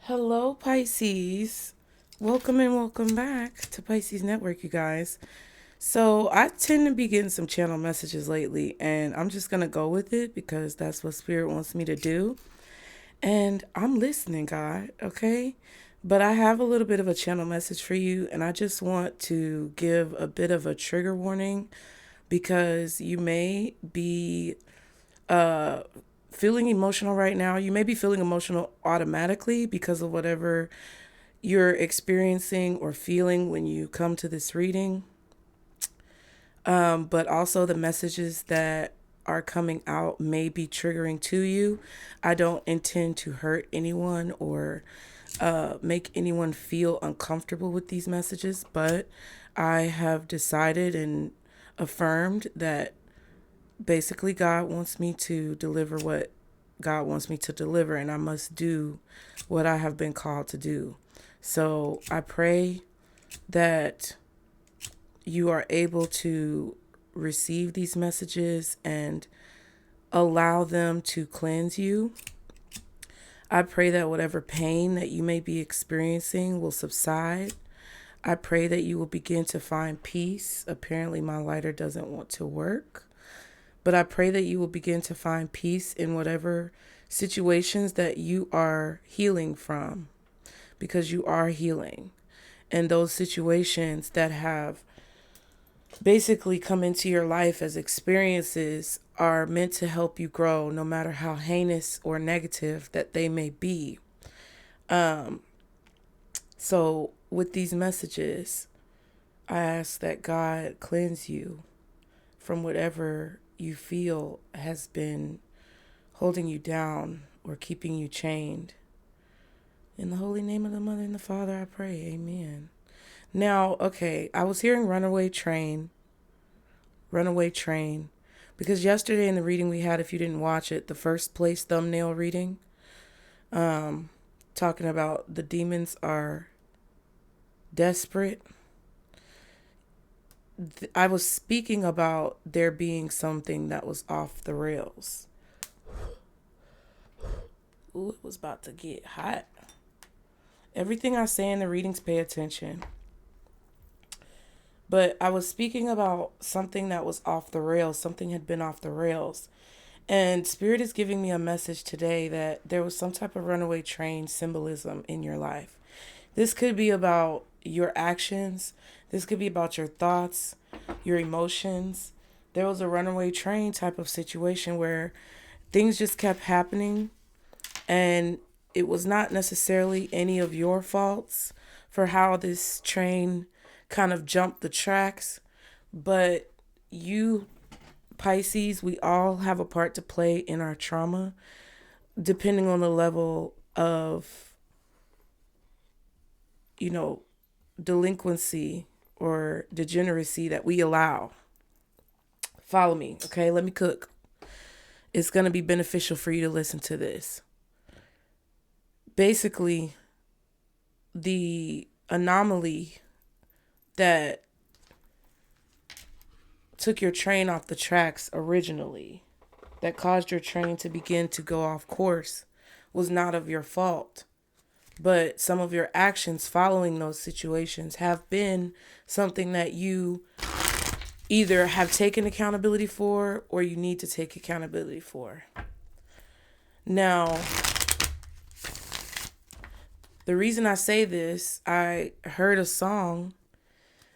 Hello, Pisces. Welcome and welcome back to Pisces Network, you guys. So, I tend to be getting some channel messages lately, and I'm just going to go with it because that's what Spirit wants me to do. And I'm listening, God, okay? But I have a little bit of a channel message for you, and I just want to give a bit of a trigger warning because you may be feeling emotional right now. You may be feeling emotional automatically because of whatever you're experiencing or feeling when you come to this reading. But also the messages that are coming out may be triggering to you. I don't intend to hurt anyone or make anyone feel uncomfortable with these messages, but I have decided and affirmed that basically God wants me to deliver what God wants me to deliver, and I must do what I have been called to do. So I pray that you are able to receive these messages and allow them to cleanse you. I pray that whatever pain that you may be experiencing will subside. I pray that you will begin to find peace. Apparently, my lighter doesn't want to work. But I pray that you will begin to find peace in whatever situations that you are healing from, because you are healing. And those situations that have basically come into your life as experiences are meant to help you grow, no matter how heinous or negative that they may be. So with these messages, I ask that God cleanse you from whatever you feel has been holding you down or keeping you chained. In the holy name of the Mother and the Father, I pray. Amen. Now, okay, I was hearing runaway train, because yesterday in the reading we had, if you didn't watch it, the first place thumbnail reading, talking about the demons are desperate. I was speaking about there being something that was off the rails. Ooh, it was about to get hot. Everything I say in the readings, pay attention. But I was speaking about something that was off the rails. Something had been off the rails. And Spirit is giving me a message today that there was some type of runaway train symbolism in your life. This could be about your actions. This could be about your thoughts, your emotions. There was a runaway train type of situation where things just kept happening, and it was not necessarily any of your faults for how this train kind of jumped the tracks. But you, Pisces, we all have a part to play in our trauma, depending on the level of, delinquency or degeneracy that we allow. Follow me, okay? Let me cook. It's going to be beneficial for you to listen to this. Basically, the anomaly that took your train off the tracks originally, that caused your train to begin to go off course, was not of your fault. But some of your actions following those situations have been something that you either have taken accountability for or you need to take accountability for. Now, the reason I say this, I heard a song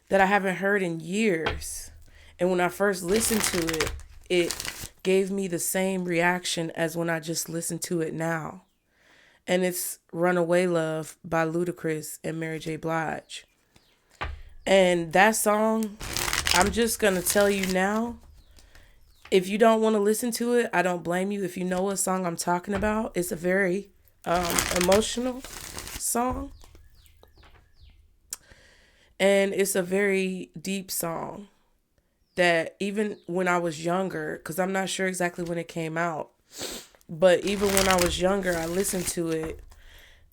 that I haven't heard in years. And when I first listened to it, it gave me the same reaction as when I just listened to it now. And it's Runaway Love by Ludacris and Mary J. Blige. And that song, I'm just going to tell you now, if you don't want to listen to it, I don't blame you. If you know what song I'm talking about, it's a very emotional song. And it's a very deep song that even when I was younger, because I'm not sure exactly when it came out, but even when I was younger, I listened to it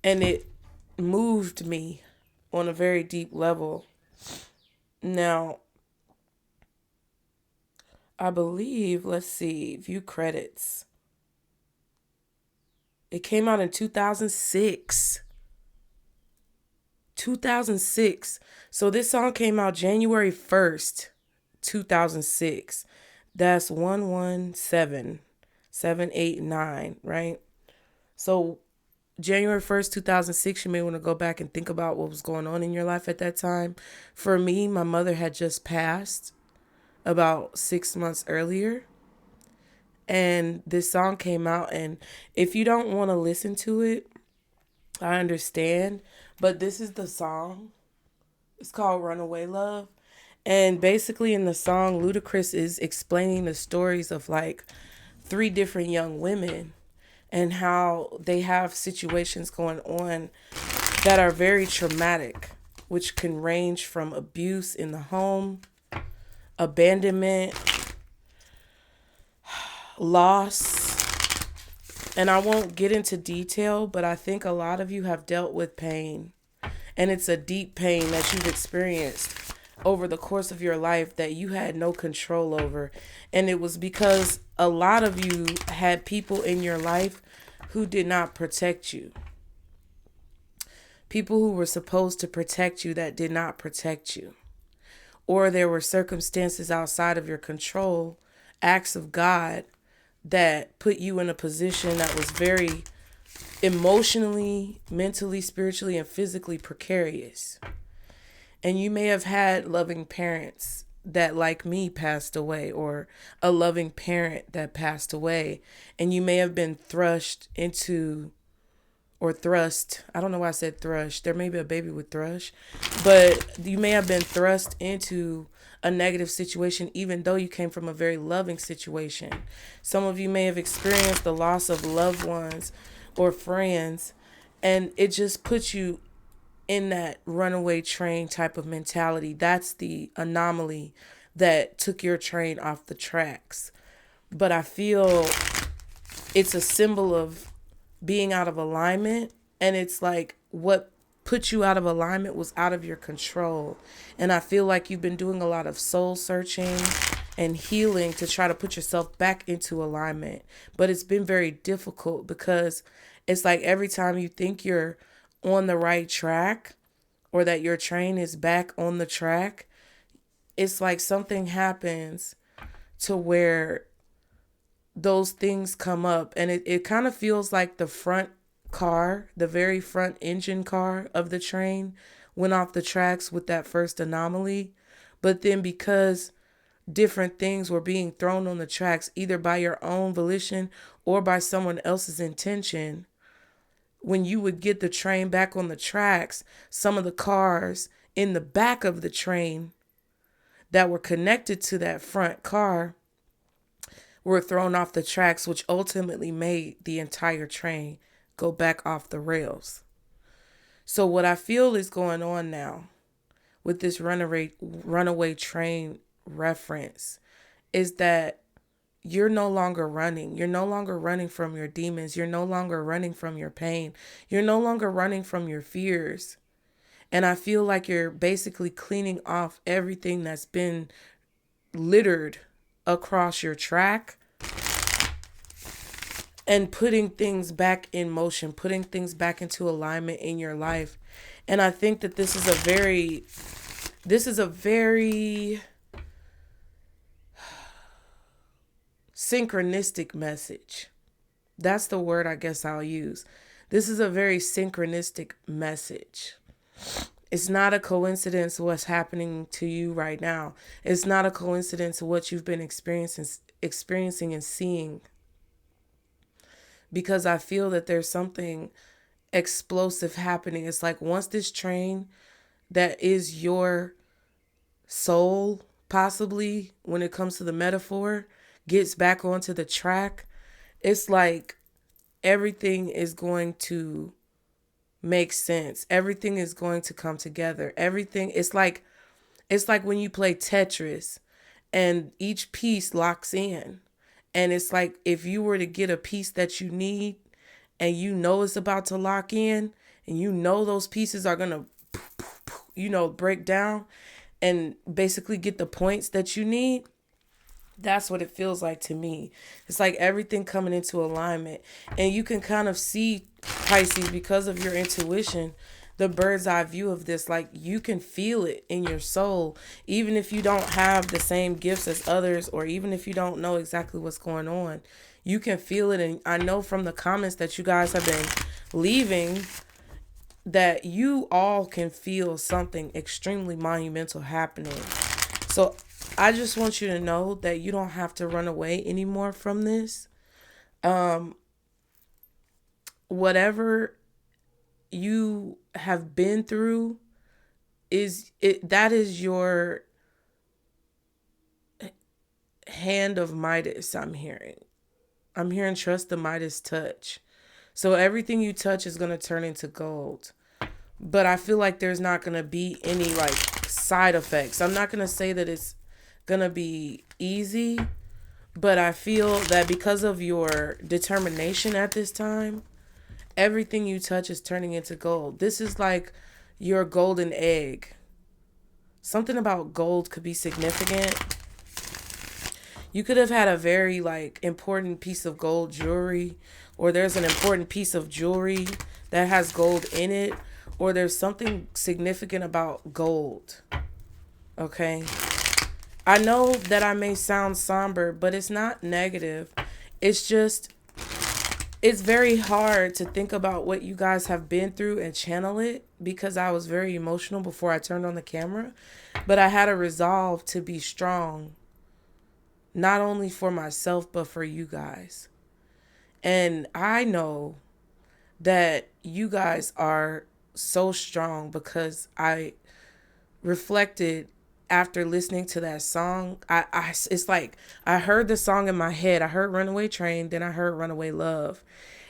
and it moved me on a very deep level. Now, I believe, let's see, view credits. It came out in 2006. 2006. So this song came out January 1st, 2006. That's 117789, right? So January 1st, 2006, you may want to go back and think about what was going on in your life at that time. For me, my mother had just passed about 6 months earlier. And this song came out. And if you don't want to listen to it, I understand. But this is the song. It's called Runaway Love. And basically in the song, Ludacris is explaining the stories of like 3 different young women and how they have situations going on that are very traumatic, which can range from abuse in the home, abandonment, loss. And I won't get into detail, but I think a lot of you have dealt with pain. And it's a deep pain that you've experienced over the course of your life that you had no control over. And it was because a lot of you had people in your life who did not protect you. People who were supposed to protect you that did not protect you. Or there were circumstances outside of your control, acts of God, that put you in a position that was very emotionally, mentally, spiritually, and physically precarious. And you may have had loving parents that, like me, passed away, or a loving parent that passed away. And you may have been thrust into, or thrust. I don't know why I said thrush. There may be a baby with thrush. But you may have been thrust into a negative situation, even though you came from a very loving situation. Some of you may have experienced the loss of loved ones or friends, and it just puts you in that runaway train type of mentality. That's the anomaly that took your train off the tracks. But I feel it's a symbol of being out of alignment, and it's like what put you out of alignment was out of your control. And I feel like you've been doing a lot of soul searching and healing to try to put yourself back into alignment. But it's been very difficult because it's like every time you think you're on the right track or that your train is back on the track, it's like something happens to where those things come up. And it kind of feels like the front car, the very front engine car of the train went off the tracks with that first anomaly. But then because different things were being thrown on the tracks, either by your own volition or by someone else's intention, when you would get the train back on the tracks, some of the cars in the back of the train that were connected to that front car were thrown off the tracks, which ultimately made the entire train go back off the rails. So what I feel is going on now with this runaway train reference is that you're no longer running. You're no longer running from your demons. You're no longer running from your pain. You're no longer running from your fears. And I feel like you're basically cleaning off everything that's been littered across your track and putting things back in motion, putting things back into alignment in your life. And I think that this is a very synchronistic message. That's the word I guess I'll use. This is a very synchronistic message. It's not a coincidence what's happening to you right now. It's not a coincidence what you've been experiencing and seeing. Because I feel that there's something explosive happening. It's like once this train that is your soul, possibly, when it comes to the metaphor, gets back onto the track, it's like everything is going to make sense. Everything is going to come together. Everything, it's like when you play Tetris and each piece locks in. And it's like if you were to get a piece that you need and you know it's about to lock in and you know those pieces are going to, break down and basically get the points that you need. That's what it feels like to me. It's like everything coming into alignment. And you can kind of see, Pisces, because of your intuition, the bird's eye view of this. Like, you can feel it in your soul, even if you don't have the same gifts as others, or even if you don't know exactly what's going on, you can feel it. And I know from the comments that you guys have been leaving that you all can feel something extremely monumental happening. So I just want you to know that you don't have to run away anymore from this. Whatever you have been through that is your hand of Midas. I'm hearing trust the Midas touch. So everything you touch is going to turn into gold. But I feel like there's not going to be any like side effects. I'm not going to say that it's going to be easy, but I feel that because of your determination at this time, everything you touch is turning into gold. This is like your golden egg. Something about gold could be significant. You could have had a very like important piece of gold jewelry, or there's an important piece of jewelry that has gold in it, or there's something significant about gold. Okay? I know that I may sound somber, but it's not negative. It's just, it's very hard to think about what you guys have been through and channel it, because I was very emotional before I turned on the camera. But I had a resolve to be strong, not only for myself, but for you guys. And I know that you guys are so strong because I reflected after listening to that song. It's like I heard the song in my head. I heard Runaway Train, then I heard Runaway Love.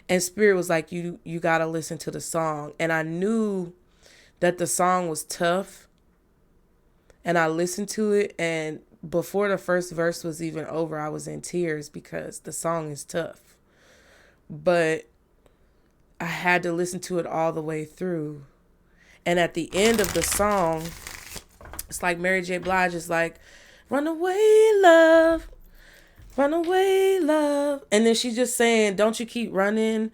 And Spirit was like, you got to listen to the song. And I knew that the song was tough. And I listened to it, and before the first verse was even over, I was in tears because the song is tough. But I had to listen to it all the way through. And at the end of the song, it's like Mary J. Blige is like, run away, love. Run away, love. And then she's just saying, don't you keep running.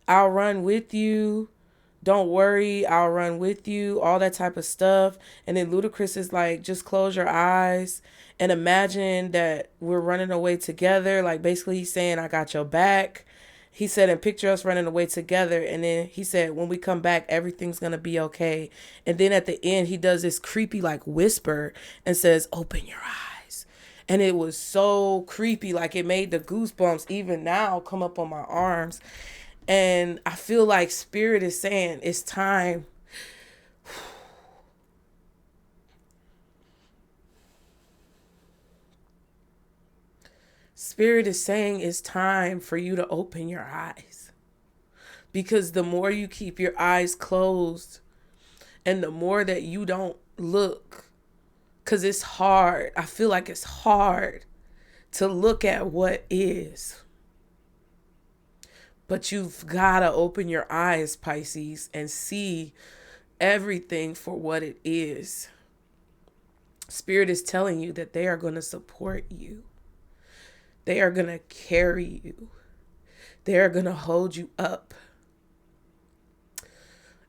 I'll run with you. Don't worry, I'll run with you. All that type of stuff. And then Ludacris is like, just close your eyes and imagine that we're running away together. Like, basically he's saying, I got your back. He said, and picture us running away together. And then he said, when we come back, everything's going to be okay. And then at the end, he does this creepy like whisper and says, open your eyes. And it was so creepy. Like, it made the goosebumps even now come up on my arms. And I feel like Spirit is saying it's time. Spirit is saying it's time for you to open your eyes. Because the more you keep your eyes closed and the more that you don't look, because it's hard. I feel like it's hard to look at what is. But you've got to open your eyes, Pisces, and see everything for what it is. Spirit is telling you that they are going to support you. They are going to carry you. They are going to hold you up.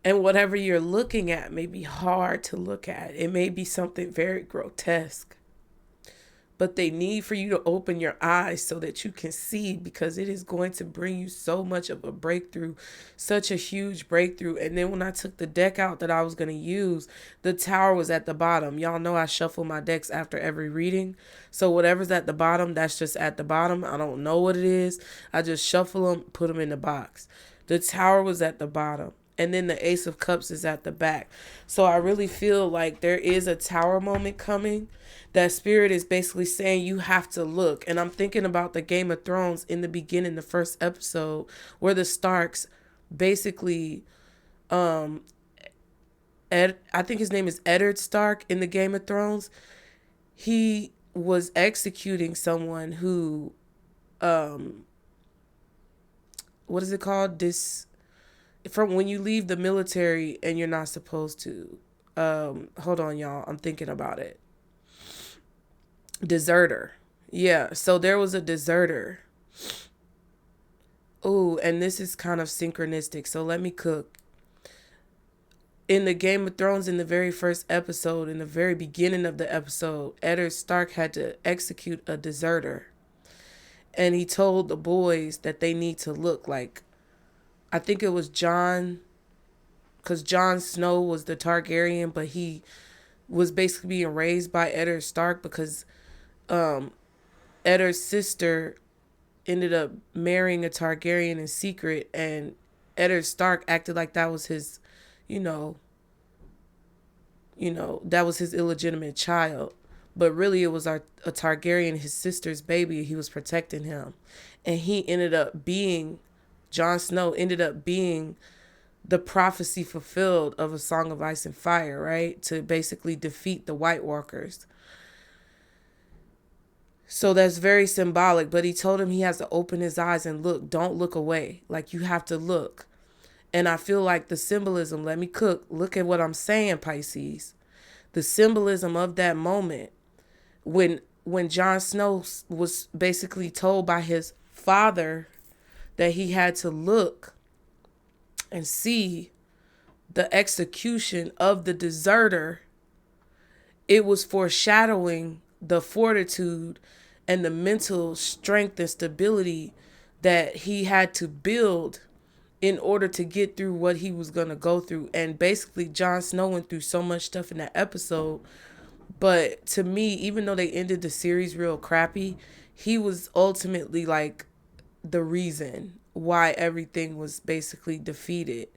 And whatever you're looking at may be hard to look at. It may be something very grotesque. But they need for you to open your eyes so that you can see, because it is going to bring you so much of a breakthrough, such a huge breakthrough. And then when I took the deck out that I was going to use, the Tower was at the bottom. Y'all know I shuffle my decks after every reading. So whatever's at the bottom, that's just at the bottom. I don't know what it is. I just shuffle them, put them in the box. The Tower was at the bottom. And then the Ace of Cups is at the back. So I really feel like there is a Tower moment coming. That Spirit is basically saying you have to look. And I'm thinking about the Game of Thrones in the beginning, the first episode, where the Starks basically, I think his name is Eddard Stark in the Game of Thrones. He was executing someone who, what is it called? From when you leave the military and you're not supposed to. Hold on, y'all. I'm thinking about it. Deserter. Yeah, so there was a deserter. Oh, and this is kind of synchronistic, so let me cook. in the Game of Thrones, in the very first episode, in the very beginning of the episode, Eddard Stark had to execute a deserter. And he told the boys that they need to look like, I think it was Jon, because Jon Snow was the Targaryen, but he was basically being raised by Eddard Stark because Eddard's sister ended up marrying a Targaryen in secret, and Eddard Stark acted like that was his, that was his illegitimate child. But really it was a Targaryen, his sister's baby. He was protecting him. And he ended up being, Jon Snow ended up being the prophecy fulfilled of A Song of Ice and Fire, right? To basically defeat the White Walkers. So that's very symbolic. But he told him he has to open his eyes and look. Don't look away. Like, you have to look. And I feel like the symbolism, let me cook. Look at what I'm saying, Pisces. The symbolism of that moment when Jon Snow was basically told by his father that he had to look and see the execution of the deserter, it was foreshadowing the fortitude and the mental strength and stability that he had to build in order to get through what he was going to go through. And basically Jon Snow went through so much stuff in that episode. But to me, even though they ended the series real crappy, he was ultimately like the reason why everything was basically defeated.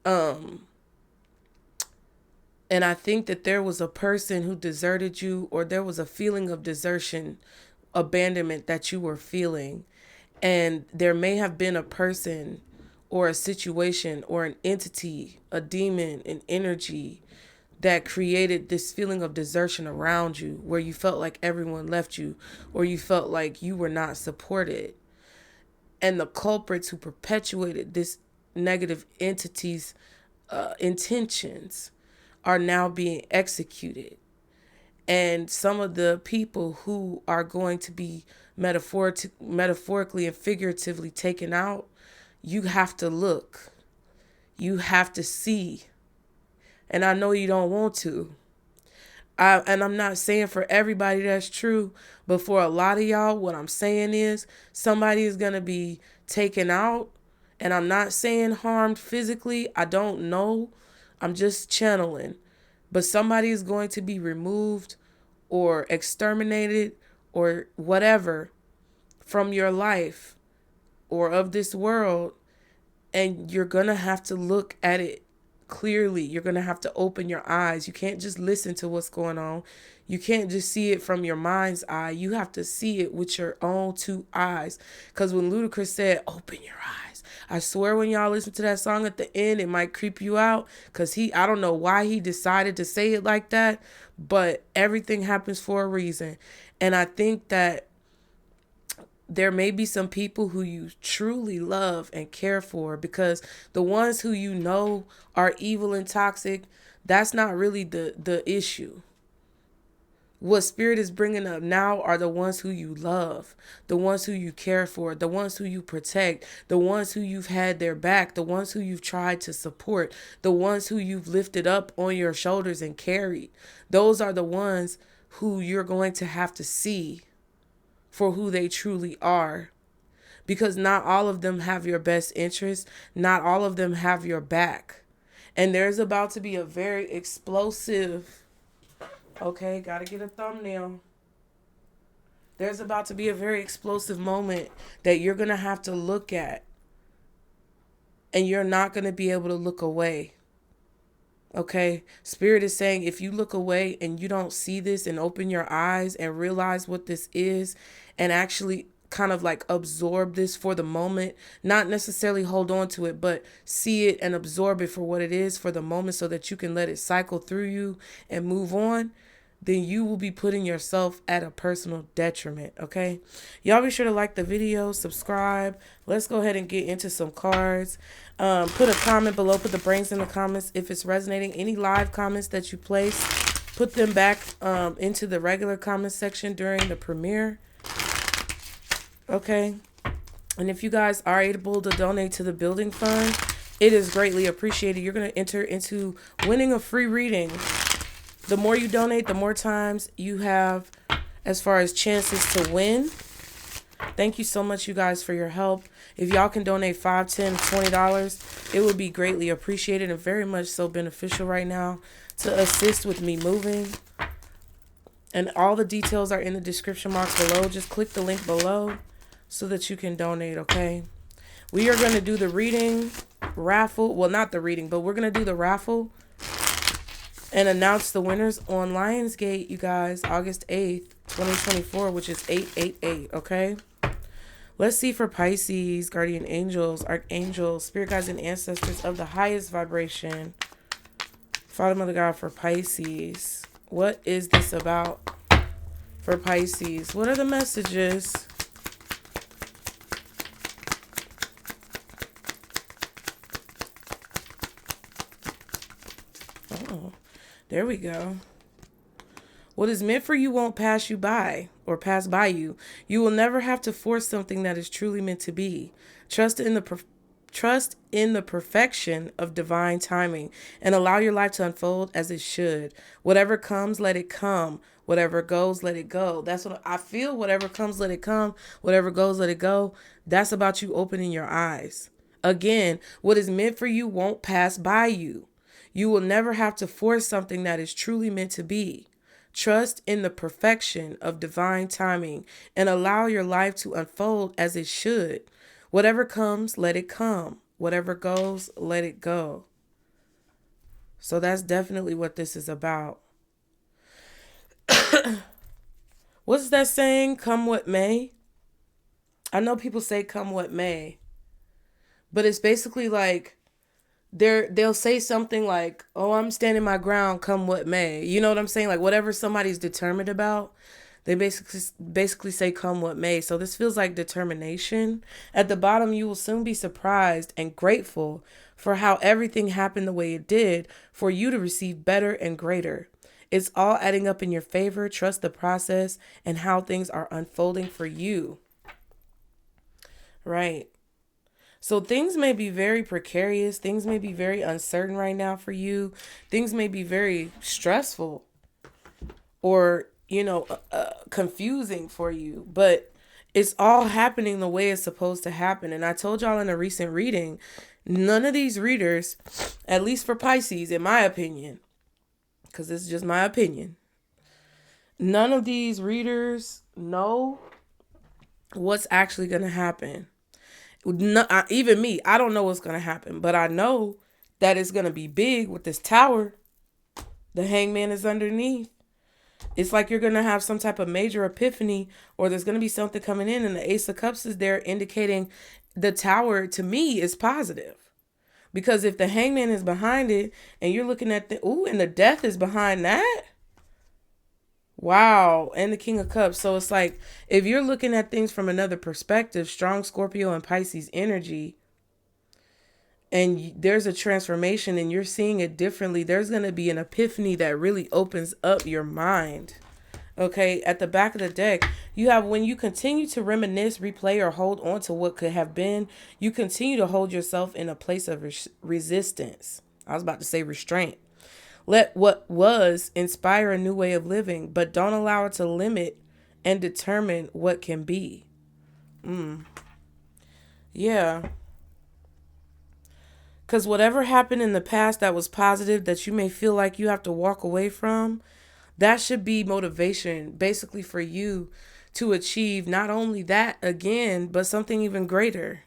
And I think that there was a person who deserted you, or there was a feeling of desertion, abandonment that you were feeling. And there may have been a person or a situation or an entity, a demon, an energy that created this feeling of desertion around you, where you felt like everyone left you, or you felt like you were not supported. And the culprits who perpetuated this negative entity's intentions are now being executed. And some of the people who are going to be metaphorically and figuratively taken out, you have to look. You have to see. And I know you don't want to. And I'm not saying for everybody that's true, but for a lot of y'all, what I'm saying is somebody is going to be taken out. And I'm not saying harmed physically. I don't know. I'm just channeling. But somebody is going to be removed or exterminated or whatever from your life or of this world. And you're going to have to look at it clearly. You're going to have to open your eyes. You can't just listen to what's going on. You can't just see it from your mind's eye. You have to see it with your own two eyes. Because when Ludacris said, open your eyes, I swear when y'all listen to that song at the end, it might creep you out. Because I don't know why he decided to say it like that. But everything happens for a reason. And I think that there may be some people who you truly love and care for, because the ones who you know are evil and toxic, that's not really the issue. What Spirit is bringing up now are the ones who you love, the ones who you care for, the ones who you protect, the ones who you've had their back, the ones who you've tried to support, the ones who you've lifted up on your shoulders and carried. Those are the ones who you're going to have to see for who they truly are, because not all of them have your best interest. Not all of them have your back. And there's about to be a very explosive, okay, gotta get a thumbnail. There's about to be a very explosive moment that you're gonna have to look at, and you're not gonna be able to look away. Okay, Spirit is saying if you look away and you don't see this and open your eyes and realize what this is and actually kind of like absorb this for the moment, not necessarily hold on to it, but see it and absorb it for what it is for the moment so that you can let it cycle through you and move on, then you will be putting yourself at a personal detriment, okay? Y'all be sure to like the video, subscribe. Let's go ahead and get into some cards. Put a comment below. Put the brains in the comments if it's resonating. Any live comments that you place, put them back into the regular comment section during the premiere, okay? And if you guys are able to donate to the building fund, It is greatly appreciated. You're going to enter into winning a free reading. The more you donate, the more times you have as far as chances to win. Thank you so much, you guys, for your help. If y'all can donate $5, $10, $20, it would be greatly appreciated and very much so beneficial right now to assist with me moving. And all the details are in the description box below. Just click the link below so that you can donate, okay? We are going to do the reading raffle. Well, not the reading, but we're going to do the raffle and announce the winners on Lionsgate, you guys, August 8th, 2024, which is 888, okay? Let's see for Pisces, guardian angels, archangels, spirit guides, and ancestors of the highest vibration. Father, Mother, God, for Pisces. What is this about for Pisces? What are the messages? Oh, there we go. What is meant for you won't pass you by or pass by you. You will never have to force something that is truly meant to be. Trust in the perfection of divine timing and allow your life to unfold as it should. Whatever comes, let it come. Whatever goes, let it go. That's what I feel. Whatever comes, let it come. Whatever goes, let it go. That's about you opening your eyes. Again, what is meant for you won't pass by you. You will never have to force something that is truly meant to be. Trust in the perfection of divine timing and allow your life to unfold as it should. Whatever comes, let it come. Whatever goes, let it go. So that's definitely what this is about. What's that saying? Come what may? I know people say come what may, but it's basically like they'll say something like, oh, I'm standing my ground come what may. You know what I'm saying? Like whatever somebody's determined about, they basically say come what may. So this feels like determination. At the bottom, you will soon be surprised and grateful for how everything happened the way it did for you to receive better and greater. It's all adding up in your favor. Trust the process and how things are unfolding for you. Right. So things may be very precarious. Things may be very uncertain right now for you. Things may be very stressful or, confusing for you. But it's all happening the way it's supposed to happen. And I told y'all in a recent reading, none of these readers, at least for Pisces, in my opinion, because this is just my opinion, none of these readers know what's actually going to happen. No, even me, I don't know what's going to happen, but I know that it's going to be big with this tower. The hangman is underneath. It's like you're going to have some type of major epiphany, or there's going to be something coming in, and the Ace of Cups is there indicating the tower to me is positive. Because if the hangman is behind it and you're looking at and the death is behind that. Wow. And the King of Cups. So it's like, if you're looking at things from another perspective, strong Scorpio and Pisces energy, and there's a transformation and you're seeing it differently, there's going to be an epiphany that really opens up your mind. Okay. At the back of the deck, you have, when you continue to reminisce, replay, or hold on to what could have been, you continue to hold yourself in a place of resistance. I was about to say restraint. Let what was inspire a new way of living, but don't allow it to limit and determine what can be. Yeah. Because whatever happened in the past that was positive that you may feel like you have to walk away from, that should be motivation basically for you to achieve not only that again, but something even greater.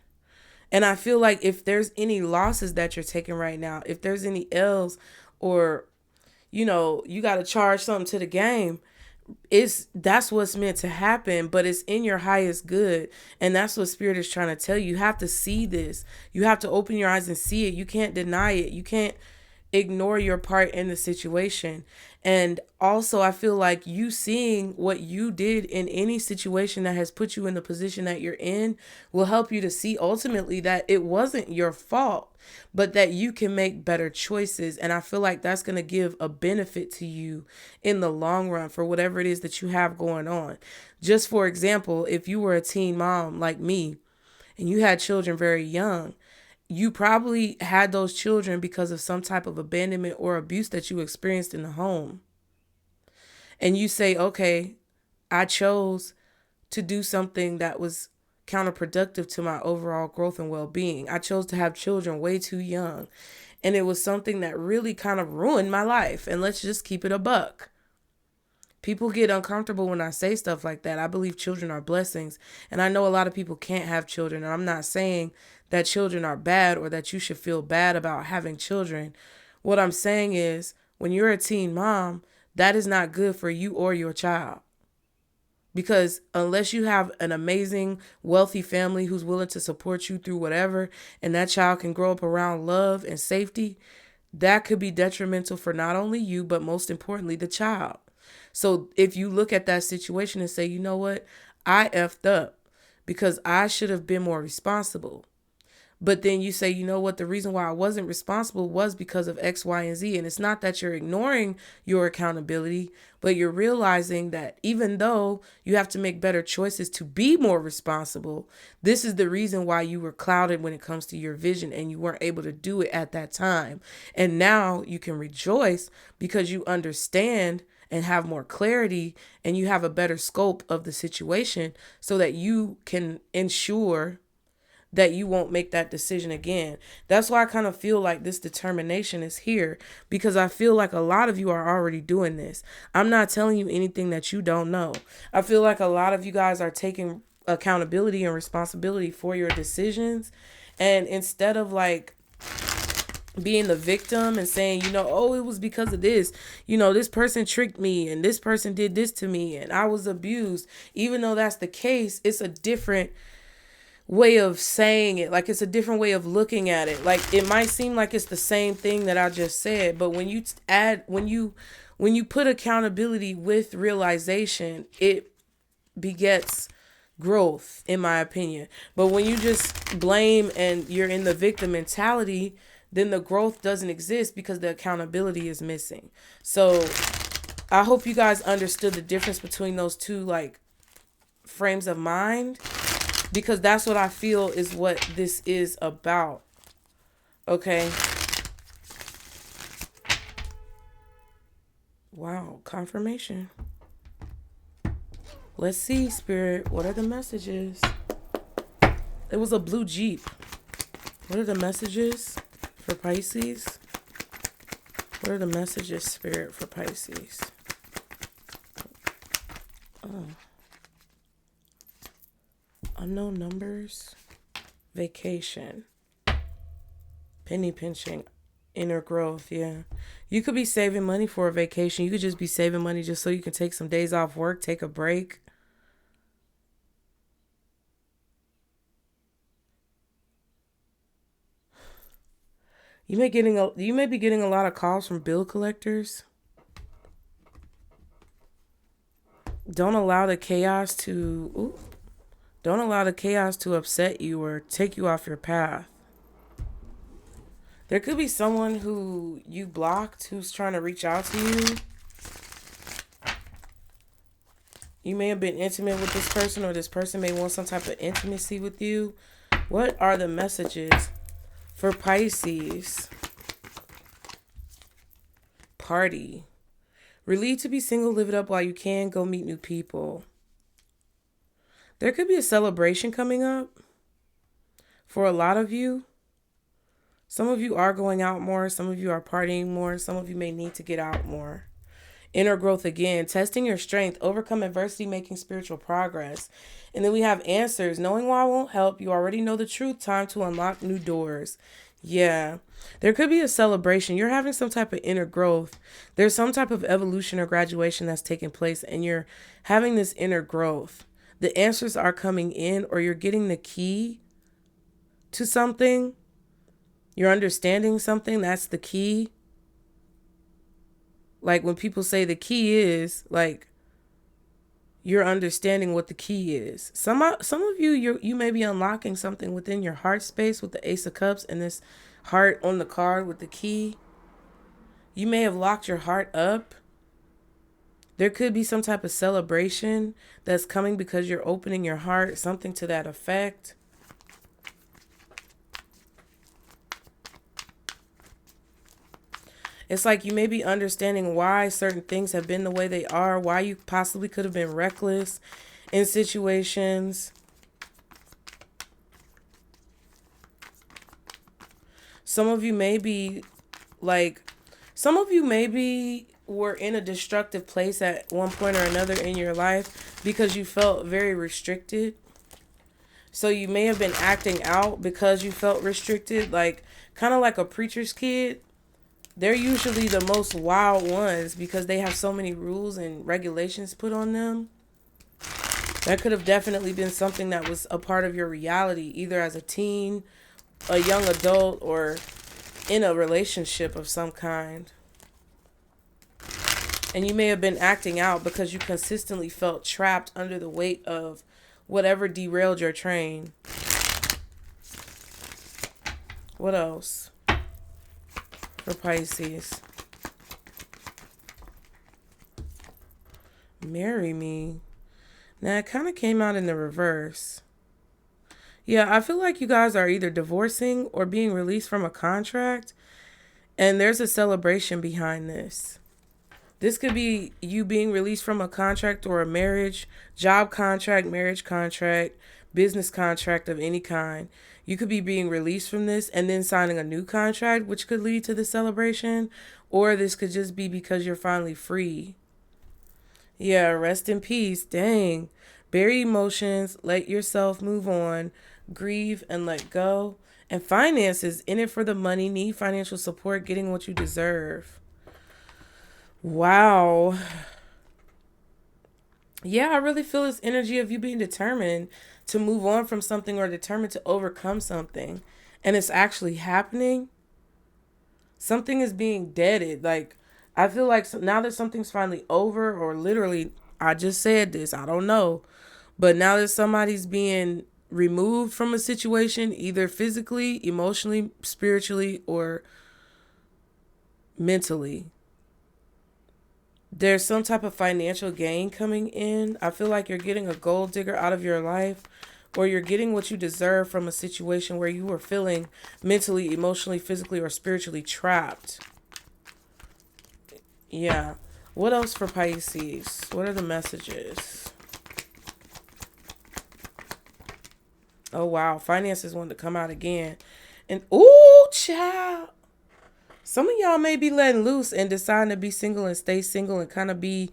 And I feel like if there's any losses that you're taking right now, if there's any L's, or, you got to charge something to the game, that's what's meant to happen, but it's in your highest good. And that's what Spirit is trying to tell you. You have to see this. You have to open your eyes and see it. You can't deny it. You can't ignore your part in the situation. And also, I feel like you seeing what you did in any situation that has put you in the position that you're in will help you to see ultimately that it wasn't your fault, but that you can make better choices. And I feel like that's going to give a benefit to you in the long run for whatever it is that you have going on. Just for example, if you were a teen mom like me and you had children very young, you probably had those children because of some type of abandonment or abuse that you experienced in the home. And you say, okay, I chose to do something that was counterproductive to my overall growth and well-being. I chose to have children way too young. And it was something that really kind of ruined my life. And let's just keep it a buck. People get uncomfortable when I say stuff like that. I believe children are blessings. And I know a lot of people can't have children. And I'm not saying that children are bad or that you should feel bad about having children. What I'm saying is, when you're a teen mom, that is not good for you or your child. Because unless you have an amazing, wealthy family who's willing to support you through whatever, and that child can grow up around love and safety, that could be detrimental for not only you, but most importantly, the child. So if you look at that situation and say, you know what, I effed up because I should have been more responsible. But then you say, you know what, the reason why I wasn't responsible was because of X, Y, and Z. And it's not that you're ignoring your accountability, but you're realizing that even though you have to make better choices to be more responsible, this is the reason why you were clouded when it comes to your vision and you weren't able to do it at that time. And now you can rejoice because you understand and have more clarity and you have a better scope of the situation so that you can ensure that you won't make that decision again. That's why I kind of feel like this determination is here, because I feel like a lot of you are already doing this. I'm not telling you anything that you don't know. I feel like a lot of you guys are taking accountability and responsibility for your decisions. And instead of like being the victim and saying, you know, oh, it was because of this, you know, this person tricked me and this person did this to me and I was abused. Even though that's the case, it's a different way of saying it. Like, it's a different way of looking at it. Like, it might seem like it's the same thing that I just said, but when you put accountability with realization, it begets growth, in my opinion. But when you just blame and you're in the victim mentality, then the growth doesn't exist because the accountability is missing. So I hope you guys understood the difference between those two, like, frames of mind, because that's what I feel is what this is about. Okay. Wow, confirmation. Let's see, Spirit. What are the messages? It was a blue Jeep. What are the messages for Pisces? What are the messages, Spirit, for Pisces? Oh. Unknown numbers. Vacation. Penny pinching. Inner growth, yeah. You could be saving money for a vacation. You could just be saving money just so you can take some days off work, take a break. You may be getting a lot of calls from bill collectors. Don't allow the chaos to upset you or take you off your path. There could be someone who you blocked who's trying to reach out to you. You may have been intimate with this person, or this person may want some type of intimacy with you. What are the messages for Pisces? Party. Relieved to be single, live it up while you can. Go meet new people. There could be a celebration coming up for a lot of you. Some of you are going out more. Some of you are partying more. Some of you may need to get out more. Inner growth again. Testing your strength. Overcome adversity. Making spiritual progress. And then we have answers. Knowing why won't help. You already know the truth. Time to unlock new doors. Yeah. There could be a celebration. You're having some type of inner growth. There's some type of evolution or graduation that's taking place. And you're having this inner growth. The answers are coming in, or you're getting the key to something. You're understanding something. That's the key. Like when people say the key is, like, you're understanding what the key is. Some of you may be unlocking something within your heart space with the Ace of Cups and this heart on the card with the key. You may have locked your heart up. There could be some type of celebration that's coming because you're opening your heart, something to that effect. It's like you may be understanding why certain things have been the way they are, why you possibly could have been reckless in situations. Some of you may be were in a destructive place at one point or another in your life because you felt very restricted. So you may have been acting out because you felt restricted, like kind of like a preacher's kid. They're usually the most wild ones because they have so many rules and regulations put on them. That could have definitely been something that was a part of your reality, either as a teen, a young adult, or in a relationship of some kind. And you may have been acting out because you consistently felt trapped under the weight of whatever derailed your train. What else for Pisces? Marry me. Now, it kind of came out in the reverse. Yeah, I feel like you guys are either divorcing or being released from a contract. And there's a celebration behind this. This could be you being released from a contract or a marriage, job contract, marriage contract, business contract of any kind. You could be being released from this and then signing a new contract, which could lead to the celebration. Or this could just be because you're finally free. Yeah, rest in peace. Dang. Bury emotions, let yourself move on, grieve and let go. And finances, in it for the money, need financial support, getting what you deserve. Wow. Yeah, I really feel this energy of you being determined to move on from something or determined to overcome something. And it's actually happening. Something is being deaded. Like, I feel like now that something's finally over, or literally, I just said this, I don't know. But now that somebody's being removed from a situation, either physically, emotionally, spiritually, or mentally, there's some type of financial gain coming in. I feel like you're getting a gold digger out of your life, or you're getting what you deserve from a situation where you were feeling mentally, emotionally, physically, or spiritually trapped. Yeah. What else for Pisces? What are the messages? Oh, wow. Finances want to come out again. And, ooh, child. Some of y'all may be letting loose and deciding to be single and stay single and kind of be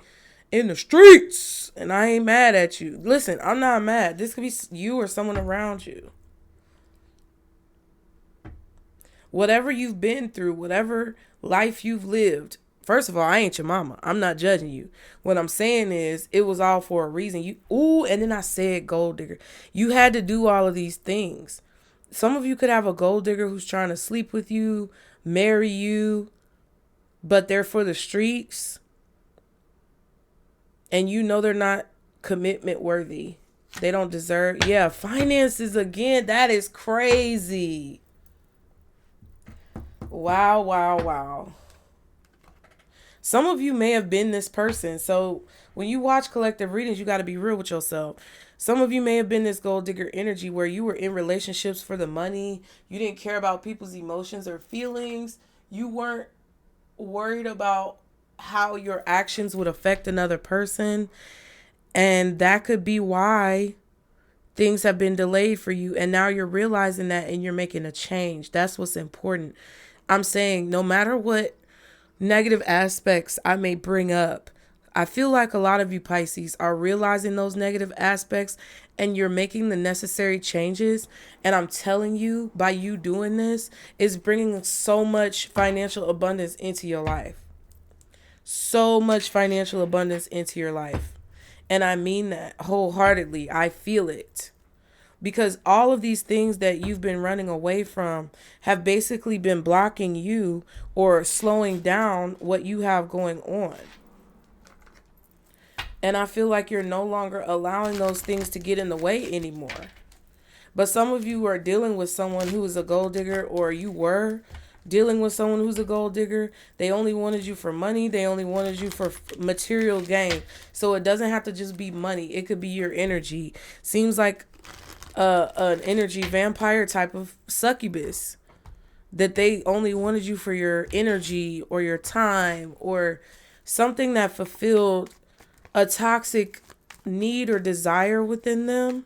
in the streets. And I ain't mad at you. Listen, I'm not mad. This could be you or someone around you. Whatever you've been through, whatever life you've lived. First of all, I ain't your mama. I'm not judging you. What I'm saying is it was all for a reason. And then I said gold digger. You had to do all of these things. Some of you could have a gold digger who's trying to sleep with you, marry you, but they're for the streets. And you know they're not commitment worthy. They don't deserve. Yeah, finances again. That is crazy. Wow, wow, wow. Some of you may have been this person. So when you watch collective readings, you got to be real with yourself. Some of you may have been this gold digger energy where you were in relationships for the money. You didn't care about people's emotions or feelings. You weren't worried about how your actions would affect another person. And that could be why things have been delayed for you. And now you're realizing that and you're making a change. That's what's important. I'm saying no matter what negative aspects I may bring up, I feel like a lot of you Pisces are realizing those negative aspects and you're making the necessary changes. And I'm telling you, by you doing this, is bringing so much financial abundance into your life. So much financial abundance into your life. And I mean that wholeheartedly. I feel it. Because all of these things that you've been running away from have basically been blocking you or slowing down what you have going on. And I feel like you're no longer allowing those things to get in the way anymore. But some of you are dealing with someone who is a gold digger, or you were dealing with someone who's a gold digger. They only wanted you for money. They only wanted you for material gain. So it doesn't have to just be money. It could be your energy. Seems like an energy vampire type of succubus. that they only wanted you for your energy or your time or something that fulfilled a toxic need or desire within them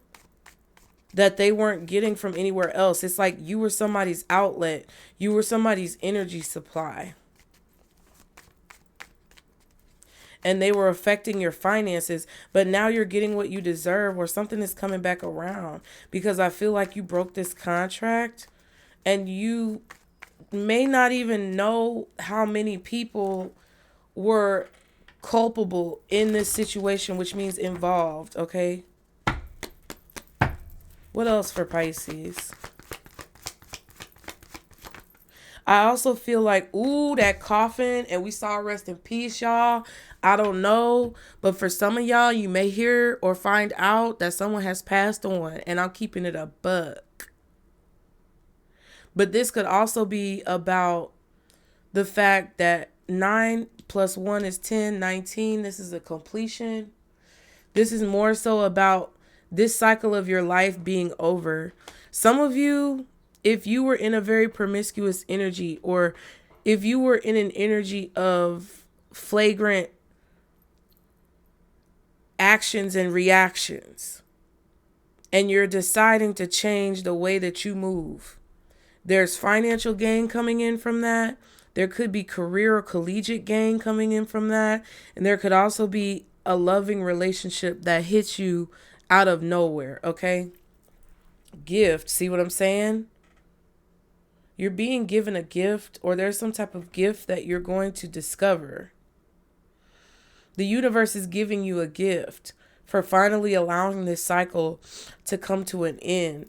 that they weren't getting from anywhere else. It's like you were somebody's outlet. You were somebody's energy supply. And they were affecting your finances, but now you're getting what you deserve, or something is coming back around, because I feel like you broke this contract and you may not even know how many people were culpable in this situation, which means involved. Okay. What else for Pisces? I also feel like, ooh, that coffin, and we saw rest in peace, y'all. I don't know, but for some of y'all, you may hear or find out that someone has passed on, and I'm keeping it a buck. But this could also be about the fact that 9 plus 1 is 10, 19. This is a completion. This is more so about this cycle of your life being over. Some of you, if you were in a very promiscuous energy, or if you were in an energy of flagrant actions and reactions, and you're deciding to change the way that you move, there's financial gain coming in from that. There could be career or collegiate gain coming in from that. And there could also be a loving relationship that hits you out of nowhere. Okay. Gift. See what I'm saying? You're being given a gift, or there's some type of gift that you're going to discover. The universe is giving you a gift for finally allowing this cycle to come to an end,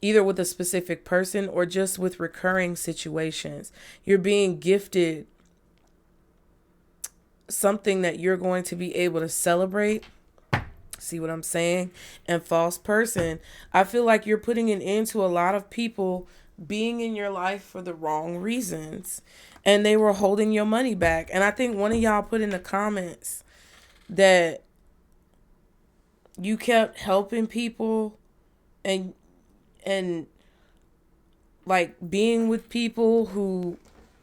either with a specific person or just with recurring situations. You're being gifted something that you're going to be able to celebrate. See what I'm saying? And false person, I feel like you're putting an end to a lot of people being in your life for the wrong reasons, and they were holding your money back. And I think one of y'all put in the comments that you kept helping people and like being with people who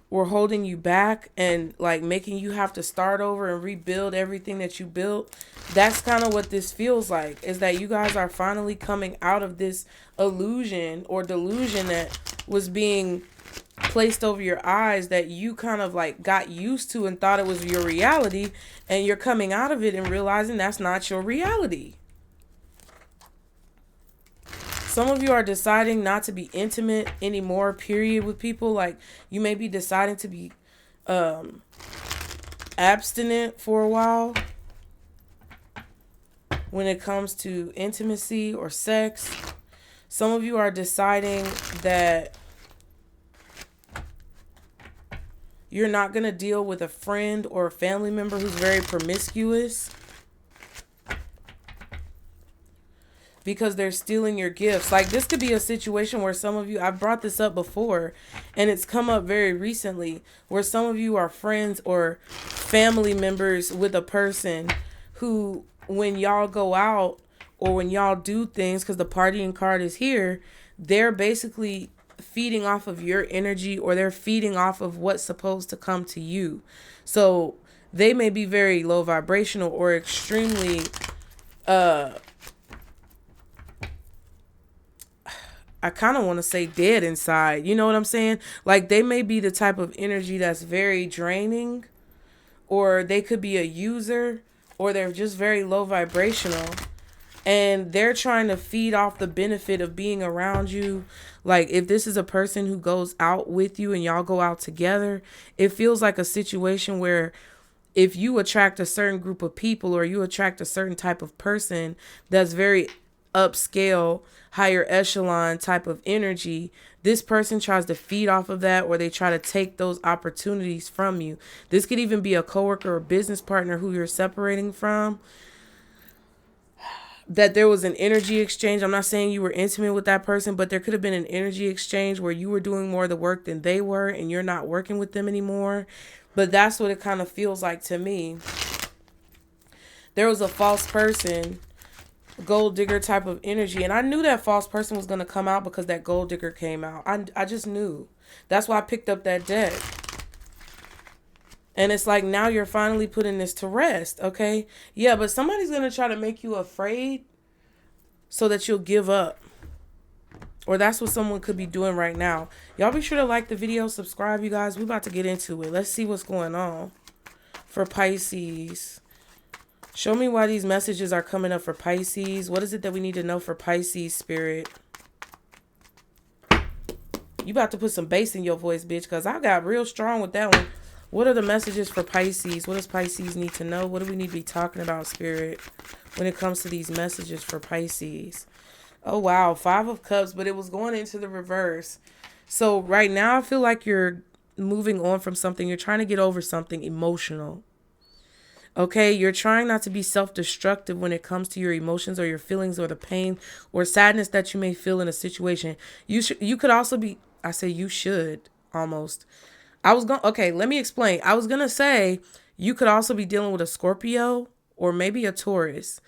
were holding you back and like making you have to start over and rebuild everything that you built. That's kind of what this feels like, is that you guys are finally coming out of this illusion or delusion that was being placed over your eyes, that you kind of like got used to and thought it was your reality, and you're coming out of it and realizing that's not your reality. Some of you are deciding not to be intimate anymore, period, with people. Like, you may be deciding to be abstinent for a while when it comes to intimacy or sex. Some of you are deciding that you're not going to deal with a friend or a family member who's very promiscuous, because they're stealing your gifts. Like, this could be a situation where some of you, I've brought this up before, and it's come up very recently, where some of you are friends or family members with a person who, when y'all go out or when y'all do things, because the partying card is here, they're basically feeding off of your energy, or they're feeding off of what's supposed to come to you. So they may be very low vibrational or extremely I kind of want to say dead inside. You know what I'm saying? Like, they may be the type of energy that's very draining, or they could be a user, or they're just very low vibrational, and they're trying to feed off the benefit of being around you. Like, if this is a person who goes out with you and y'all go out together, it feels like a situation where if you attract a certain group of people, or you attract a certain type of person that's very upscale, higher echelon type of energy, this person tries to feed off of that, or they try to take those opportunities from you. This could even be a coworker or business partner who you're separating from, that there was an energy exchange. I'm not saying you were intimate with that person, but there could have been an energy exchange where you were doing more of the work than they were, and you're not working with them anymore. But that's what it kind of feels like to me. There was a false person, gold digger type of energy, and I knew that false person was going to come out because that gold digger came out. I just knew. That's why I picked up that deck. And it's like, now you're finally putting this to rest, okay? Yeah, but somebody's going to try to make you afraid so that you'll give up. Or that's what someone could be doing right now. Y'all be sure to like the video, subscribe, you guys. We're about to get into it. Let's see what's going on for Pisces. Show me why these messages are coming up for Pisces. What is it that we need to know for Pisces, Spirit? You about to put some bass in your voice, bitch, because I got real strong with that one. What are the messages for Pisces? What does Pisces need to know? What do we need to be talking about, Spirit, when it comes to these messages for Pisces? Oh, wow. 5 of Cups, but it was going into the reverse. So right now, I feel like you're moving on from something. You're trying to get over something emotional. Okay, you're trying not to be self-destructive when it comes to your emotions or your feelings or the pain or sadness that you may feel in a situation. You could also be, I say you should almost. Okay, let me explain. I was going to say you could also be dealing with a Scorpio or maybe a Taurus.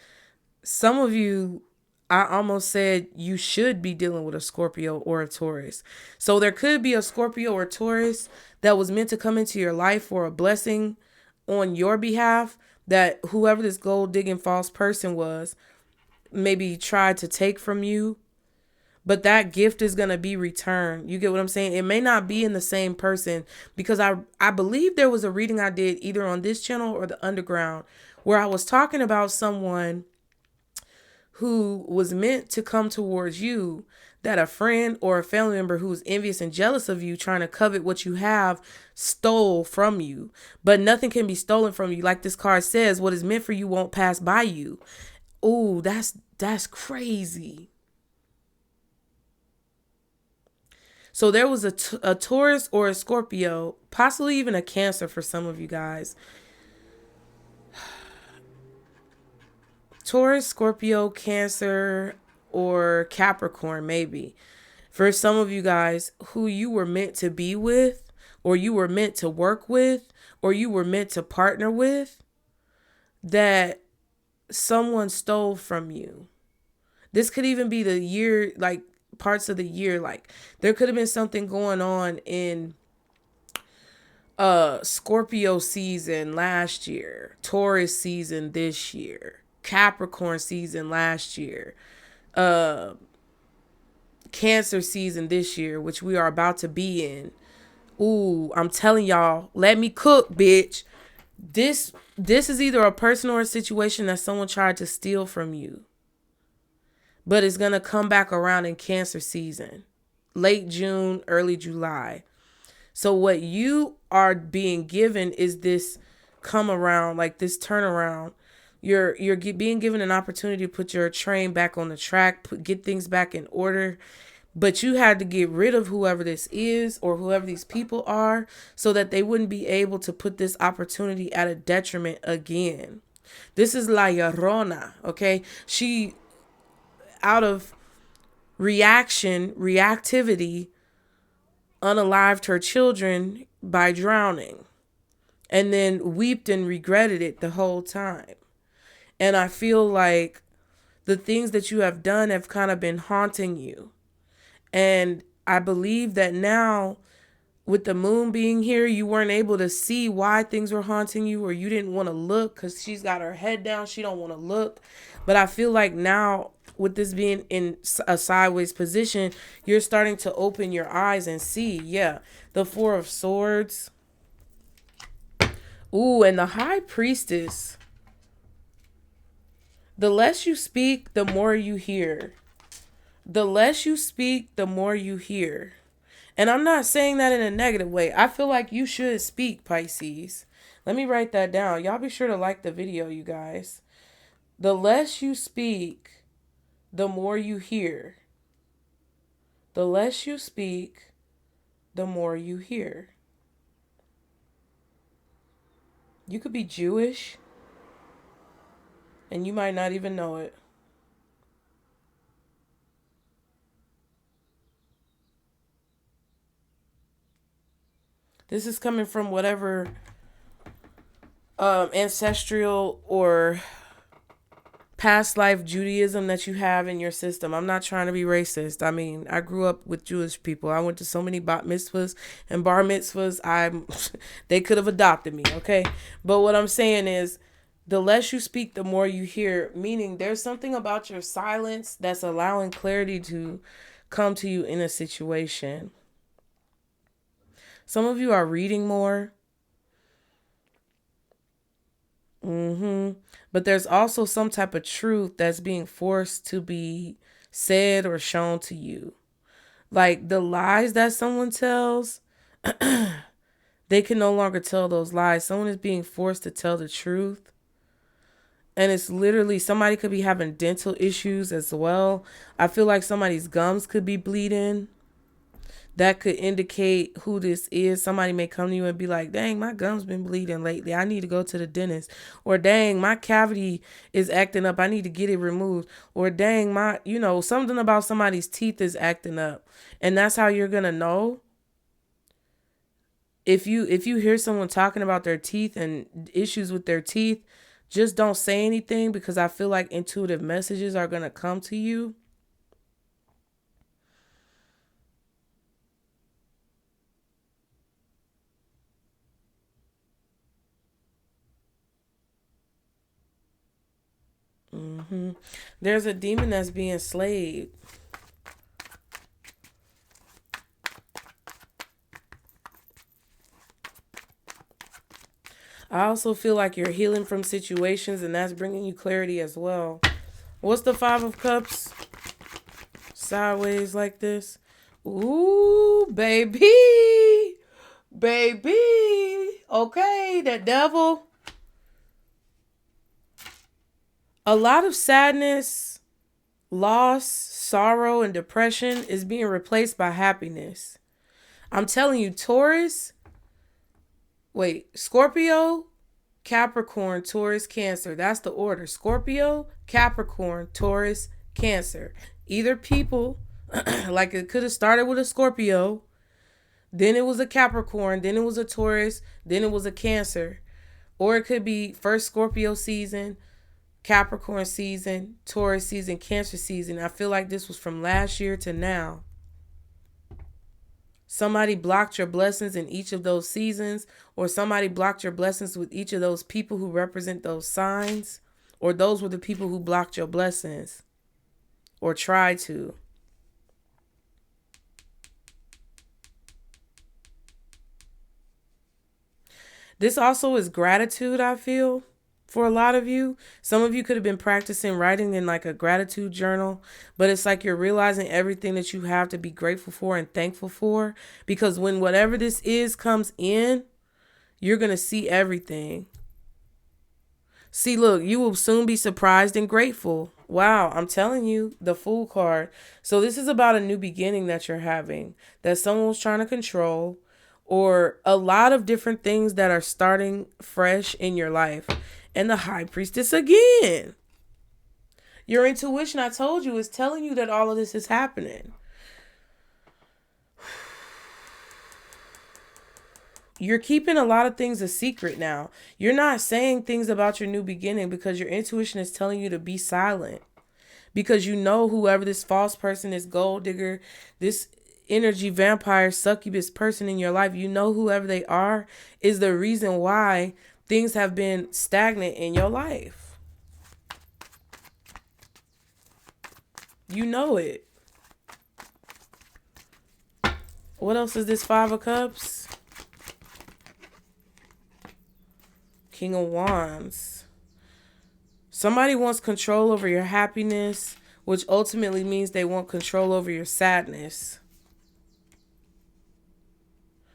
Some of you, I almost said you should be dealing with a Scorpio or a Taurus. So there could be a Scorpio or Taurus that was meant to come into your life for a blessing on your behalf that whoever this gold digging false person was maybe tried to take from you. But that gift is going to be returned. You get what I'm saying? It may not be in the same person because I believe there was a reading I did either on this channel or the Underground where I was talking about someone who was meant to come towards you, that a friend or a family member who's envious and jealous of you, trying to covet what you have, stole from you. But nothing can be stolen from you. Like this card says, what is meant for you won't pass by you. Ooh, that's crazy. So there was a Taurus or a Scorpio, possibly even a Cancer for some of you guys. Taurus, Scorpio, Cancer, or Capricorn, maybe. For some of you guys who you were meant to be with, or you were meant to work with, or you were meant to partner with, that someone stole from you. This could even be the year, like parts of the year. Like there could have been something going on in Scorpio season last year, Taurus season this year, Capricorn season last year, Cancer season this year, which we are about to be in. Ooh, I'm telling y'all, let me cook, bitch. This is either a person or a situation that someone tried to steal from you. But it's going to come back around in Cancer season. Late June, early July. So what you are being given is this come around, like this turnaround. You're being given an opportunity to put your train back on the track, get things back in order. But you had to get rid of whoever this is or whoever these people are so that they wouldn't be able to put this opportunity at a detriment again. This is La Llorona, okay? She, out of reactivity, unalived her children by drowning and then wept and regretted it the whole time. And I feel like the things that you have done have kind of been haunting you. And I believe that now with the moon being here, you weren't able to see why things were haunting you, or you didn't want to look because she's got her head down. She don't want to look. But I feel like now with this being in a sideways position, you're starting to open your eyes and see. Yeah. The 4 of Swords. Ooh, and the High Priestess. The less you speak, the more you hear. The less you speak, the more you hear. And I'm not saying that in a negative way. I feel like you should speak, Pisces. Let me write that down. Y'all be sure to like the video, you guys. The less you speak, the more you hear. The less you speak, the more you hear. You could be Jewish, and you might not even know it. This is coming from whatever ancestral or past life Judaism that you have in your system. I'm not trying to be racist. I mean, I grew up with Jewish people. I went to so many bat mitzvahs and bar mitzvahs. They could have adopted me, okay? But what I'm saying is, the less you speak, the more you hear. Meaning, there's something about your silence that's allowing clarity to come to you in a situation. Some of you are reading more. But there's also some type of truth that's being forced to be said or shown to you. Like the lies that someone tells, they can no longer tell those lies. Someone is being forced to tell the truth. And it's literally, somebody could be having dental issues as well. I feel like somebody's gums could be bleeding. That could indicate who this is. Somebody may come to you and be like, dang, my gums been bleeding lately. I need to go to the dentist. Or dang, my cavity is acting up. I need to get it removed. Or dang, something about somebody's teeth is acting up. And that's how you're going to know. If you hear someone talking about their teeth and issues with their teeth, just don't say anything, because I feel like intuitive messages are going to come to you. There's a demon that's being slayed. I also feel like you're healing from situations, and that's bringing you clarity as well. What's the Five of Cups? Sideways like this. Ooh, baby. Baby. Okay, that devil. A lot of sadness, loss, sorrow, and depression is being replaced by happiness. I'm telling you, Scorpio, Capricorn, Taurus, Cancer. That's the order. Scorpio, Capricorn, Taurus, Cancer. Either people, like it could have started with a Scorpio, then it was a Capricorn, then it was a Taurus, then it was a Cancer. Or it could be first Scorpio season, Capricorn season, Taurus season, Cancer season. I feel like this was from last year to now. Somebody blocked your blessings in each of those seasons, or somebody blocked your blessings with each of those people who represent those signs, or those were the people who blocked your blessings or tried to. This also is gratitude, I feel, for a lot of you. Some of you could have been practicing writing in like a gratitude journal, but it's like you're realizing everything that you have to be grateful for and thankful for, because when whatever this is comes in, you're going to see everything. See, look, you will soon be surprised and grateful. Wow, I'm telling you, the Fool card. So this is about a new beginning that you're having, that someone was trying to control, or a lot of different things that are starting fresh in your life. And the High Priestess again. Your intuition, I told you, is telling you that all of this is happening. You're keeping a lot of things a secret now. You're not saying things about your new beginning because your intuition is telling you to be silent. Because you know whoever this false person, this gold digger, this energy vampire, succubus person in your life, you know whoever they are is the reason why things have been stagnant in your life. You know it. What else is this Five of Cups? King of Wands. Somebody wants control over your happiness, which ultimately means they want control over your sadness.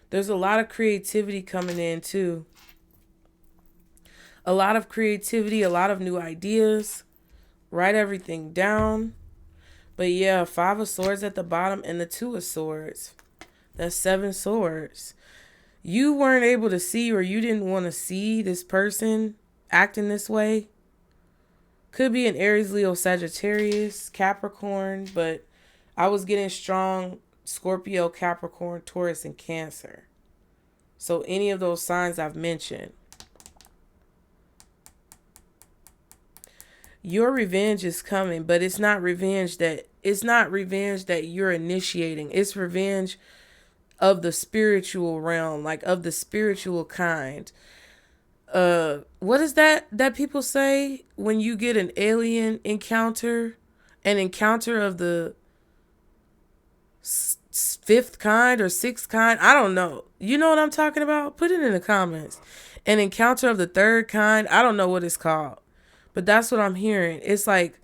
There's a lot of creativity coming in too. A lot of creativity, a lot of new ideas. Write everything down. But yeah, Five of Swords at the bottom and the Two of Swords. That's 7 swords. You weren't able to see, or you didn't want to see this person acting this way. Could be an Aries, Leo, Sagittarius, Capricorn, but I was getting strong Scorpio, Capricorn, Taurus, and Cancer. So any of those signs I've mentioned. Your revenge is coming, but it's not revenge that you're initiating. It's revenge of the spiritual realm, like of the spiritual kind. What is that people say when you get an alien encounter, an encounter of the fifth kind or sixth kind? I don't know. You know what I'm talking about? Put it in the comments. An encounter of the third kind. I don't know what it's called, but that's what I'm hearing. It's like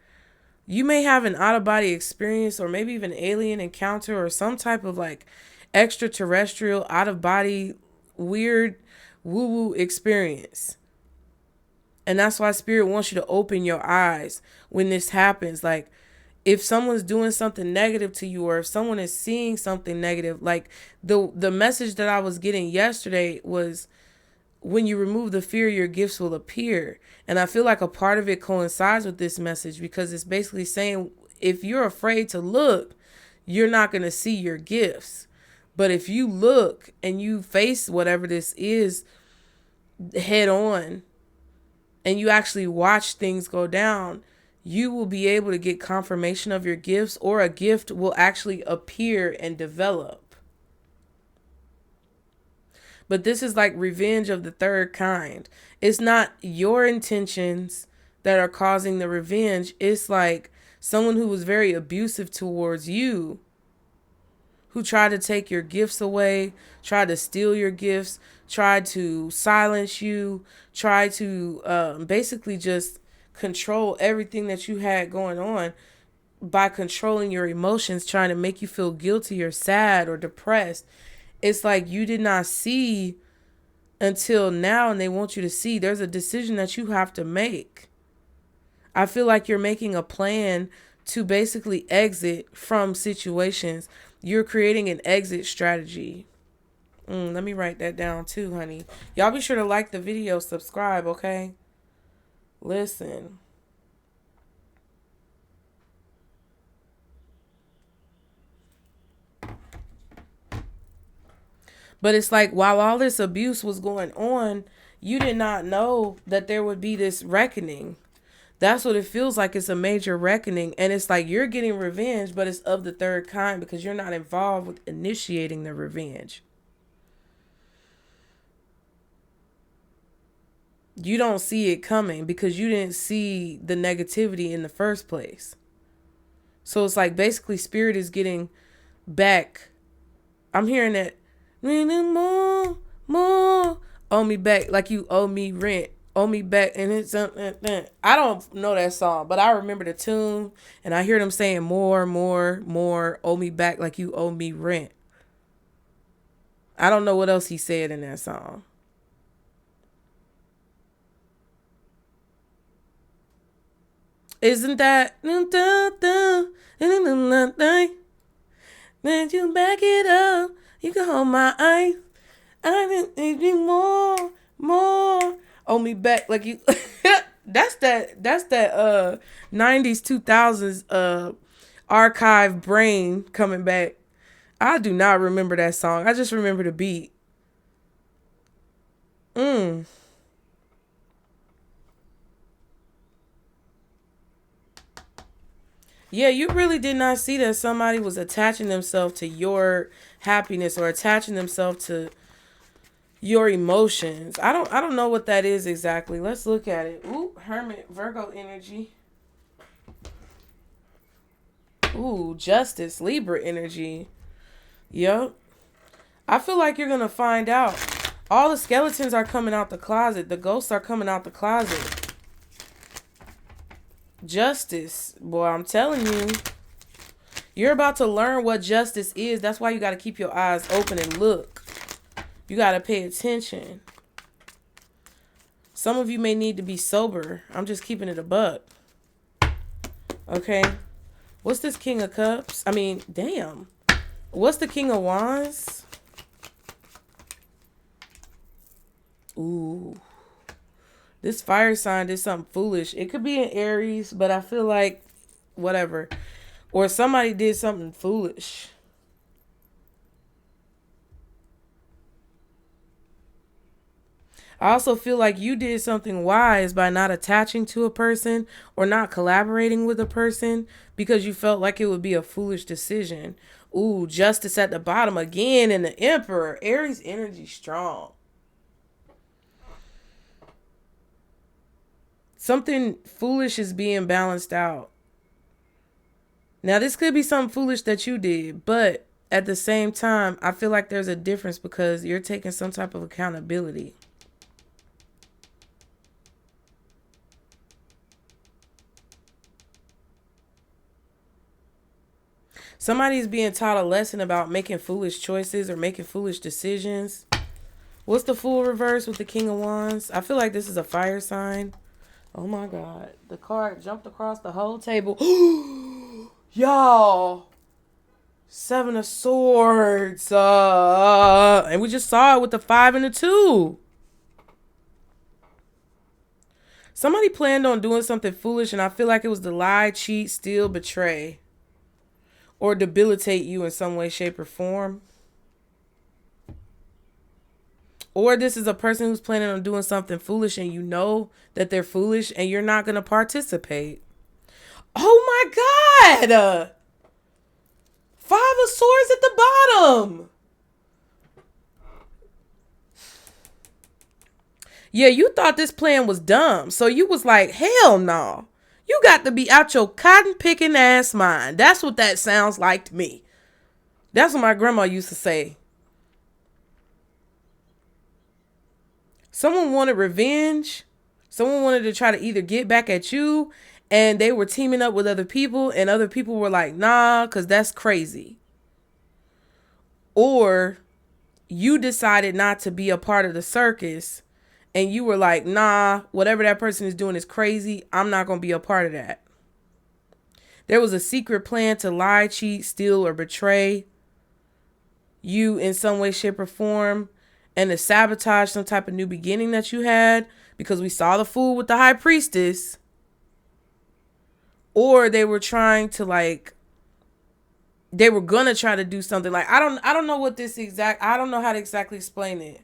you may have an out-of-body experience, or maybe even alien encounter, or some type of like extraterrestrial out-of-body weird woo-woo experience. And that's why Spirit wants you to open your eyes when this happens. Like, if someone's doing something negative to you, or if someone is seeing something negative, like the message that I was getting yesterday was, when you remove the fear, your gifts will appear. And I feel like a part of it coincides with this message, because it's basically saying, if you're afraid to look, you're not going to see your gifts. But if you look and you face whatever this is head on, and you actually watch things go down, you will be able to get confirmation of your gifts, or a gift will actually appear and develop. But this is like revenge of the third kind. It's not your intentions that are causing the revenge. It's like someone who was very abusive towards you, who tried to take your gifts away, tried to steal your gifts, tried to silence you, tried to basically just control everything that you had going on by controlling your emotions, trying to make you feel guilty or sad or depressed. It's like you did not see until now, and they want you to see. There's a decision that you have to make. I feel like you're making a plan to basically exit from situations. You're creating an exit strategy. Let me write that down too, honey. Y'all be sure to like the video, subscribe, okay? Listen. But it's like, while all this abuse was going on, you did not know that there would be this reckoning. That's what it feels like. It's a major reckoning. And it's like you're getting revenge, but it's of the third kind, because you're not involved with initiating the revenge. You don't see it coming because you didn't see the negativity in the first place. So it's like basically Spirit is getting back. I'm hearing that. More, owe me back like you owe me rent. Owe me back, and it's something. I don't know that song, but I remember the tune, and I hear them saying more, owe me back like you owe me rent. I don't know what else he said in that song. Isn't that? Then you back it up. You can hold my eye. I need you more. Owe me back like you. That's that 90s 2000s archive brain coming back. I do not remember that song. I just remember the beat. Yeah, you really did not see that somebody was attaching themselves to your happiness, or attaching themselves to your emotions. I don't know what that is exactly. Let's look at it. Ooh, Hermit, Virgo energy. Ooh, Justice, Libra energy. Yup. I feel like you're going to find out. All the skeletons are coming out the closet. The ghosts are coming out the closet. Justice. Boy, I'm telling you. You're about to learn what justice is. That's why you got to keep your eyes open and look. You got to pay attention. Some of you may need to be sober. I'm just keeping it a buck. Okay. What's this King of Cups? I mean, damn. What's the King of Wands? Ooh. This fire sign did something foolish. It could be an Aries, but I feel like whatever. Or somebody did something foolish. I also feel like you did something wise by not attaching to a person or not collaborating with a person because you felt like it would be a foolish decision. Ooh, justice at the bottom again, and the Emperor. Aries energy strong. Something foolish is being balanced out. Now, this could be something foolish that you did, but at the same time, I feel like there's a difference because you're taking some type of accountability. Somebody's being taught a lesson about making foolish choices or making foolish decisions. What's the Fool reverse with the King of Wands? I feel like this is a fire sign. Oh my God. The card jumped across the whole table. Y'all. Seven of Swords. And we just saw it with the 5 and the 2. Somebody planned on doing something foolish, and I feel like it was to lie, cheat, steal, betray, or debilitate you in some way, shape, or form. Or this is a person who's planning on doing something foolish and you know that they're foolish and you're not going to participate. Oh my God! 5 of Swords at the bottom. Yeah, you thought this plan was dumb. So you was like, hell no. You got to be out your cotton picking ass mind. That's what that sounds like to me. That's what my grandma used to say. Someone wanted revenge. Someone wanted to try to either get back at you, and they were teaming up with other people, and other people were like, nah, because that's crazy. Or you decided not to be a part of the circus, and you were like, nah, whatever that person is doing is crazy. I'm not going to be a part of that. There was a secret plan to lie, cheat, steal, or betray you in some way, shape, or form, and to sabotage some type of new beginning that you had, because we saw the Fool with the High Priestess. Or they were trying to they were gonna try to do something like, I don't know what this I don't know how to exactly explain it.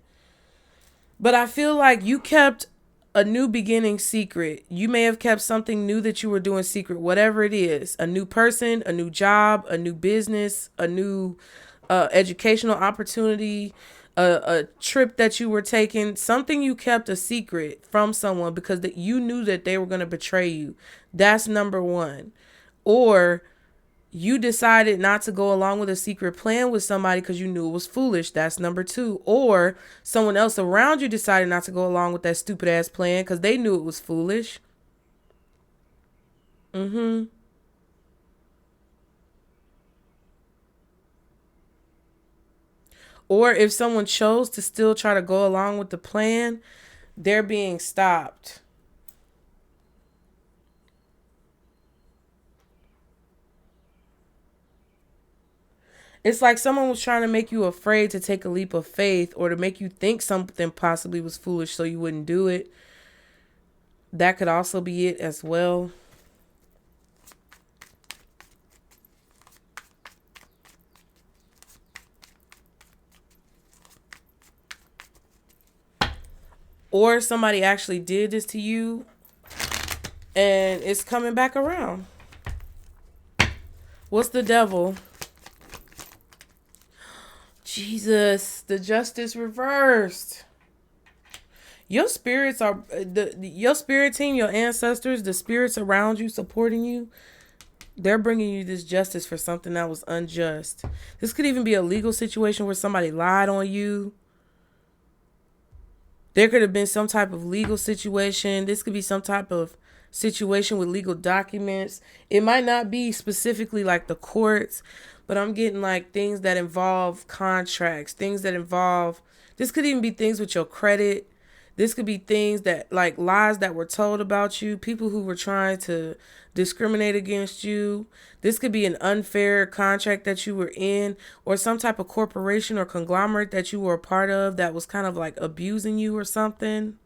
But I feel like you kept a new beginning secret. You may have kept something new that you were doing secret, whatever it is. A new person, a new job, a new business, a new educational opportunity, a trip that you were taking, something you kept a secret from someone because that you knew that they were going to betray you. That's number one. Or you decided not to go along with a secret plan with somebody because you knew it was foolish. That's number two. Or someone else around you decided not to go along with that stupid ass plan because they knew it was foolish. Or if someone chose to still try to go along with the plan, they're being stopped. It's like someone was trying to make you afraid to take a leap of faith or to make you think something possibly was foolish so you wouldn't do it. That could also be it as well. Or somebody actually did this to you and it's coming back around. What's the Devil? Jesus, the Justice reversed. Your spirits are your spirit team, your ancestors, the spirits around you supporting you. They're bringing you this justice for something that was unjust. This could even be a legal situation where somebody lied on you. There could have been some type of legal situation. This could be some type of situation with legal documents. It might not be specifically like the courts, but I'm getting like things that involve contracts, things that involve, this could even be things with your credit. This could be things that like lies that were told about you, people who were trying to discriminate against you. This could be an unfair contract that you were in, or some type of corporation or conglomerate that you were a part of that was kind of like abusing you or something.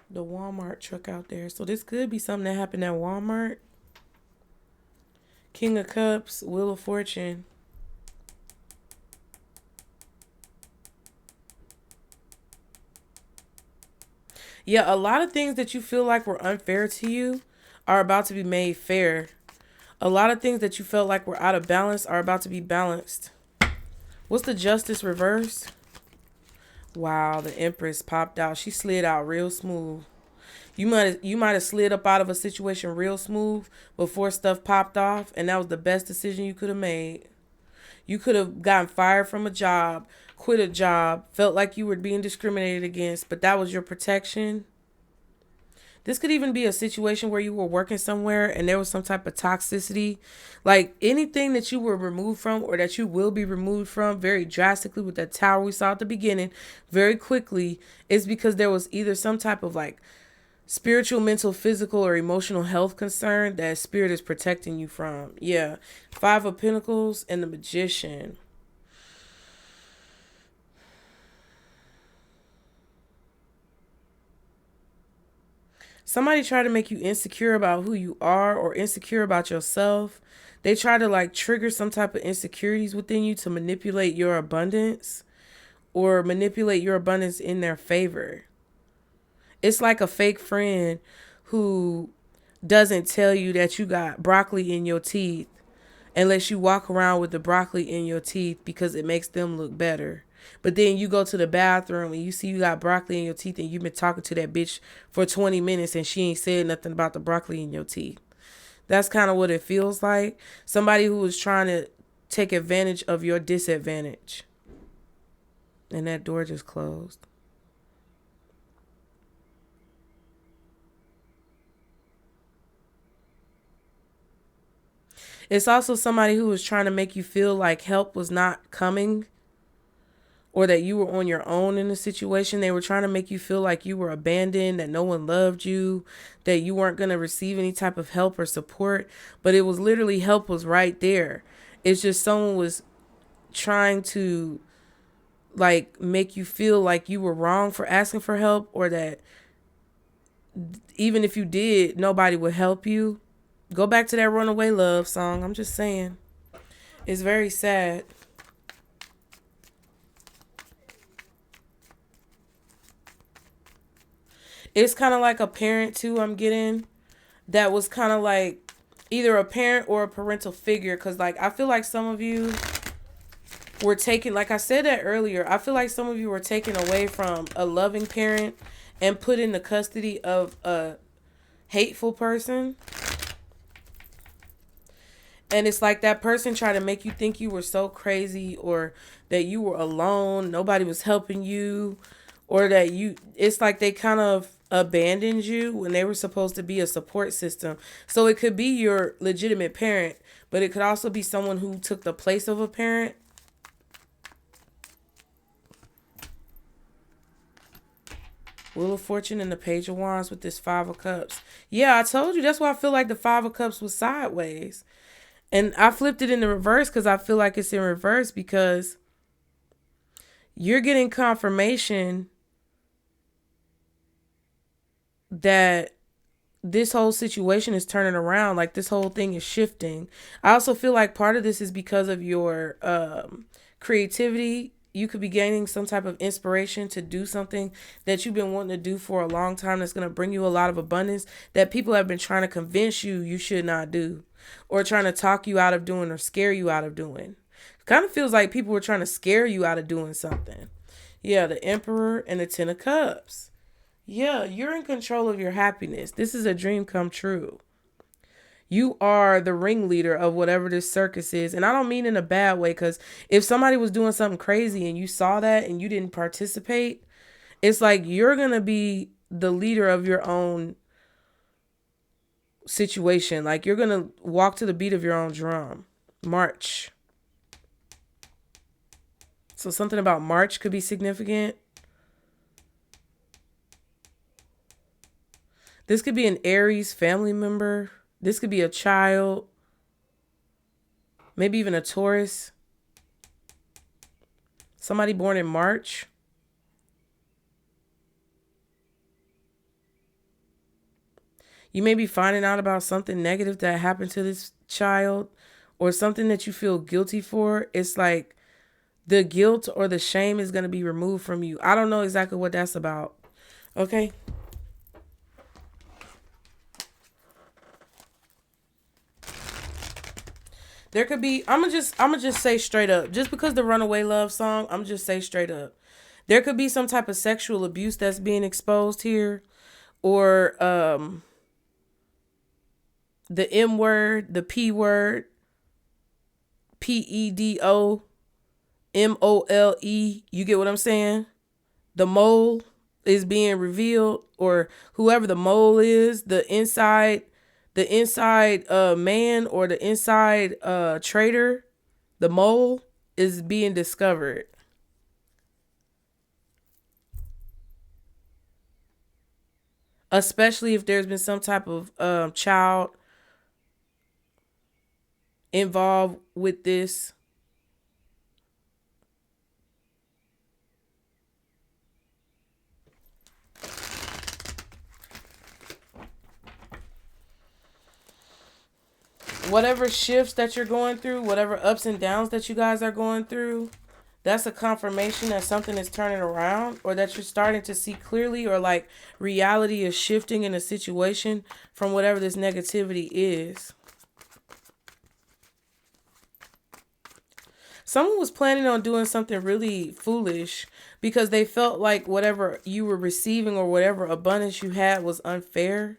The Walmart truck out there. So this could be something that happened at Walmart. King of Cups, Wheel of Fortune. Yeah, a lot of things that you feel like were unfair to you are about to be made fair. A lot of things that you felt like were out of balance are about to be balanced. What's the Justice reverse? Wow, the Empress popped out. She slid out real smooth. You might have slid up out of a situation real smooth before stuff popped off, and that was the best decision you could have made. You could have gotten fired from a job, quit a job, felt like you were being discriminated against, but that was your protection. This could even be a situation where you were working somewhere and there was some type of toxicity. Like anything that you were removed from or that you will be removed from very drastically with that tower we saw at the beginning, very quickly, is because there was either some type of like spiritual, mental, physical, or emotional health concern that spirit is protecting you from. Yeah. Five of Pentacles and the Magician. Somebody try to make you insecure about who you are or insecure about yourself. They try to like trigger some type of insecurities within you to manipulate your abundance or manipulate your abundance in their favor. It's like a fake friend who doesn't tell you that you got broccoli in your teeth unless you walk around with the broccoli in your teeth because it makes them look better. But then you go to the bathroom and you see you got broccoli in your teeth and you've been talking to that bitch for 20 minutes and she ain't said nothing about the broccoli in your teeth. That's kind of what it feels like. Somebody who is trying to take advantage of your disadvantage. And that door just closed. It's also somebody who was trying to make you feel like help was not coming or that you were on your own in the situation. They were trying to make you feel like you were abandoned, that no one loved you, that you weren't going to receive any type of help or support. But it was literally help was right there. It's just someone was trying to like make you feel like you were wrong for asking for help or that even if you did, nobody would help you. Go back to that Runaway Love song. I'm just saying. It's very sad. It's kind of like a parent too, I'm getting. That was kind of like either a parent or a parental figure. Because like I feel like some of you were taken, like I said that earlier, I feel like some of you were taken away from a loving parent and put in the custody of a hateful person. And it's like that person tried to make you think you were so crazy or that you were alone, nobody was helping you, or that you, it's like they kind of abandoned you when they were supposed to be a support system. So it could be your legitimate parent, but it could also be someone who took the place of a parent. Wheel of Fortune and the Page of Wands with this Five of Cups. Yeah, I told you. That's why I feel like the Five of Cups was sideways. And I flipped it in the reverse because I feel like it's in reverse because you're getting confirmation that this whole situation is turning around. Like this whole thing is shifting. I also feel like part of this is because of your creativity. You could be gaining some type of inspiration to do something that you've been wanting to do for a long time that's going to bring you a lot of abundance that people have been trying to convince you should not do or trying to talk you out of doing or scare you out of doing. It kind of feels like people were trying to scare you out of doing something. Yeah, the Emperor and the Ten of Cups. Yeah, you're in control of your happiness. This is a dream come true. You are the ringleader of whatever this circus is. And I don't mean in a bad way, because if somebody was doing something crazy and you saw that and you didn't participate, it's like you're going to be the leader of your own situation. Like you're going to walk to the beat of your own drum. March. So something about March could be significant. This could be an Aries family member. This could be a child. Maybe even a Taurus. Somebody born in March. You may be finding out about something negative that happened to this child or something that you feel guilty for, it's like the guilt or the shame is going to be removed from you. I don't know exactly what that's about. Okay. There could be, I'm gonna just say straight up, just because the Runaway Love song, I'm just say straight up. There could be some type of sexual abuse that's being exposed here, or the M word, the P word, PEDOMOLE. You get what I'm saying? The mole is being revealed, or whoever the mole is, the inside man, or the inside traitor, the mole is being discovered. Especially if there's been some type of child involved with this. Whatever shifts that you're going through, whatever ups and downs that you guys are going through, that's a confirmation that something is turning around, or that you're starting to see clearly, or like reality is shifting in a situation from whatever this negativity is. Someone was planning on doing something really foolish because they felt like whatever you were receiving or whatever abundance you had was unfair.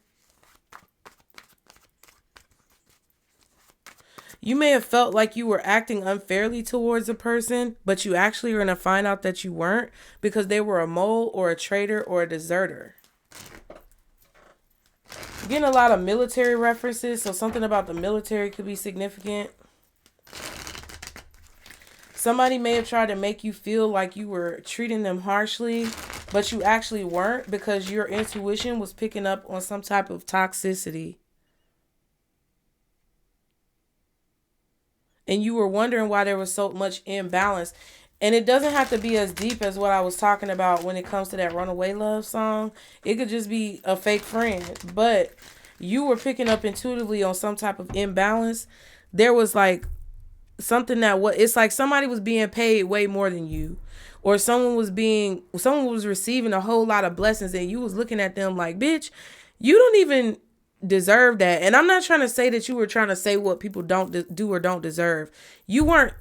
You may have felt like you were acting unfairly towards a person, but you actually are going to find out that you weren't, because they were a mole or a traitor or a deserter. I'm getting a lot of military references, so something about the military could be significant. Somebody may have tried to make you feel like you were treating them harshly, but you actually weren't, because your intuition was picking up on some type of toxicity. And you were wondering why there was so much imbalance. And it doesn't have to be as deep as what I was talking about when it comes to that Runaway Love song. It could just be a fake friend. But you were picking up intuitively on some type of imbalance. There was like something it's like somebody was being paid way more than you. Or someone was receiving a whole lot of blessings, and you was looking at them like, bitch, you don't even deserve that. And I'm not trying to say that you were trying to say what people don't do or don't deserve. You weren't.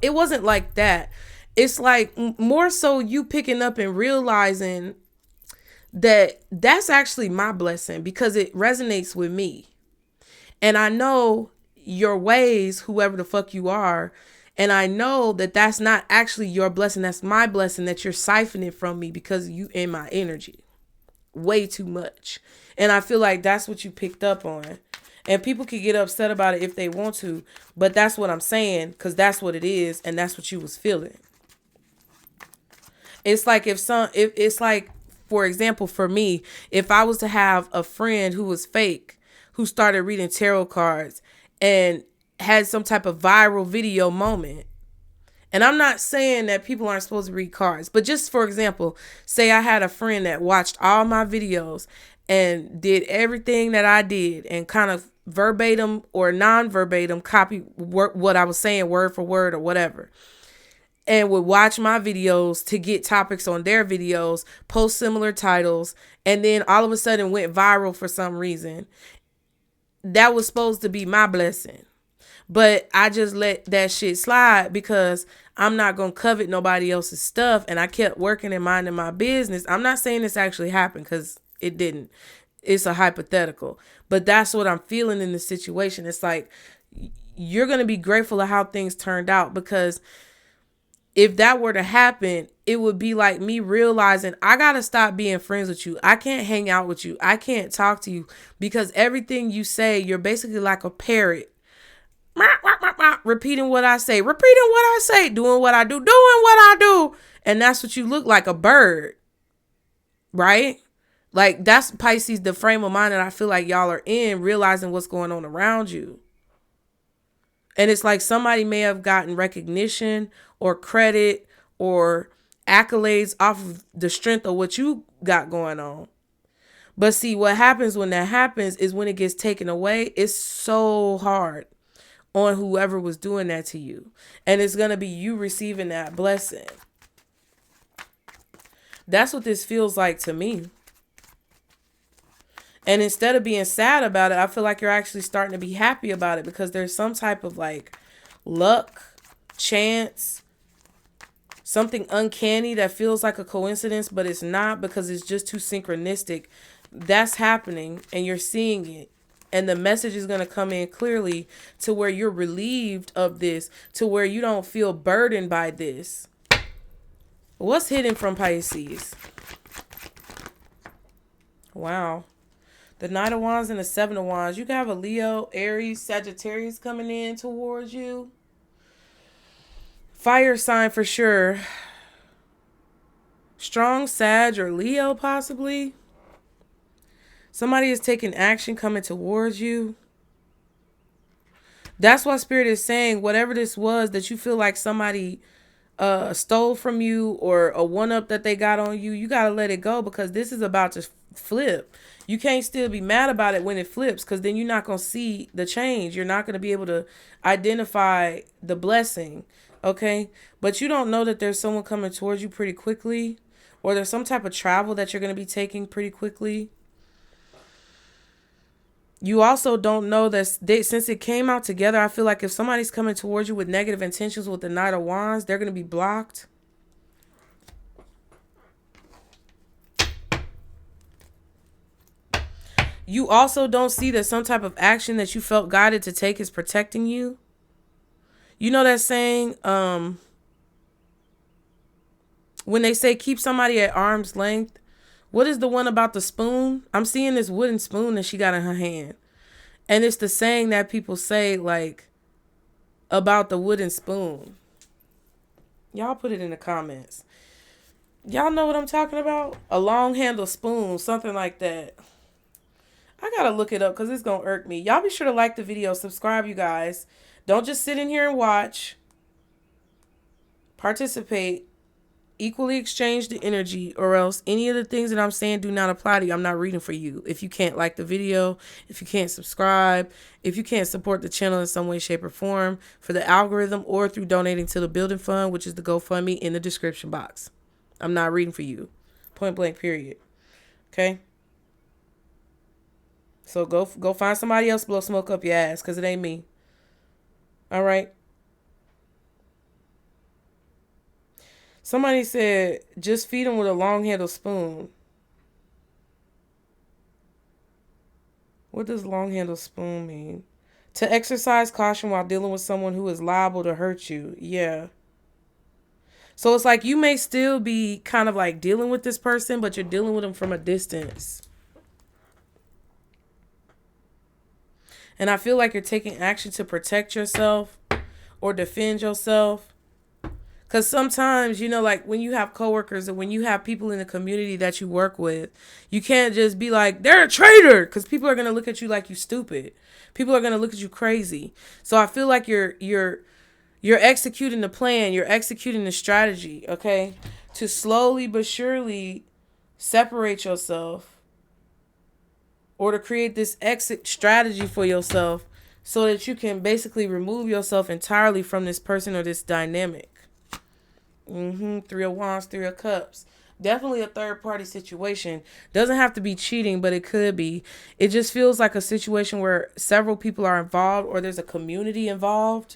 It wasn't like that. It's like more so you picking up and realizing that that's actually my blessing, because it resonates with me. And I know your ways, whoever the fuck you are. And I know that that's not actually your blessing. That's my blessing that you're siphoning from me, because you in my energy way too much. And I feel like that's what you picked up on. And people can get upset about it if they want to, but that's what I'm saying, because that's what it is, and that's what you was feeling. It's like it's like, for example, for me, if I was to have a friend who was fake, who started reading tarot cards and had some type of viral video moment. And I'm not saying that people aren't supposed to read cards, but just for example, say I had a friend that watched all my videos and did everything that I did and kind of verbatim or non-verbatim copy what I was saying word for word or whatever, and would watch my videos to get topics on their videos, post similar titles, and then all of a sudden went viral for some reason. That was supposed to be my blessing. But I just let that shit slide, because I'm not going to covet nobody else's stuff. And I kept working and minding my business. I'm not saying this actually happened, because it didn't. It's a hypothetical. But that's what I'm feeling in the situation. It's like, you're going to be grateful of how things turned out, because if that were to happen, it would be like me realizing I got to stop being friends with you. I can't hang out with you. I can't talk to you, because everything you say, you're basically like a parrot. Repeating what I say, doing what I do. And that's what you look like, a bird. Right? Like, that's Pisces, the frame of mind that I feel like y'all are in, realizing what's going on around you. And it's like somebody may have gotten recognition or credit or accolades off of the strength of what you got going on. But see, what happens when that happens is when it gets taken away, it's so hard. on whoever was doing that to you. And it's going to be you receiving that blessing. That's what this feels like to me. And instead of being sad about it, I feel like you're actually starting to be happy about it, because there's some type of like luck, chance, something uncanny that feels like a coincidence, but it's not, because it's just too synchronistic. That's happening and you're seeing it. And the message is going to come in clearly to where you're relieved of this, to where you don't feel burdened by this. What's hidden from Pisces? Wow. The Knight of Wands and the Seven of Wands. You can have a Leo, Aries, Sagittarius coming in towards you. Fire sign for sure. Strong Sag or Leo possibly. Somebody is taking action coming towards you. That's why Spirit is saying whatever this was that you feel like somebody stole from you, or a one-up that they got on you, you got to let it go, because this is about to flip. You can't still be mad about it when it flips, because then you're not going to see the change. You're not going to be able to identify the blessing, okay? But you don't know that there's someone coming towards you pretty quickly, or there's some type of travel that you're going to be taking pretty quickly. You also don't know that since it came out together, I feel like if somebody's coming towards you with negative intentions with the Knight of Wands, they're going to be blocked. You also don't see that some type of action that you felt guided to take is protecting you. You know that saying, when they say keep somebody at arm's length, what is the one about the spoon? I'm seeing this wooden spoon that she got in her hand. And it's the saying that people say, like, about the wooden spoon. Y'all put it in the comments. Y'all know what I'm talking about? A long handle spoon, something like that. I gotta look it up because it's gonna irk me. Y'all be sure to like the video, subscribe, you guys. Don't just sit in here and watch. Participate. Equally exchange the energy, or else any of the things that I'm saying do not apply to you. I'm not reading for you. If you can't like the video, if you can't subscribe, if you can't support the channel in some way, shape, or form for the algorithm, or through donating to the building fund, which is the GoFundMe in the description box. I'm not reading for you. Point blank, period. Okay? So go find somebody else, blow smoke up your ass, because it ain't me. All right? Somebody said, just feed them with a long-handled spoon. What does long-handled spoon mean? To exercise caution while dealing with someone who is liable to hurt you. Yeah. So it's like you may still be kind of like dealing with this person, but you're dealing with them from a distance. And I feel like you're taking action to protect yourself or defend yourself. Because sometimes, you know, like when you have coworkers or when you have people in the community that you work with, you can't just be like, they're a traitor, because people are going to look at you like you stupid. People are going to look at you crazy. So I feel like you're executing the plan. You're executing the strategy, okay, to slowly but surely separate yourself, or to create this exit strategy for yourself so that you can basically remove yourself entirely from this person or this dynamic. Three of Wands, Three of Cups. Definitely a third party situation. Doesn't have to be cheating, but it could be. It just feels like a situation where several people are involved, or there's a community involved.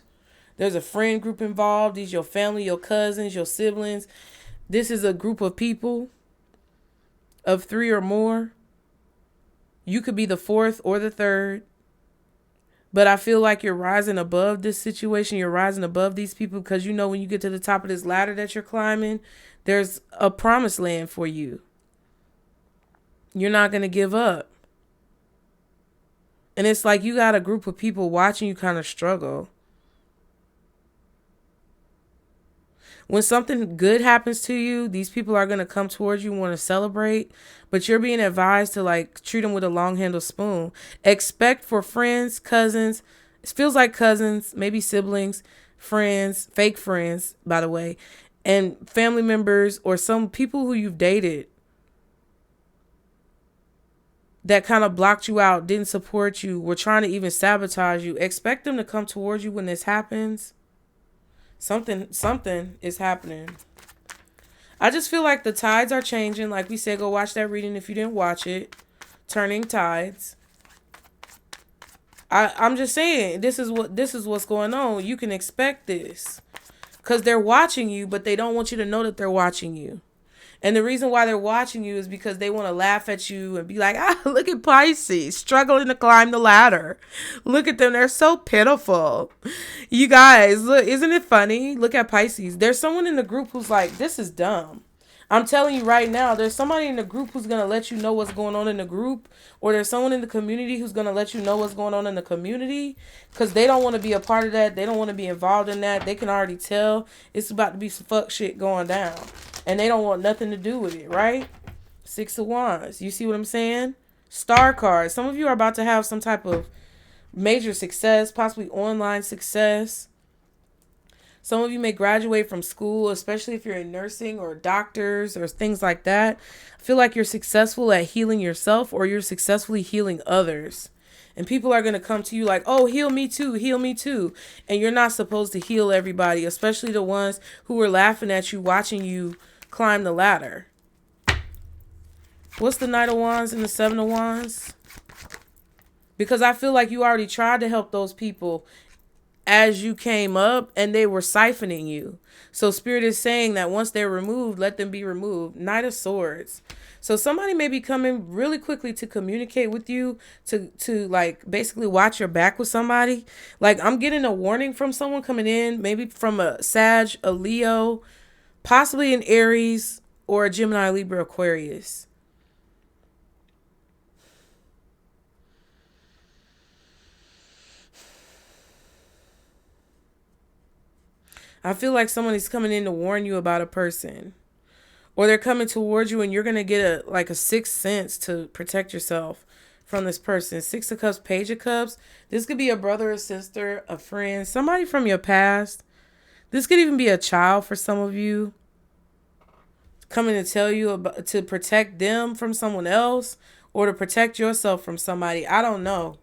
There's a friend group involved. These your family, your cousins, your siblings. This is a group of people of three or more. You could be the fourth or the third. But I feel like you're rising above this situation. You're rising above these people, because you know when you get to the top of this ladder that you're climbing, there's a promised land for you. You're not going to give up. And it's like you got a group of people watching you kind of struggle. When something good happens to you, these people are going to come towards you and want to celebrate, but you're being advised to like treat them with a long-handled spoon. Expect for friends, cousins, it feels like cousins, maybe siblings, friends, fake friends, by the way, and family members, or some people who you've dated that kind of blocked you out, didn't support you, were trying to even sabotage you, expect them to come towards you when this happens. Something is happening. I just feel like the tides are changing. Like we said, go watch that reading if you didn't watch it. Turning Tides. I'm just saying, this is what's going on. You can expect this. Because they're watching you, but they don't want you to know that they're watching you. And the reason why they're watching you is because they want to laugh at you and be like, look at Pisces struggling to climb the ladder. Look at them. They're so pitiful. You guys, look, isn't it funny? Look at Pisces. There's someone in the group who's like, this is dumb. I'm telling you right now, there's somebody in the group who's going to let you know what's going on in the group. Or there's someone in the community who's going to let you know what's going on in the community. Because they don't want to be a part of that. They don't want to be involved in that. They can already tell it's about to be some fuck shit going down. And they don't want nothing to do with it, right? 6 of Wands. You see what I'm saying? Star cards. Some of you are about to have some type of major success, possibly online success. Some of you may graduate from school, especially if you're in nursing or doctors or things like that. I feel like you're successful at healing yourself, or you're successfully healing others. And people are going to come to you like, oh, heal me too, heal me too. And you're not supposed to heal everybody, especially the ones who were laughing at you, watching you climb the ladder. What's the Knight of Wands and the Seven of Wands? Because I feel like you already tried to help those people as you came up, and they were siphoning you. So Spirit is saying that once they're removed, let them be removed. Knight of Swords. So somebody may be coming really quickly to communicate with you, to like basically watch your back with somebody. Like I'm getting a warning from someone coming in, maybe from a Sag, a Leo, possibly an Aries, or a Gemini, Libra, Aquarius. I feel like someone is coming in to warn you about a person. Or they're coming towards you and you're going to get a sixth sense to protect yourself from this person. 6 of Cups, Page of Cups. This could be a brother or sister, a friend, somebody from your past. This could even be a child for some of you. Coming to tell you about, to protect them from someone else, or to protect yourself from somebody. I don't know.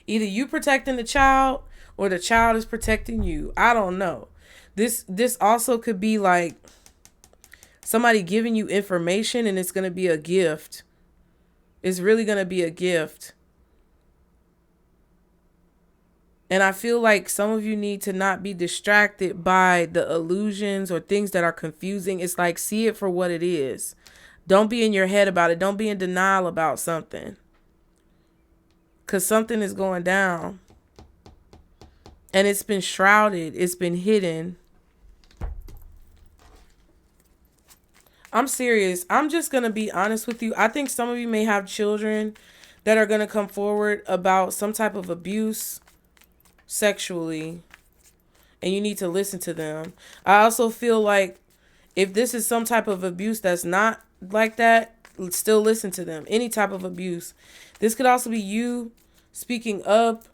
Either you protecting the child or the child is protecting you. I don't know. This also could be like somebody giving you information, and it's going to be a gift. It's really going to be a gift. And I feel like some of you need to not be distracted by the illusions or things that are confusing. It's like, see it for what it is. Don't be in your head about it. Don't be in denial about something. Because something is going down. And it's been shrouded. It's been hidden. I'm serious. I'm just going to be honest with you. I think some of you may have children that are going to come forward about some type of abuse sexually. And you need to listen to them. I also feel like if this is some type of abuse that's not like that, still listen to them. Any type of abuse. This could also be you speaking up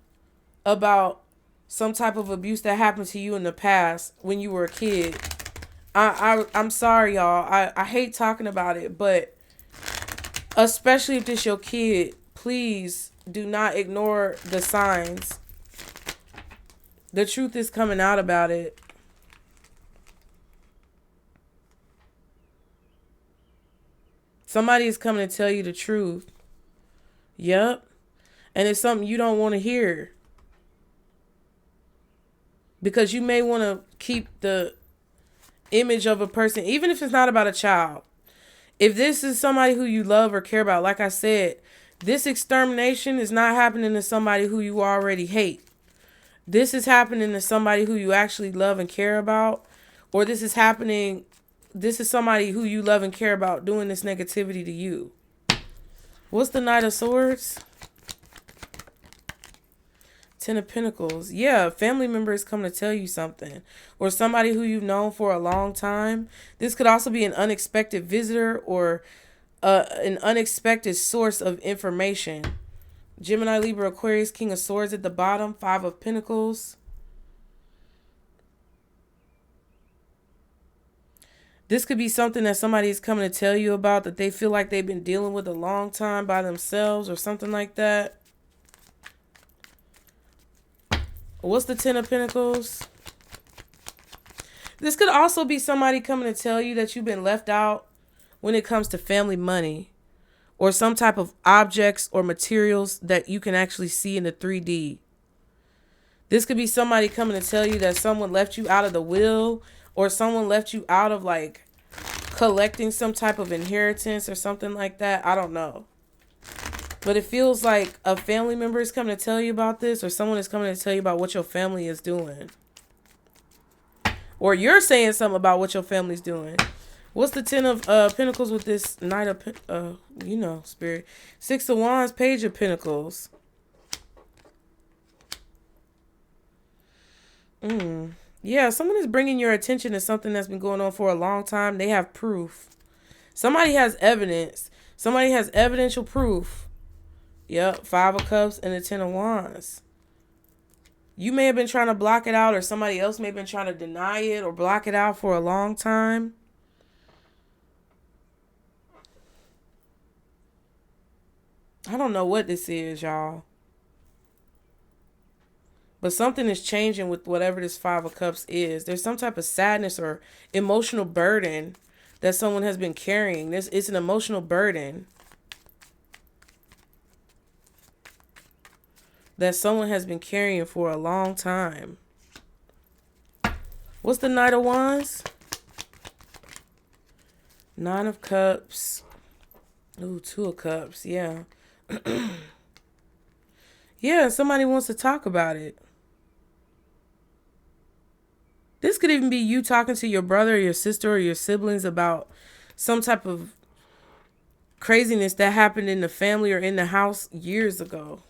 about some type of abuse that happened to you in the past when you were a kid. I'm sorry, y'all. I hate talking about it, but especially if this your kid, please do not ignore the signs. The truth is coming out about it. Somebody is coming to tell you the truth. Yep. And it's something you don't want to hear. Because you may want to keep the image of a person, even if it's not about a child. If this is somebody who you love or care about, like I said, this extermination is not happening to somebody who you already hate. This is happening to somebody who you actually love and care about. Or this is somebody who you love and care about doing this negativity to you. What's the Knight of Swords? 10 of Pentacles. Yeah, family members come to tell you something. Or somebody who you've known for a long time. This could also be an unexpected visitor or an unexpected source of information. Gemini, Libra, Aquarius, King of Swords at the bottom. 5 of Pentacles. This could be something that somebody is coming to tell you about that they feel like they've been dealing with a long time by themselves or something like that. What's the Ten of Pentacles? This could also be somebody coming to tell you that you've been left out when it comes to family money or some type of objects or materials that you can actually see in the 3D. This could be somebody coming to tell you that someone left you out of the will, or someone left you out of like collecting some type of inheritance or something like that. I don't know. But it feels like a family member is coming to tell you about this, or someone is coming to tell you about what your family is doing. Or you're saying something about what your family's doing. What's the Ten of Pentacles with this Knight of, Spirit? Six of Wands, Page of Pentacles. Yeah, someone is bringing your attention to something that's been going on for a long time. They have proof. Somebody has evidence. Somebody has evidential proof. Yep, Five of Cups and the Ten of Wands. You may have been trying to block it out, or somebody else may have been trying to deny it or block it out for a long time. I don't know what this is, y'all. But something is changing with whatever this Five of Cups is. There's some type of sadness or emotional burden that someone has been carrying. It's an emotional burden that someone has been carrying for a long time. What's the Knight of Wands? Nine of Cups. Ooh, Two of Cups. Yeah. Yeah, somebody wants to talk about it. This could even be you talking to your brother or your sister or your siblings about some type of craziness that happened in the family or in the house years ago.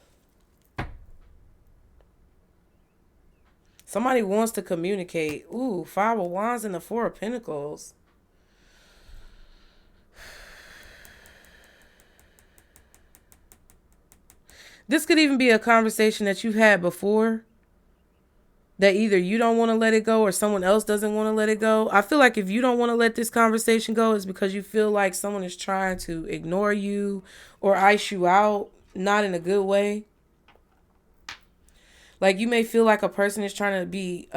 Somebody wants to communicate. Ooh, Five of Wands and the Four of Pentacles. This could even be a conversation that you've had before, that either you don't want to let it go or someone else doesn't want to let it go. I feel like if you don't want to let this conversation go, it's because you feel like someone is trying to ignore you or ice you out, not in a good way. Like you may feel like a person is trying to be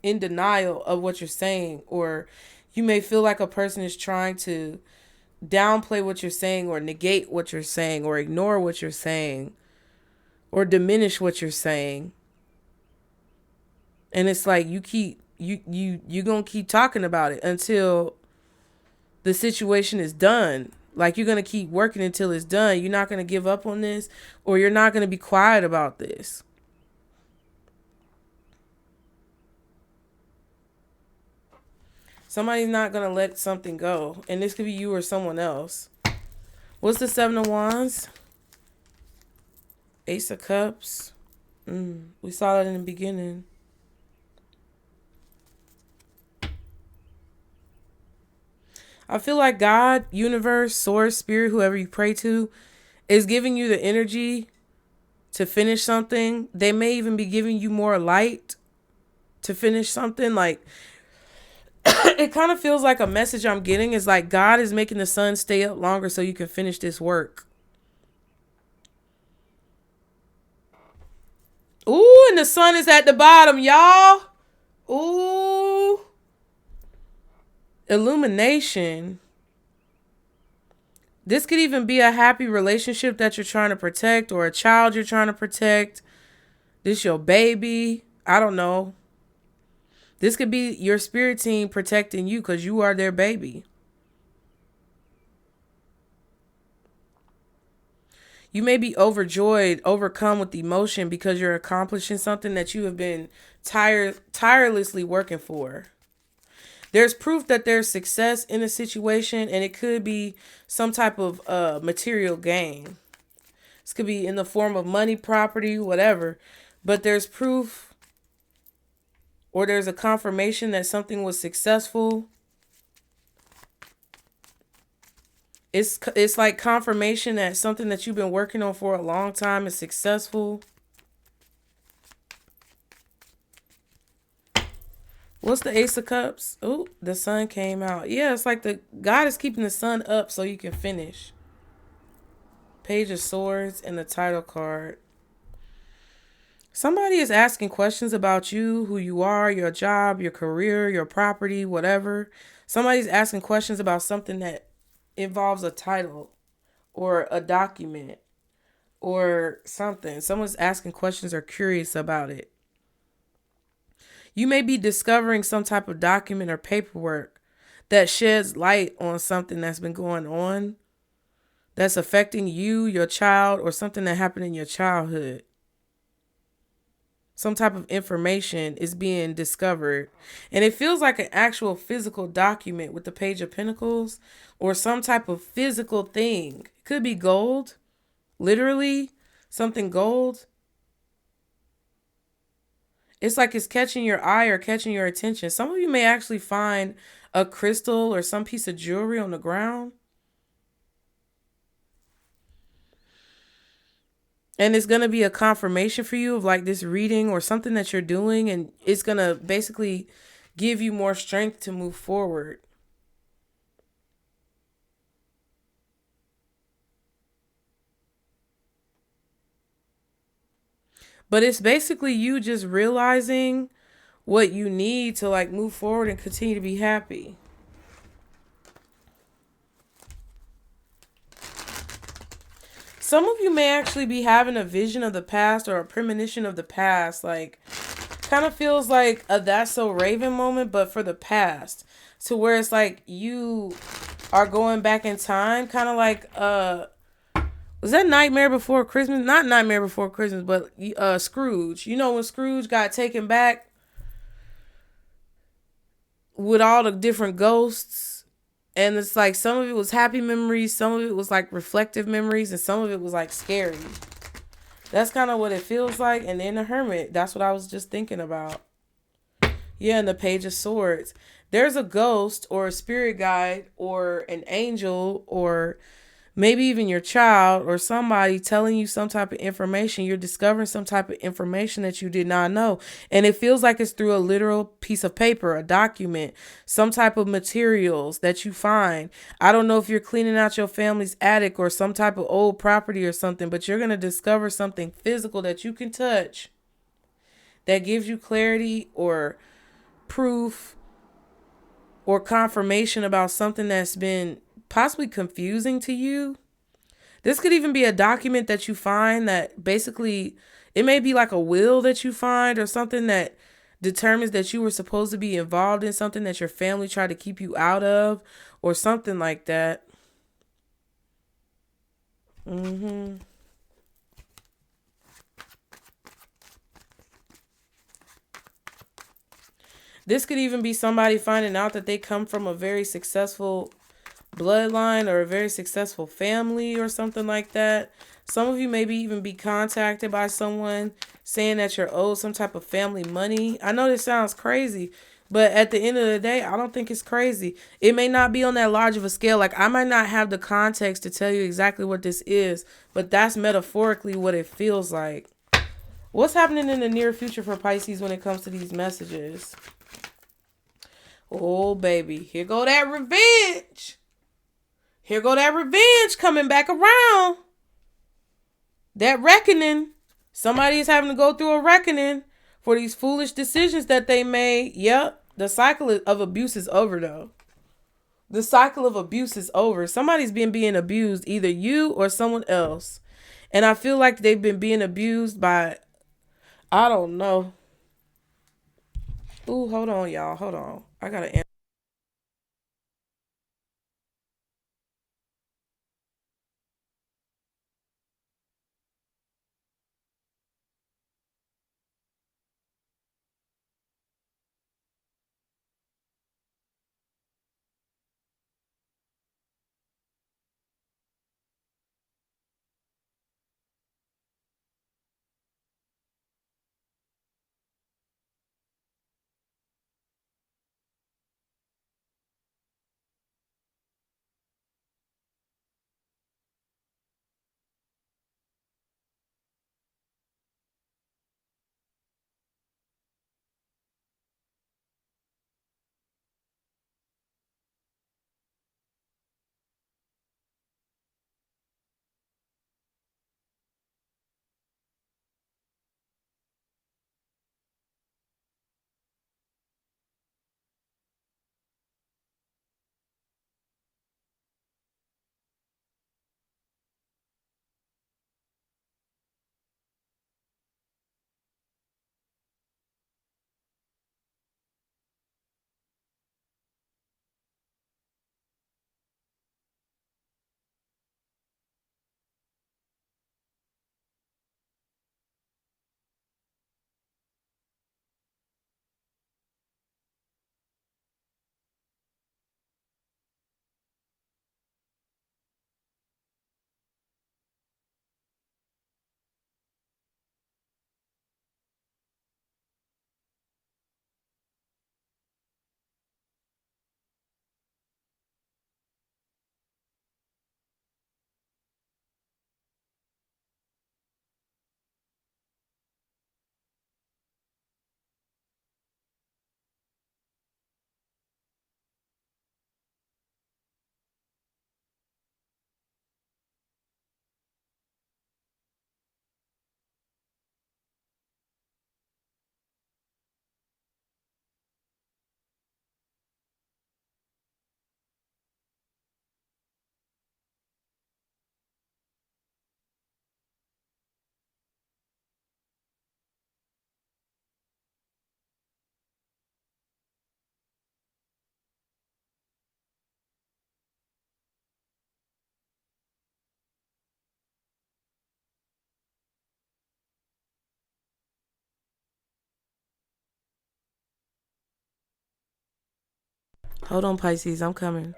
in denial of what you're saying, or you may feel like a person is trying to downplay what you're saying or negate what you're saying or ignore what you're saying or diminish what you're saying. And it's like you gonna keep talking about it until the situation is done. Like you're gonna keep working until it's done. You're not gonna give up on this, or you're not gonna be quiet about this. Somebody's not gonna let something go, and this could be you or someone else. What's the Seven of Wands? Ace of Cups. We saw that in the beginning. I feel like God, universe, source, spirit, whoever you pray to, is giving you the energy to finish something. They may even be giving you more light to finish something. Like, it kind of feels like a message I'm getting is like God is making the sun stay up longer so you can finish this work. Ooh, and the sun is at the bottom, y'all. Ooh. Illumination. This could even be a happy relationship that you're trying to protect, or a child you're trying to protect. This your baby. I don't know. This could be your spirit team protecting you because you are their baby. You may be overjoyed, overcome with emotion because you're accomplishing something that you have been tirelessly working for. There's proof that there's success in a situation, and it could be some type of material gain. This could be in the form of money, property, whatever. But there's proof, or there's a confirmation that something was successful. It's like confirmation that something that you've been working on for a long time is successful. What's the Ace of Cups? Oh, the sun came out. Yeah, it's like the God is keeping the sun up so you can finish. Page of Swords and the title card. Somebody is asking questions about you, who you are, your job, your career, your property, whatever. Somebody's asking questions about something that involves a title or a document or something. Someone's asking questions or curious about it. You may be discovering some type of document or paperwork that sheds light on something that's been going on that's affecting you, your child, or something that happened in your childhood. Some type of information is being discovered. And it feels like an actual physical document with the Page of Pentacles or some type of physical thing. It could be gold, literally, something gold. It's like it's catching your eye or catching your attention. Some of you may actually find a crystal or some piece of jewelry on the ground. And it's going to be a confirmation for you of like this reading or something that you're doing. And it's going to basically give you more strength to move forward. But it's basically you just realizing what you need to like move forward and continue to be happy. Some of you may actually be having a vision of the past or a premonition of the past. Like, kind of feels like a That's So Raven moment, but for the past. To where it's like you are going back in time. Kind of like, was that Nightmare Before Christmas? Not Nightmare Before Christmas, but Scrooge. You know when Scrooge got taken back with all the different ghosts? And it's like some of it was happy memories, some of it was like reflective memories, and some of it was like scary. That's kind of what it feels like. And then the Hermit, that's what I was just thinking about. Yeah, and the Page of Swords. There's a ghost or a spirit guide or an angel or maybe even your child or somebody telling you some type of information. You're discovering some type of information that you did not know. And it feels like it's through a literal piece of paper, a document, some type of materials that you find. I don't know if you're cleaning out your family's attic or some type of old property or something, but you're going to discover something physical that you can touch that gives you clarity or proof or confirmation about something that's been possibly confusing to you. This could even be a document that you find that basically, it may be like a will that you find or something that determines that you were supposed to be involved in something that your family tried to keep you out of or something like that. This could even be somebody finding out that they come from a very successful bloodline or a very successful family or something like that. Some of you maybe even be contacted by someone saying that you're owed some type of family money. I know this sounds crazy, but at the end of the day, I don't think it's crazy. It may not be on that large of a scale. Like, I might not have the context to tell you exactly what this is, but that's metaphorically what it feels like. What's happening in the near future for Pisces when it comes to these messages? Oh, baby. Here go that revenge. Here go that revenge coming back around. That reckoning. Somebody is having to go through a reckoning for these foolish decisions that they made. Yep. The cycle of abuse is over, though. The cycle of abuse is over. Somebody's been being abused, either you or someone else. And I feel like they've been being abused by, I don't know. Ooh, hold on, y'all. Hold on. I got to answer. Hold on, Pisces. I'm coming.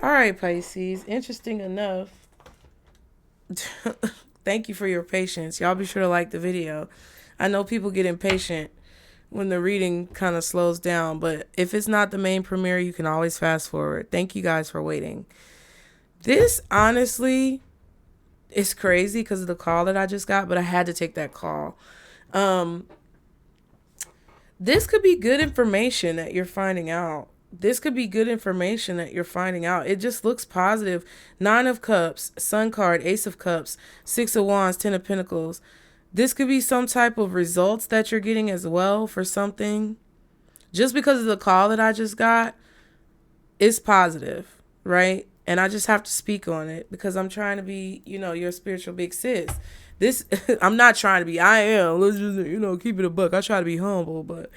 All right, Pisces. Interesting enough. Thank you for your patience. Y'all be sure to like the video. I know people get impatient when the reading kind of slows down, but if it's not the main premiere, you can always fast forward. Thank you guys for waiting. This honestly is crazy because of the call that I just got, but I had to take that call. This could be good information that you're finding out. This could be good information that you're finding out. It just looks positive. 9 of Cups, Sun card, Ace of Cups, 6 of Wands, 10 of Pentacles. This could be some type of results that you're getting as well for something. Just because of the call that I just got, it's positive, right? And I just have to speak on it because I'm trying to be, your spiritual big sis. This, I'm not trying to be, I am. Let's just, keep it a buck. I try to be humble, but,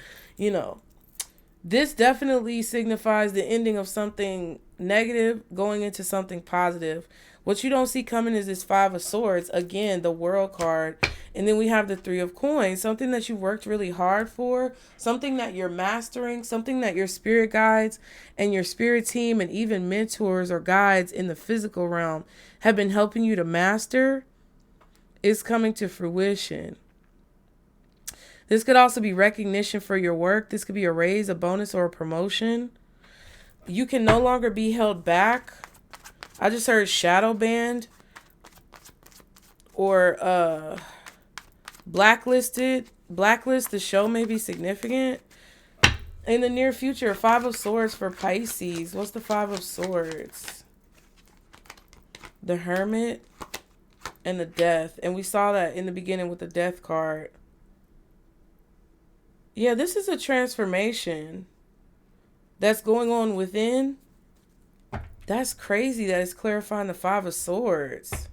this definitely signifies the ending of something negative going into something positive. What you don't see coming is this 5 of Swords. Again, the World card. And then we have the 3 of Coins. Something that you worked really hard for. Something that you're mastering. Something that your spirit guides and your spirit team and even mentors or guides in the physical realm have been helping you to master is coming to fruition. This could also be recognition for your work. This could be a raise, a bonus, or a promotion. You can no longer be held back. I just heard shadow banned or blacklisted. Blacklist, the show may be significant. In the near future, 5 of Swords for Pisces. What's the 5 of Swords? The Hermit and the Death. And we saw that in the beginning with the Death card. Yeah, this is a transformation that's going on within. That's crazy that it's clarifying the 5 of Swords.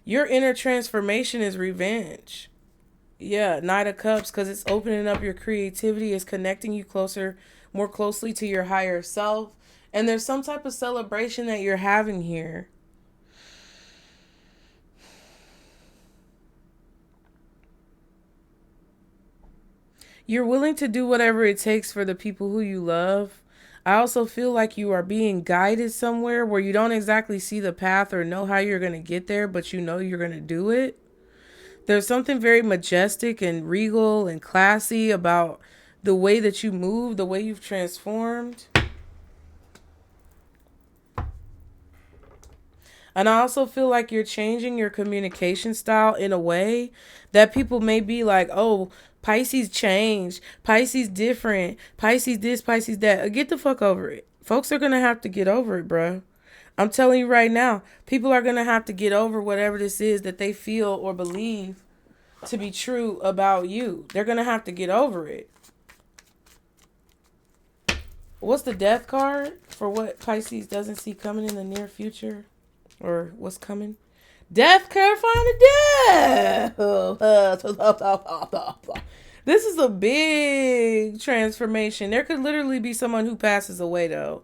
Your inner transformation is revenge. Yeah, Knight of Cups, because it's opening up your creativity. It's connecting you more closely to your higher self. And there's some type of celebration that you're having here. You're willing to do whatever it takes for the people who you love. I also feel like you are being guided somewhere where you don't exactly see the path or know how you're going to get there, but you know you're going to do it. There's something very majestic and regal and classy about the way that you move, the way you've transformed. And I also feel like you're changing your communication style in a way that people may be like, oh, Pisces changed. Pisces different. Pisces this, Pisces that. Get the fuck over it. Folks are going to have to get over it, bro. I'm telling you right now, people are going to have to get over whatever this is that they feel or believe to be true about you. They're going to have to get over it. What's the Death card for what Pisces doesn't see coming in the near future? Or what's coming? Death, clarifying the death. This is a big transformation. There could literally be someone who passes away, though.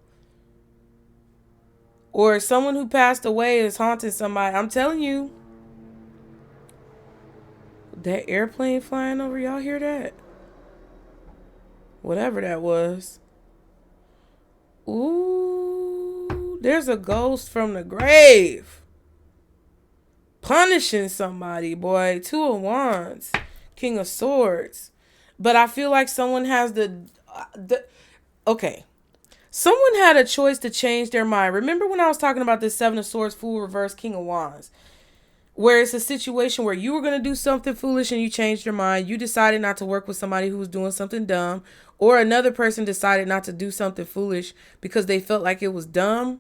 Or someone who passed away is haunting somebody. I'm telling you. That airplane flying over, y'all hear that? Whatever that was. Ooh, there's a ghost from the grave. Punishing somebody, boy. Two of Wands. King of Swords. But I feel like someone has okay. Someone had a choice to change their mind. Remember when I was talking about this Seven of Swords, Fool, Reverse, King of Wands? Where it's a situation where you were going to do something foolish and you changed your mind. You decided not to work with somebody who was doing something dumb. Or another person decided not to do something foolish because they felt like it was dumb.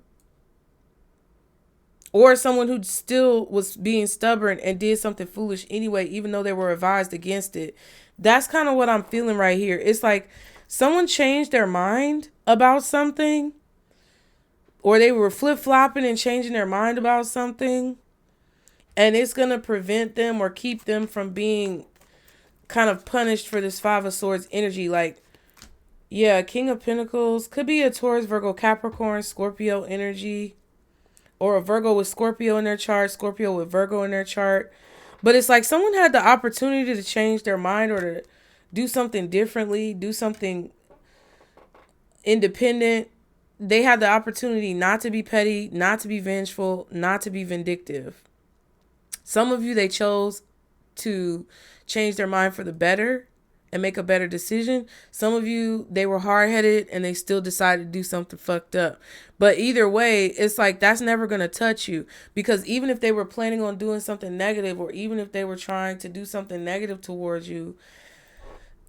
Or someone who still was being stubborn and did something foolish anyway, even though they were advised against it. That's kind of what I'm feeling right here. It's like someone changed their mind about something, or they were flip-flopping and changing their mind about something, and it's going to prevent them or keep them from being kind of punished for this Five of Swords energy. Like, yeah, King of Pentacles could be a Taurus, Virgo, Capricorn, Scorpio energy, or a Virgo with Scorpio in their chart, Scorpio with Virgo in their chart. But it's like someone had the opportunity to change their mind or to do something differently, do something independent. They had the opportunity not to be petty, not to be vengeful, not to be vindictive. Some of you, they chose to change their mind for the better and make a better decision. Some of you, they were hard-headed and they still decided to do something fucked up. But either way, it's like that's never going to touch you, because even if they were planning on doing something negative, or even if they were trying to do something negative towards you,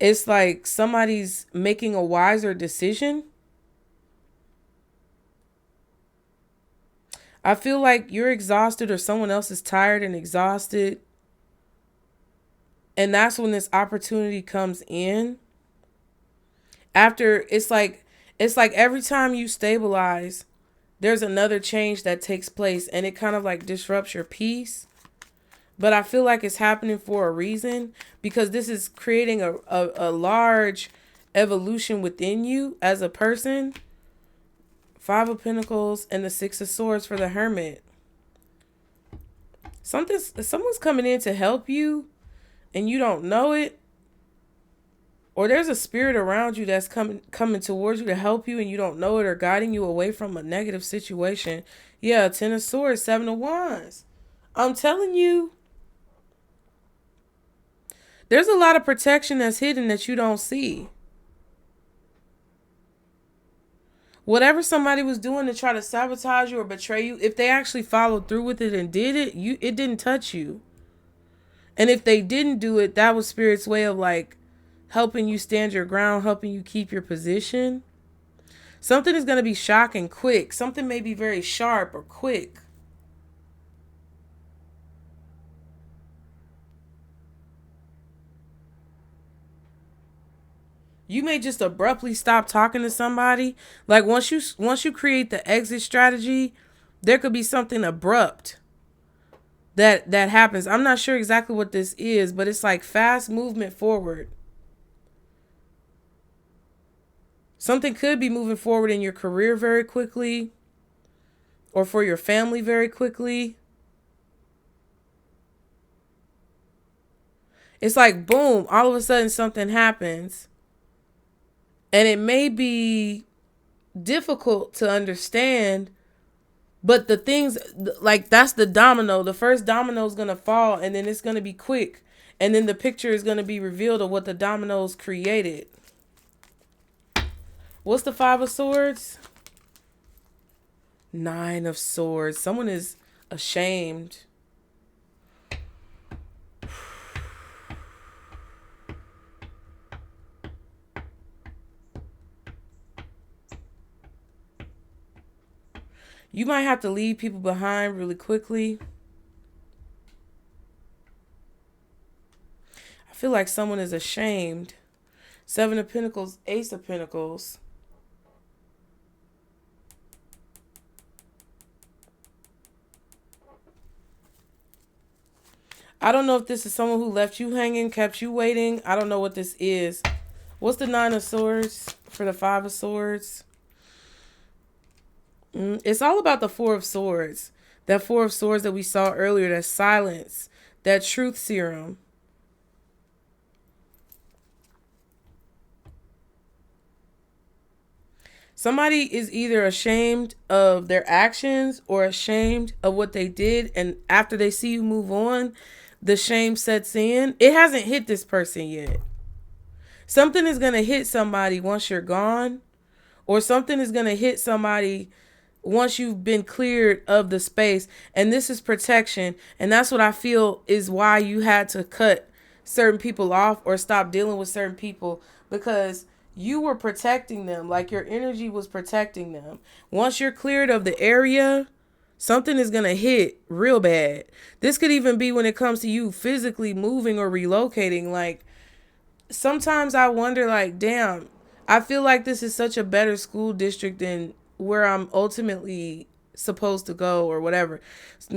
it's like somebody's making a wiser decision. I feel like you're exhausted, or someone else is tired and exhausted. And that's when this opportunity comes in. After, it's like every time you stabilize, there's another change that takes place, and it kind of like disrupts your peace. But I feel like it's happening for a reason, because this is creating a large evolution within you as a person. Five of Pentacles and the Six of Swords for the Hermit. Someone's coming in to help you and you don't know it. Or there's a spirit around you that's coming towards you to help you and you don't know it, or guiding you away from a negative situation. Yeah, Ten of Swords, Seven of Wands. I'm telling you, there's a lot of protection that's hidden that you don't see. Whatever somebody was doing to try to sabotage you or betray you, if they actually followed through with it and did it, it didn't touch you. And if they didn't do it, that was Spirit's way of like helping you stand your ground, helping you keep your position. Something is going to be shocking quick. Something may be very sharp or quick. You may just abruptly stop talking to somebody. Like once you create the exit strategy, there could be something abrupt that happens. I'm not sure exactly what this is, but it's like fast movement forward. Something could be moving forward in your career very quickly, or for your family very quickly. It's like, boom, all of a sudden something happens. And it may be difficult to understand, but the things, like that's the domino. The first domino is going to fall, and then it's going to be quick. And then the picture is going to be revealed of what the dominoes created. What's the Five of Swords? Nine of Swords. Someone is ashamed. You might have to leave people behind really quickly. I feel like someone is ashamed. Seven of Pentacles, Ace of Pentacles. I don't know if this is someone who left you hanging, kept you waiting. I don't know what this is. What's the Nine of Swords for the Five of Swords? It's all about the Four of Swords. That Four of Swords that we saw earlier, that silence, that truth serum. Somebody is either ashamed of their actions or ashamed of what they did. And after they see you move on, the shame sets in. It hasn't hit this person yet. Something is going to hit somebody once you're gone, or something is going to hit somebody once you've been cleared of the space. And this is protection. And that's what I feel is why you had to cut certain people off or stop dealing with certain people, because you were protecting them. Like your energy was protecting them. Once you're cleared of the area, something is going to hit real bad. This could even be when it comes to you physically moving or relocating. Like, sometimes I wonder, like, damn, I feel like this is such a better school district than where I'm ultimately supposed to go or whatever.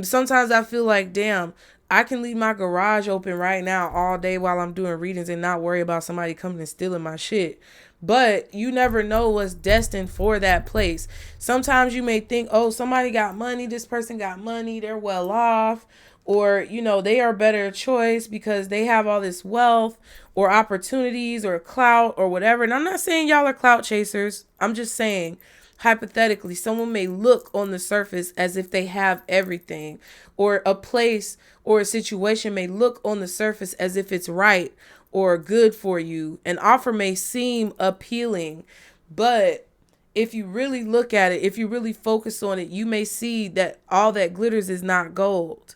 Sometimes I feel like, damn, I can leave my garage open right now all day while I'm doing readings and not worry about somebody coming and stealing my shit. But you never know what's destined for that place. Sometimes you may think, oh, somebody got money. This person got money. They're well off. Or, you know, they are a better choice because they have all this wealth or opportunities or clout or whatever. And I'm not saying y'all are clout chasers. I'm just saying, hypothetically, someone may look on the surface as if they have everything, or a place or a situation may look on the surface as if it's right or good for you. An offer may seem appealing, but if you really look at it, if you really focus on it, you may see that all that glitters is not gold.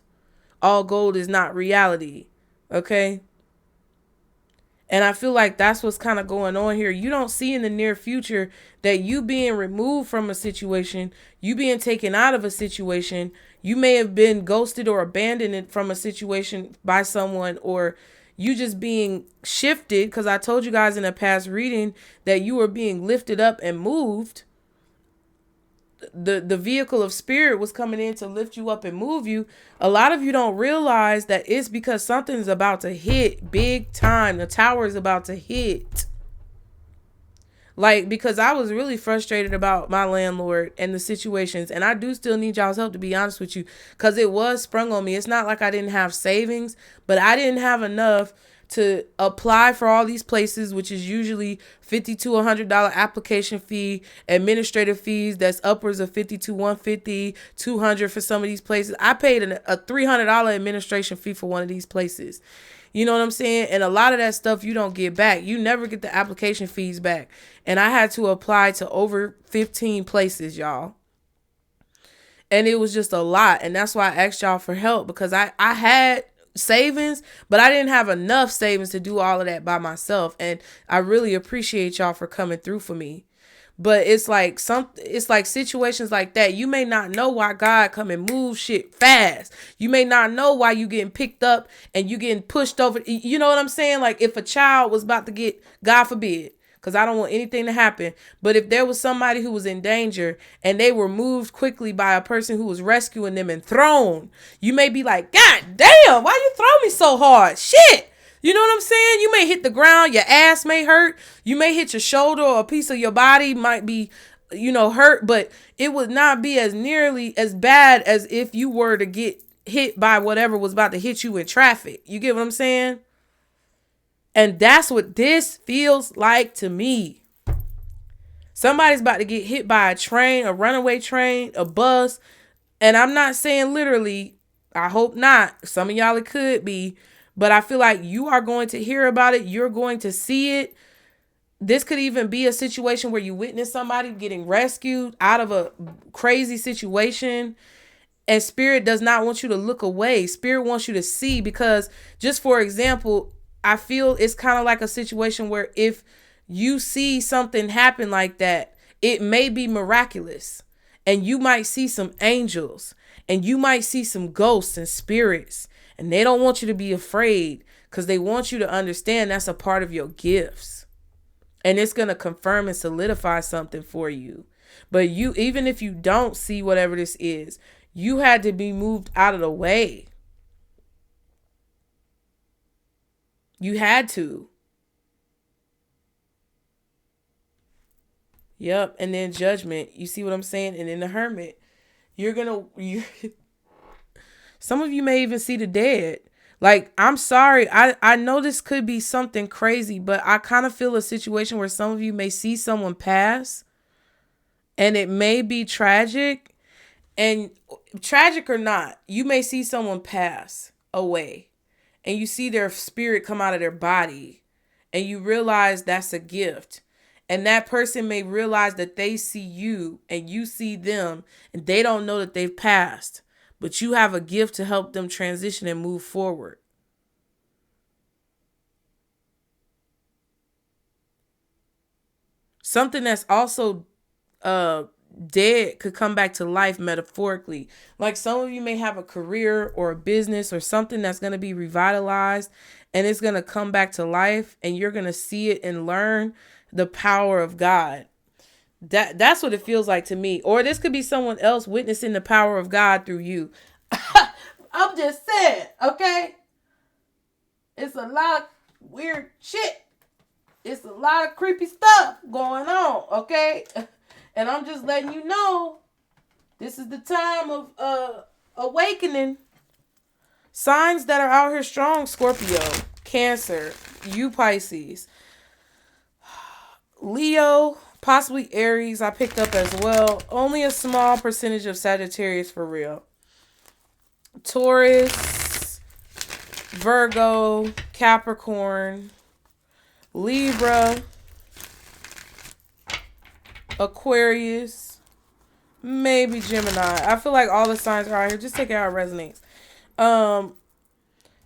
All gold is not reality. Okay? And I feel like that's what's kind of going on here. You don't see in the near future that you being removed from a situation, you being taken out of a situation, you may have been ghosted or abandoned from a situation by someone, or you just being shifted, because I told you guys in a past reading that you were being lifted up and moved. The vehicle of spirit was coming in to lift you up and move you. A lot of you don't realize that it's because something's about to hit big time. The tower is about to hit. Like, because I was really frustrated about my landlord and the situations, and I do still need y'all's help, to be honest with you, because it was sprung on me. It's not like I didn't have savings, but I didn't have enough to apply for all these places, which is usually $50 to $100 application fee, administrative fees that's upwards of $50 to $150, $200 for some of these places. I paid a $300 administration fee for one of these places. You know what I'm saying? And a lot of that stuff you don't get back. You never get the application fees back. And I had to apply to over 15 places, y'all. And it was just a lot. And that's why I asked y'all for help, because I had savings, but I didn't have enough savings to do all of that by myself. And I really appreciate y'all for coming through for me. But it's like situations like that. You may not know why God come and move shit fast. You may not know why you getting picked up and you getting pushed over. You know what I'm saying? Like, if a child was about to get, God forbid, because I don't want anything to happen, but if there was somebody who was in danger and they were moved quickly by a person who was rescuing them and thrown, you may be like, God damn, why you throw me so hard? Shit. You know what I'm saying? You may hit the ground, your ass may hurt, you may hit your shoulder, or a piece of your body might be, hurt, but it would not be as nearly as bad as if you were to get hit by whatever was about to hit you in traffic. You get what I'm saying? And that's what this feels like to me. Somebody's about to get hit by a train, a runaway train, a bus. And I'm not saying literally, I hope not. Some of y'all it could be. But I feel like you are going to hear about it. You're going to see it. This could even be a situation where you witness somebody getting rescued out of a crazy situation. And Spirit does not want you to look away. Spirit wants you to see, because just for example, I feel it's kind of like a situation where if you see something happen like that, it may be miraculous. And you might see some angels, and you might see some ghosts and spirits. And they don't want you to be afraid, because they want you to understand that's a part of your gifts. And it's going to confirm and solidify something for you. But you, even if you don't see whatever this is, you had to be moved out of the way. You had to. Yep. And then Judgment. You see what I'm saying? And then the Hermit. Some of you may even see the dead. Like, I'm sorry. I know this could be something crazy, but I kind of feel a situation where some of you may see someone pass And it may be tragic, and tragic or not, you may see someone pass away and you see their spirit come out of their body and you realize that's a gift. And that person may realize that they see you and you see them and they don't know that they've passed, but you have a gift to help them transition and move forward. Something that's also dead could come back to life metaphorically. Like some of you may have a career or a business or something that's going to be revitalized and it's going to come back to life and you're going to see it and learn the power of God. That's what it feels like to me. Or this could be someone else witnessing the power of God through you. I'm just saying, okay? It's a lot of weird shit. It's a lot of creepy stuff going on, okay? And I'm just letting you know, this is the time of awakening. Signs that are out here strong: Scorpio, Cancer, you Pisces, Leo, possibly Aries, I picked up as well. Only a small percentage of Sagittarius for real. Taurus, Virgo, Capricorn, Libra, Aquarius, maybe Gemini. I feel like all the signs are out here. Just take it how it resonates.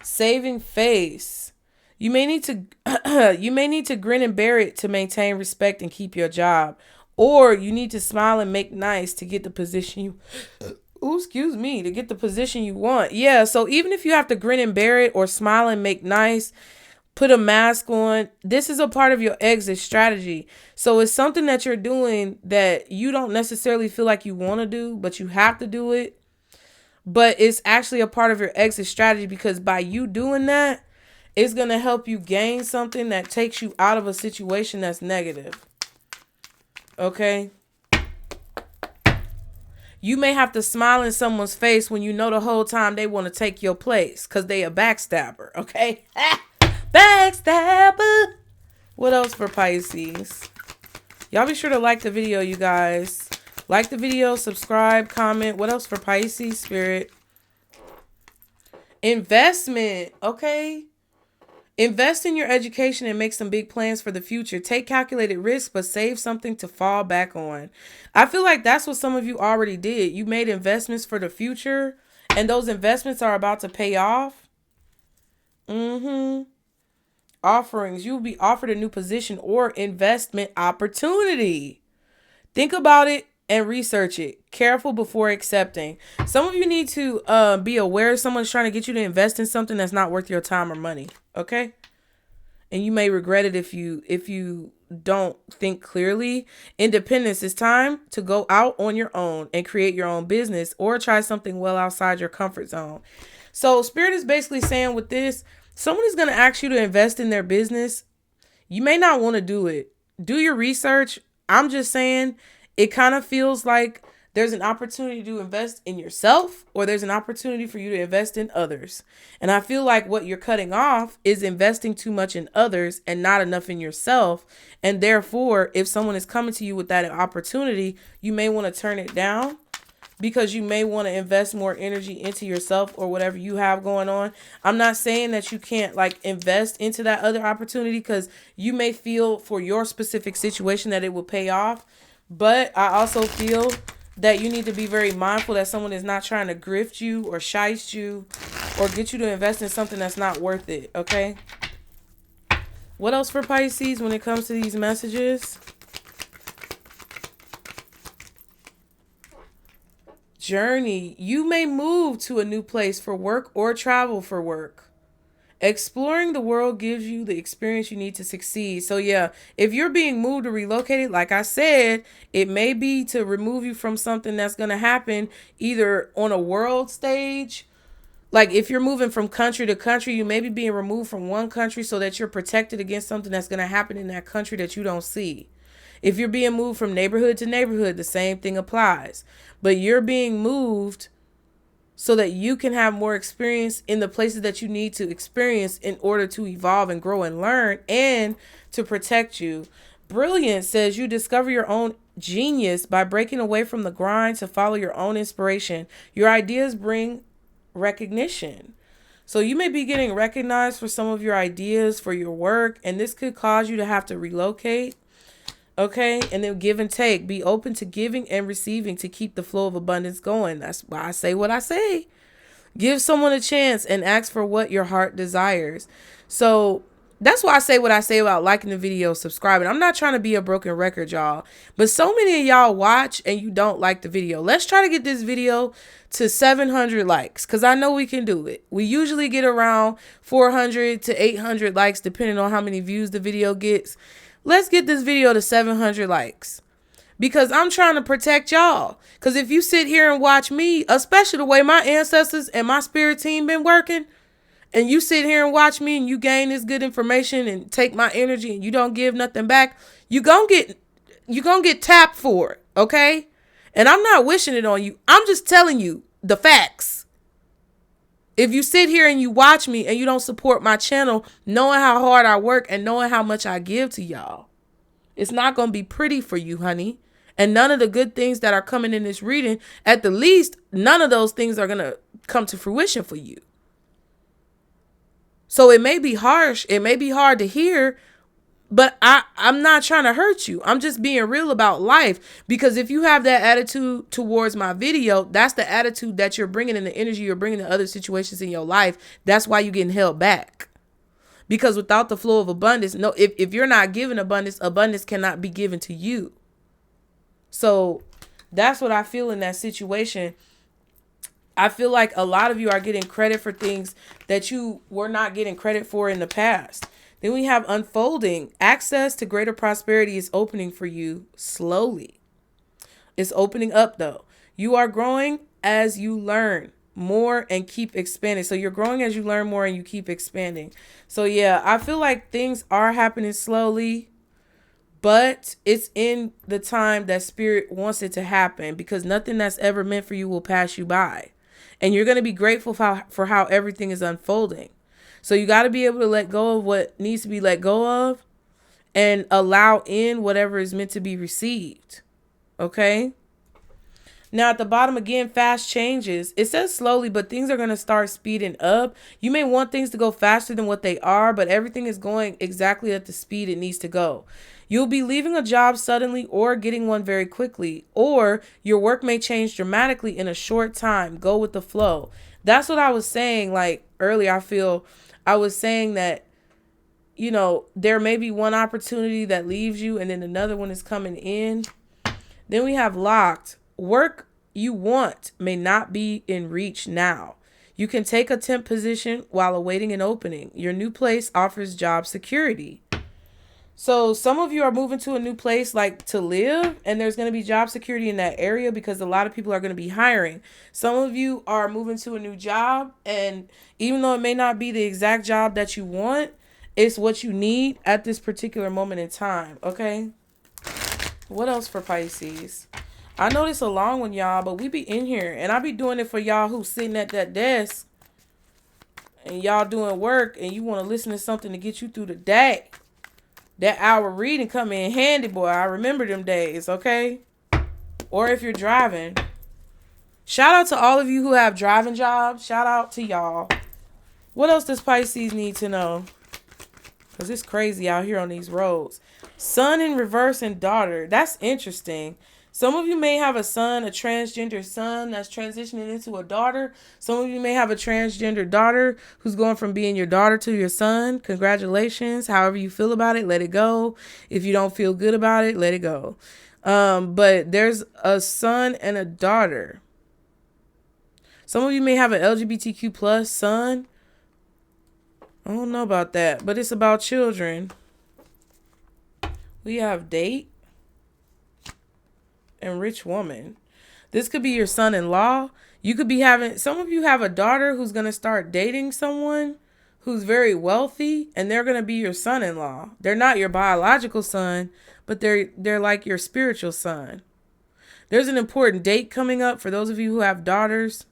Saving face. You may need to grin and bear it to maintain respect and keep your job. Or you need to smile and make nice to get the position you to get the position you want. Yeah, so even if you have to grin and bear it or smile and make nice, put a mask on, this is a part of your exit strategy. So it's something that you're doing that you don't necessarily feel like you want to do, but you have to do it. But it's actually a part of your exit strategy, because by you doing that, it's going to help you gain something that takes you out of a situation that's negative. Okay? You may have to smile in someone's face when you know the whole time they want to take your place because they a backstabber. Okay? Backstabber. What else for Pisces? Y'all be sure to like the video, you guys. Like the video, subscribe, comment. What else for Pisces, Spirit? Investment. Okay? Invest in your education and make some big plans for the future. Take calculated risks, but save something to fall back on. I feel like that's what some of you already did. You made investments for the future, and those investments are about to pay off. Offerings. You'll be offered a new position or investment opportunity. Think about it and research it. Careful before accepting. Some of you need to be aware someone's trying to get you to invest in something that's not worth your time or money. Okay? And you may regret it if you don't think clearly. Independence. Is time to go out on your own and create your own business or try something well outside your comfort zone. So Spirit is basically saying with this, someone is going to ask you to invest in their business. You may not want to do it. Do your research. I'm just saying, it kind of feels like there's an opportunity to invest in yourself, or there's an opportunity for you to invest in others. And I feel like what you're cutting off is investing too much in others and not enough in yourself. And therefore, if someone is coming to you with that opportunity, you may want to turn it down, because you may want to invest more energy into yourself or whatever you have going on. I'm not saying that you can't invest into that other opportunity, because you may feel for your specific situation that it will pay off. But I also feel that you need to be very mindful that someone is not trying to grift you or shiest you or get you to invest in something that's not worth it. Okay? What else for Pisces when it comes to these messages? Journey. You may move to a new place for work or travel for work. Exploring the world gives you the experience you need to succeed. So yeah, if you're being moved or relocated, like I said, it may be to remove you from something that's going to happen either on a world stage. Like if you're moving from country to country, you may be being removed from one country so that you're protected against something that's going to happen in that country that you don't see. If you're being moved from neighborhood to neighborhood, the same thing applies. But you're being moved so that you can have more experience in the places that you need to experience in order to evolve and grow and learn and to protect you. Brilliance says you discover your own genius by breaking away from the grind to follow your own inspiration. Your ideas bring recognition. So you may be getting recognized for some of your ideas, for your work, and this could cause you to have to relocate. Okay, and then give and take. Be open to giving and receiving to keep the flow of abundance going. That's why I say what I say. Give someone a chance and ask for what your heart desires. So that's why I say what I say about liking the video, subscribing. I'm not trying to be a broken record, y'all. But so many of y'all watch and you don't like the video. Let's try to get this video to 700 likes because I know we can do it. We usually get around 400 to 800 likes depending on how many views the video gets. Let's get this video to 700 likes because I'm trying to protect y'all. Because if you sit here and watch me, especially the way my ancestors and my spirit team been working, and you sit here and watch me and you gain this good information and take my energy and you don't give nothing back, you gonna get tapped for it, okay? And I'm not wishing it on you. I'm just telling you the facts. If you sit here and you watch me and you don't support my channel, knowing how hard I work and knowing how much I give to y'all, it's not going to be pretty for you, honey. And none of the good things that are coming in this reading, at the least, none of those things are going to come to fruition for you. So it may be harsh. It may be hard to hear, but I'm not trying to hurt you. I'm just being real about life. Because if you have that attitude towards my video, that's the attitude that you're bringing in, the energy you're bringing to other situations in your life. That's why you're getting held back. Because without the flow of abundance, no, if you're not given abundance, abundance cannot be given to you. So that's what I feel in that situation. I feel like a lot of you are getting credit for things that you were not getting credit for in the past. Then we have unfolding. Access to greater prosperity is opening for you slowly. It's opening up though. You are growing as you learn more and keep expanding. So you're growing as you learn more and you keep expanding. So yeah, I feel like things are happening slowly, but it's in the time that spirit wants it to happen because nothing that's ever meant for you will pass you by. And you're going to be grateful for how everything is unfolding. So you got to be able to let go of what needs to be let go of and allow in whatever is meant to be received. Okay. Now at the bottom again, fast changes. It says slowly, but things are going to start speeding up. You may want things to go faster than what they are, but everything is going exactly at the speed it needs to go. You'll be leaving a job suddenly or getting one very quickly, or your work may change dramatically in a short time. Go with the flow. That's what I was saying like earlier. I was saying that, you know, there may be one opportunity that leaves you and then another one is coming in. Then we have locked. Work you want may not be in reach now. You can take a temp position while awaiting an opening. Your new place offers job security. So some of you are moving to a new place like to live, and there's going to be job security in that area because a lot of people are going to be hiring. Some of you are moving to a new job, and even though it may not be the exact job that you want, it's what you need at this particular moment in time. Okay. What else for Pisces? I know this a long one, y'all, but we be in here and I be doing it for y'all who's sitting at that desk and y'all doing work and you want to listen to something to get you through the day. That hour reading come in handy, boy. I remember them days, okay? Or if you're driving. Shout out to all of you who have driving jobs. Shout out to y'all. What else does Pisces need to know? Because it's crazy out here on these roads. Sun in reverse and daughter. That's interesting. Some of you may have a son, a transgender son that's transitioning into a daughter. Some of you may have a transgender daughter who's going from being your daughter to your son. Congratulations. However you feel about it, let it go. If you don't feel good about it, let it go. But there's a son and a daughter. Some of you may have an LGBTQ plus son. I don't know about that, but it's about children. We have date and rich woman. This could be your son-in-law. You could be having, some of you have a daughter who's going to start dating someone who's very wealthy, and they're going to be your son-in-law. They're not your biological son, but they're like your spiritual son. There's an important date coming up for those of you who have daughters.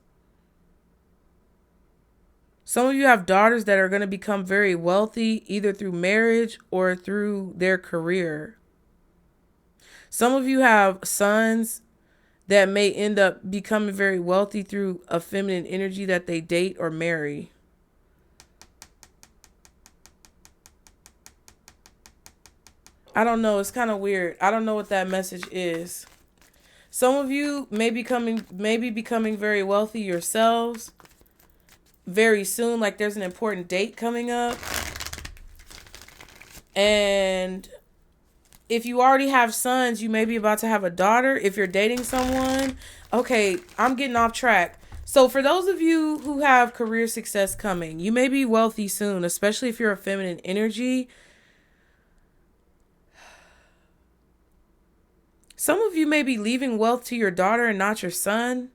Some of you have daughters that are going to become very wealthy, either through marriage or through their career. Some of you have sons that may end up becoming very wealthy through a feminine energy that they date or marry. I don't know. It's kind of weird. I don't know what that message is. Some of you may be becoming very wealthy yourselves very soon. Like there's an important date coming up. And if you already have sons, you may be about to have a daughter. If you're dating someone. Okay, I'm getting off track. So for those of you who have career success coming, you may be wealthy soon, especially if you're a feminine energy. Some of you may be leaving wealth to your daughter and not your son.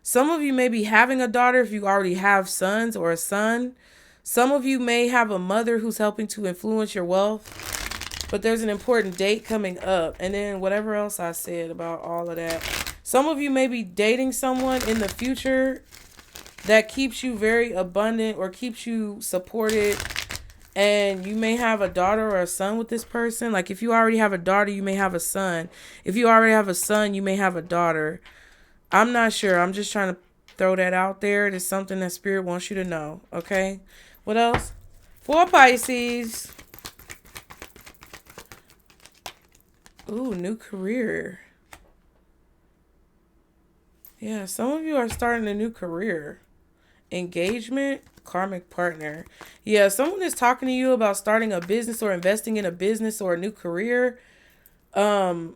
Some of you may be having a daughter if you already have sons or a son. Some of you may have a mother who's helping to influence your wealth. But there's an important date coming up. And then whatever else I said about all of that. Some of you may be dating someone in the future that keeps you very abundant or keeps you supported. And you may have a daughter or a son with this person. Like if you already have a daughter, you may have a son. If you already have a son, you may have a daughter. I'm not sure. I'm just trying to throw that out there. It is something that Spirit wants you to know. Okay. What else? For Pisces. Ooh, new career. Yeah, some of you are starting a new career. Engagement. Karmic partner. Yeah, someone is talking to you about starting a business or investing in a business or a new career. There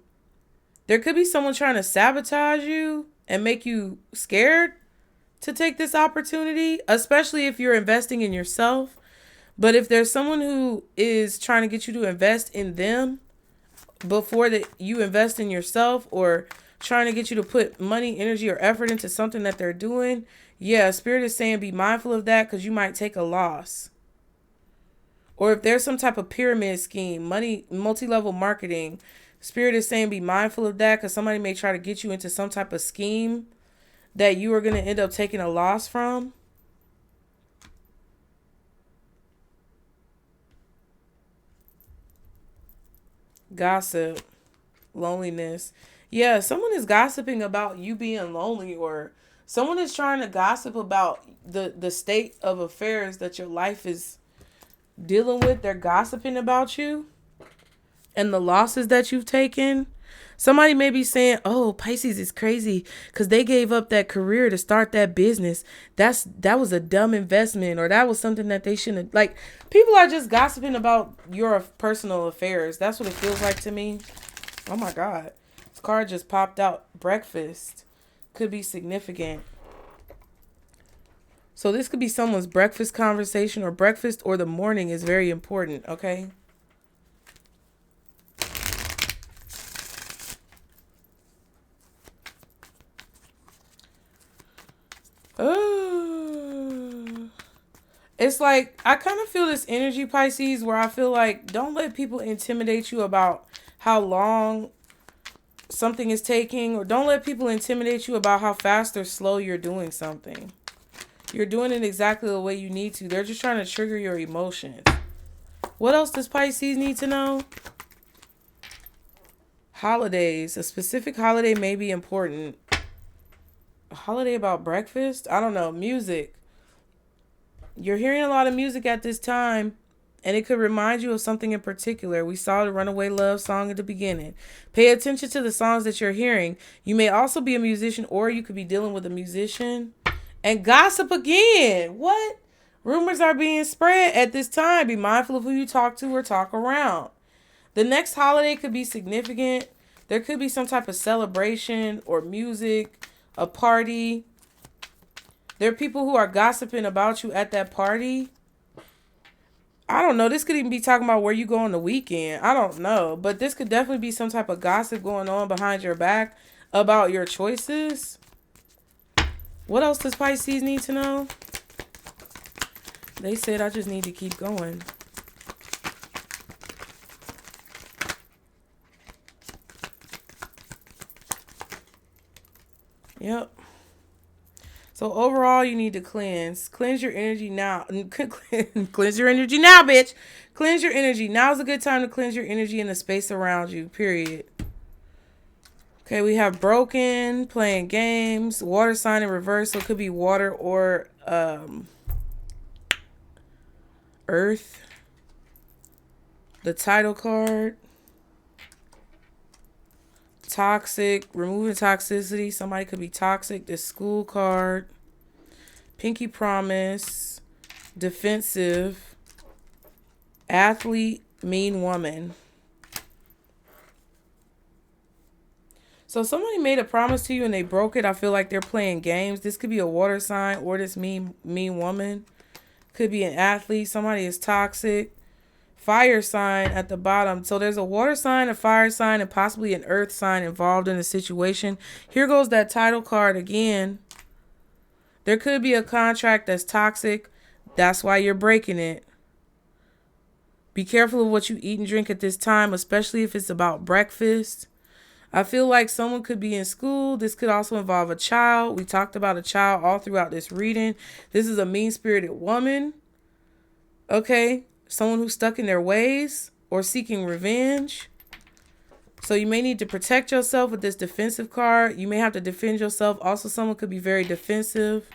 could be someone trying to sabotage you and make you scared to take this opportunity, especially if you're investing in yourself. But if there's someone who is trying to get you to invest in them before that you invest in yourself, or trying to get you to put money, energy, or effort into something that they're doing, yeah, Spirit is saying be mindful of that because you might take a loss. Or if there's some type of pyramid scheme, money, multi-level marketing, Spirit is saying be mindful of that because somebody may try to get you into some type of scheme that you are going to end up taking a loss from. Gossip, loneliness. Yeah, someone is gossiping about you being lonely, or someone is trying to gossip about the state of affairs that your life is dealing with. They're gossiping about you and the losses that you've taken. Somebody may be saying, oh, Pisces is crazy because they gave up that career to start that business. That was a dumb investment, or that was something that they shouldn't have. Like, people are just gossiping about your personal affairs. That's what it feels like to me. Oh my God. This card just popped out. Breakfast could be significant. So this could be someone's breakfast conversation, or breakfast or the morning is very important, okay? It's like, I kind of feel this energy, Pisces, where I feel like don't let people intimidate you about how long something is taking, or don't let people intimidate you about how fast or slow you're doing something. You're doing it exactly the way you need to. They're just trying to trigger your emotions. What else does Pisces need to know? Holidays. A specific holiday may be important. A holiday about breakfast? I don't know. Music. You're hearing a lot of music at this time, and it could remind you of something in particular. We saw the Runaway Love song at the beginning. Pay attention to the songs that you're hearing. You may also be a musician, or you could be dealing with a musician. And gossip again. What? Rumors are being spread at this time. Be mindful of who you talk to or talk around. The next holiday could be significant. There could be some type of celebration or music, a party. There are people who are gossiping about you at that party. I don't know. This could even be talking about where you go on the weekend. I don't know. But this could definitely be some type of gossip going on behind your back about your choices. What else does Pisces need to know? They said I just need to keep going. Yep. So overall, you need to cleanse. Cleanse your energy now. Cleanse your energy now, bitch. Cleanse your energy. Now's a good time to cleanse your energy in the space around you, period. Okay, we have broken, playing games, water sign in reverse. So it could be water or earth. The title card. Toxic, removing toxicity. Somebody could be toxic. The school card. Pinky promise. Defensive. Athlete, mean woman. So somebody made a promise to you and they broke it. I feel like they're playing games. This could be a water sign or this mean woman. Could be an athlete. Somebody is toxic. Fire sign at the bottom. So there's a water sign, a fire sign, and possibly an earth sign involved in the situation. Here goes that title card again. There could be a contract that's toxic. That's why you're breaking it. Be careful of what you eat and drink at this time, especially if it's about breakfast. I feel like someone could be in school. This could also involve a child. We talked about a child all throughout this reading. This is a mean-spirited woman. Okay. Someone who's stuck in their ways or seeking revenge. So you may need to protect yourself with this defensive card. You may have to defend yourself. Also, someone could be very defensive.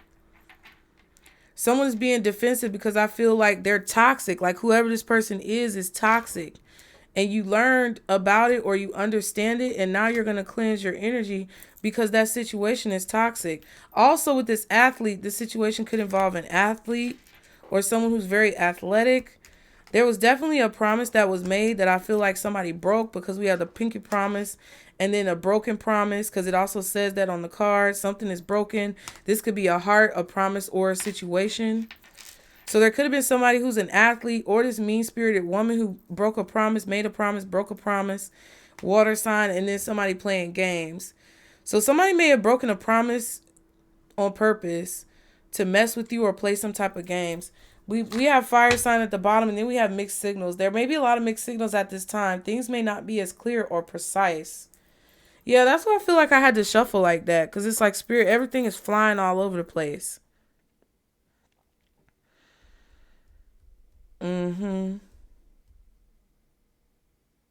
Someone's being defensive because I feel like they're toxic. Like whoever this person is toxic. And you learned about it or you understand it. And now you're going to cleanse your energy because that situation is toxic. Also with this athlete, this situation could involve an athlete or someone who's very athletic. There was definitely a promise that was made that I feel like somebody broke because we have the pinky promise and then a broken promise because it also says that on the card. Something is broken. This could be a heart, a promise, or a situation. So there could have been somebody who's an athlete or this mean-spirited woman who broke a promise, made a promise, broke a promise, water sign, and then somebody playing games. So somebody may have broken a promise on purpose to mess with you or play some type of games. We have fire sign at the bottom, and then we have mixed signals. There may be a lot of mixed signals at this time. Things may not be as clear or precise. Yeah, that's why I feel like I had to shuffle like that, because it's like spirit, everything is flying all over the place.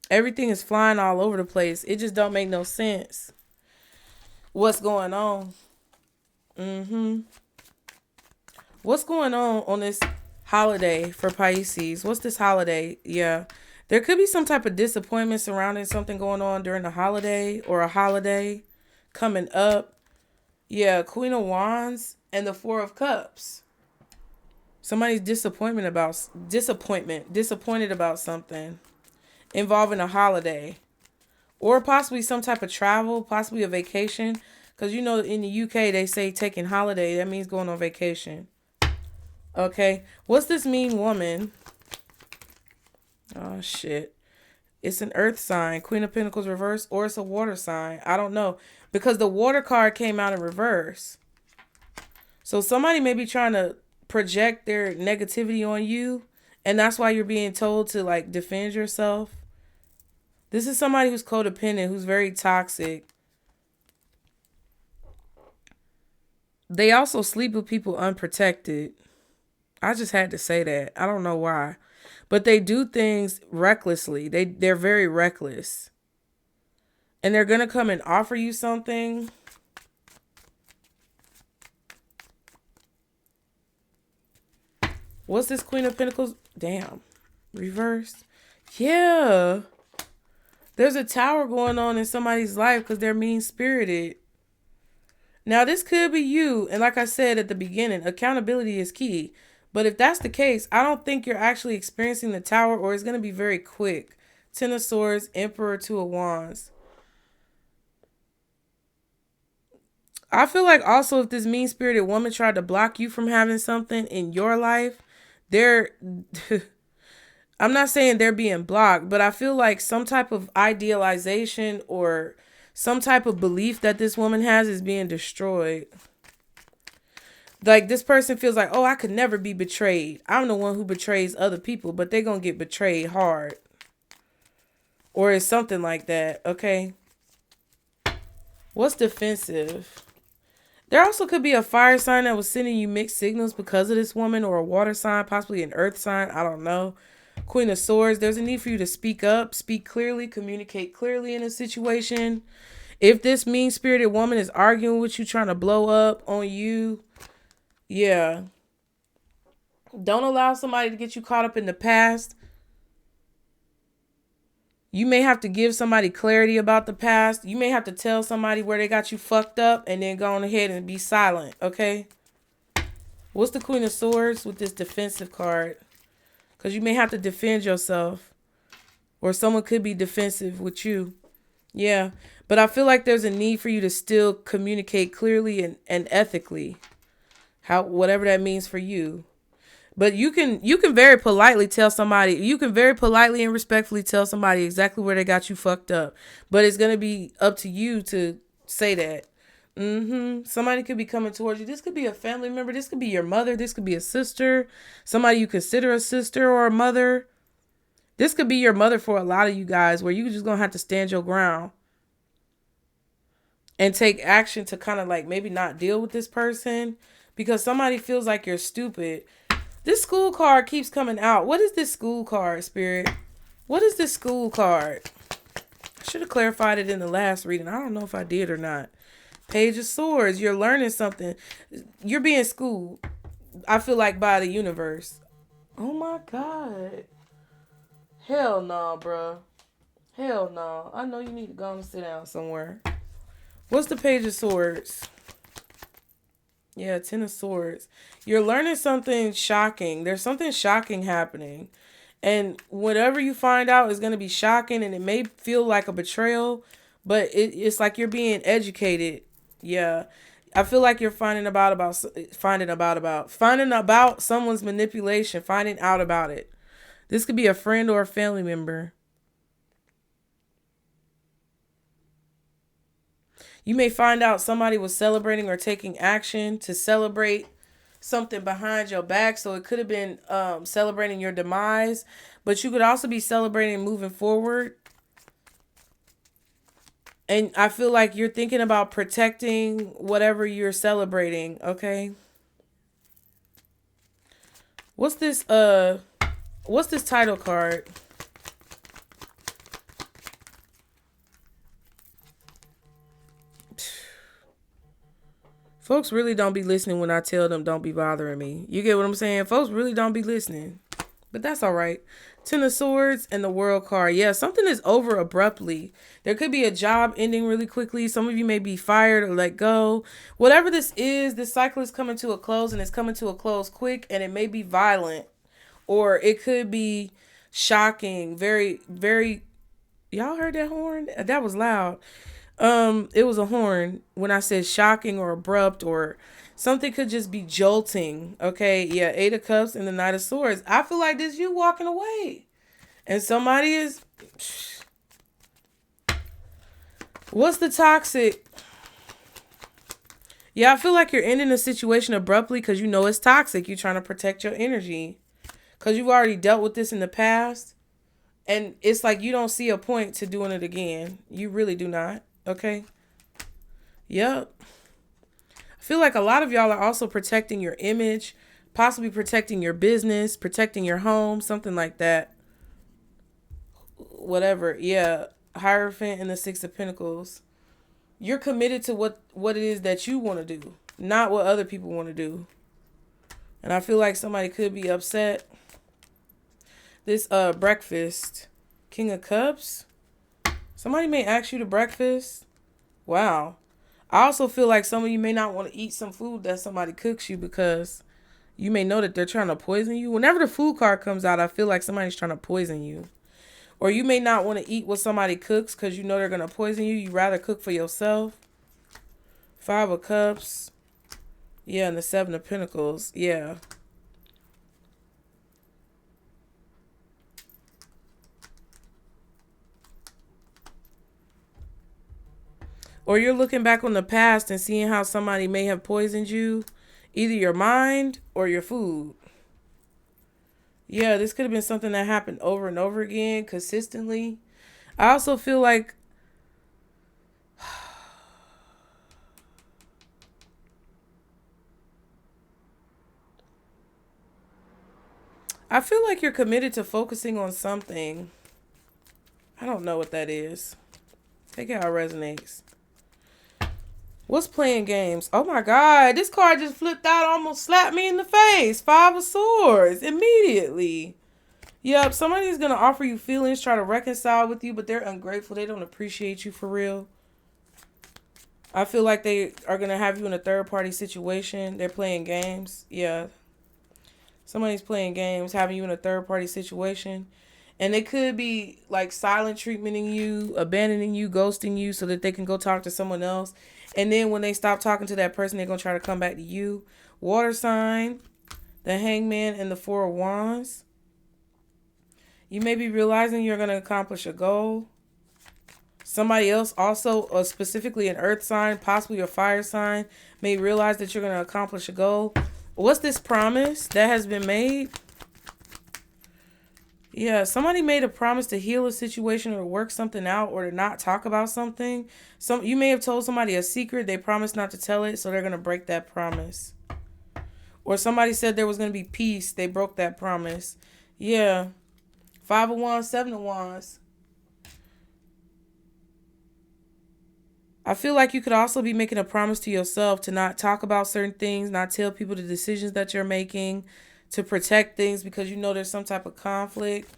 Everything is flying all over the place. It just don't make no sense. What's going on? What's going on this holiday for Pisces? What's this holiday? Yeah. There could be some type of disappointment surrounding something going on during the holiday or a holiday coming up. Yeah, Queen of Wands and the Four of Cups. Somebody's disappointed about something involving a holiday or possibly some type of travel, possibly a vacation. Because you know in the UK they say taking holiday, that means going on vacation. Okay, what's this mean woman? Oh, shit. It's an earth sign, Queen of Pentacles reverse, or it's a water sign. I don't know. Because the water card came out in reverse. So somebody may be trying to project their negativity on you. And that's why you're being told to, like, defend yourself. This is somebody who's codependent, who's very toxic. They also sleep with people unprotected. I just had to say that. I don't know why. But they do things recklessly. They're very reckless. And they're going to come and offer you something. What's this Queen of Pentacles? Damn. Reverse. Yeah. There's a tower going on in somebody's life because they're mean-spirited. Now, this could be you. And like I said at the beginning, accountability is key. But if that's the case, I don't think you're actually experiencing the tower, or it's going to be very quick. Ten of Swords, Emperor, Two of Wands. I feel like also if this mean-spirited woman tried to block you from having something in your life, I'm not saying they're being blocked, but I feel like some type of idealization or some type of belief that this woman has is being destroyed. Like this person feels like, oh, I could never be betrayed. I'm the one who betrays other people, but they're going to get betrayed hard. Or it's something like that. Okay. What's defensive? There also could be a fire sign that was sending you mixed signals because of this woman, or a water sign, possibly an earth sign. I don't know. Queen of Swords. There's a need for you to speak up, speak clearly, communicate clearly in a situation. If this mean-spirited woman is arguing with you, trying to blow up on you, yeah. Don't allow somebody to get you caught up in the past. You may have to give somebody clarity about the past. You may have to tell somebody where they got you fucked up and then go on ahead and be silent, okay? What's the Queen of Swords with this defensive card? Because you may have to defend yourself. Or someone could be defensive with you. Yeah. But I feel like there's a need for you to still communicate clearly and ethically. Whatever that means for you. But you can very politely tell somebody, you can very politely and respectfully tell somebody exactly where they got you fucked up. But it's going to be up to you to say that. Somebody could be coming towards you. This could be a family member. This could be your mother. This could be a sister. Somebody you consider a sister or a mother. This could be your mother for a lot of you guys, where you're just going to have to stand your ground and take action to kind of like maybe not deal with this person because somebody feels like you're stupid. This school card keeps coming out. What is this school card, Spirit? What is this school card? I should have clarified it in the last reading. I don't know if I did or not. Page of Swords. You're learning something. You're being schooled, I feel like, by the universe. Oh my God. Hell no, bro. Hell no. I know you need to go and sit down somewhere. What's the Page of Swords? Yeah, Ten of Swords. You're learning something shocking. There's something shocking happening. And whatever you find out is going to be shocking, and it may feel like a betrayal, but it's like you're being educated. Yeah. I feel like you're finding about someone's manipulation, finding out about it. This could be a friend or a family member. You may find out somebody was celebrating or taking action to celebrate something behind your back. So it could have been celebrating your demise, but you could also be celebrating moving forward. And I feel like you're thinking about protecting whatever you're celebrating, okay? What's this title card? Folks really don't be listening when I tell them don't be bothering me. You get what I'm saying? Folks really don't be listening. But that's all right. Ten of Swords and the World card. Yeah, something is over abruptly. There could be a job ending really quickly. Some of you may be fired or let go. Whatever this is, this cycle is coming to a close, and it's coming to a close quick, and it may be violent. Or it could be shocking. Very, very... Y'all heard that horn? That was loud. It was a horn when I said shocking or abrupt, or something could just be jolting. Okay. Yeah. 8 of Cups and the Knight of Swords. I feel like this, you walking away and somebody is, what's the toxic? Yeah. I feel like you're ending a situation abruptly because you know it's toxic. You're trying to protect your energy because you've already dealt with this in the past. And it's like you don't see a point to doing it again. You really do not. Okay. Yep. I feel like a lot of y'all are also protecting your image, possibly protecting your business, protecting your home, something like that. Whatever. Yeah. Hierophant and the 6 of Pentacles. You're committed to what it is that you want to do, not what other people want to do. And I feel like somebody could be upset. This breakfast. King of Cups. Somebody may ask you to breakfast. Wow. I also feel like some of you may not want to eat some food that somebody cooks you because you may know that they're trying to poison you. Whenever the food card comes out, I feel like somebody's trying to poison you. Or you may not want to eat what somebody cooks because you know they're going to poison you. You'd rather cook for yourself. 5 of Cups. Yeah, and the 7 of Pentacles. Yeah. Or you're looking back on the past and seeing how somebody may have poisoned you, either your mind or your food. Yeah, this could have been something that happened over and over again, consistently. I also feel like you're committed to focusing on something. I don't know what that is. Take it how it resonates. What's playing games? Oh my God, this card just flipped out, almost slapped me in the face. 5 of Swords immediately. Yep, somebody's going to offer you feelings, try to reconcile with you, but they're ungrateful. They don't appreciate you for real. I feel like they are going to have you in a third-party situation. They're playing games. Yeah. Somebody's playing games, having you in a third-party situation. And they could be like silent treatmenting you, abandoning you, ghosting you so that they can go talk to someone else. And then when they stop talking to that person, they're going to try to come back to you. Water sign, the Hangman, and the Four of Wands. You may be realizing you're going to accomplish a goal. Somebody else also, specifically an earth sign, possibly a fire sign, may realize that you're going to accomplish a goal. What's this promise that has been made? Yeah, somebody made a promise to heal a situation or to work something out or to not talk about something. You may have told somebody a secret. They promised not to tell it, so they're going to break that promise. Or somebody said there was going to be peace. They broke that promise. Yeah. 5 of Wands, 7 of Wands. I feel like you could also be making a promise to yourself to not talk about certain things, not tell people the decisions that you're making, to protect things because you know there's some type of conflict.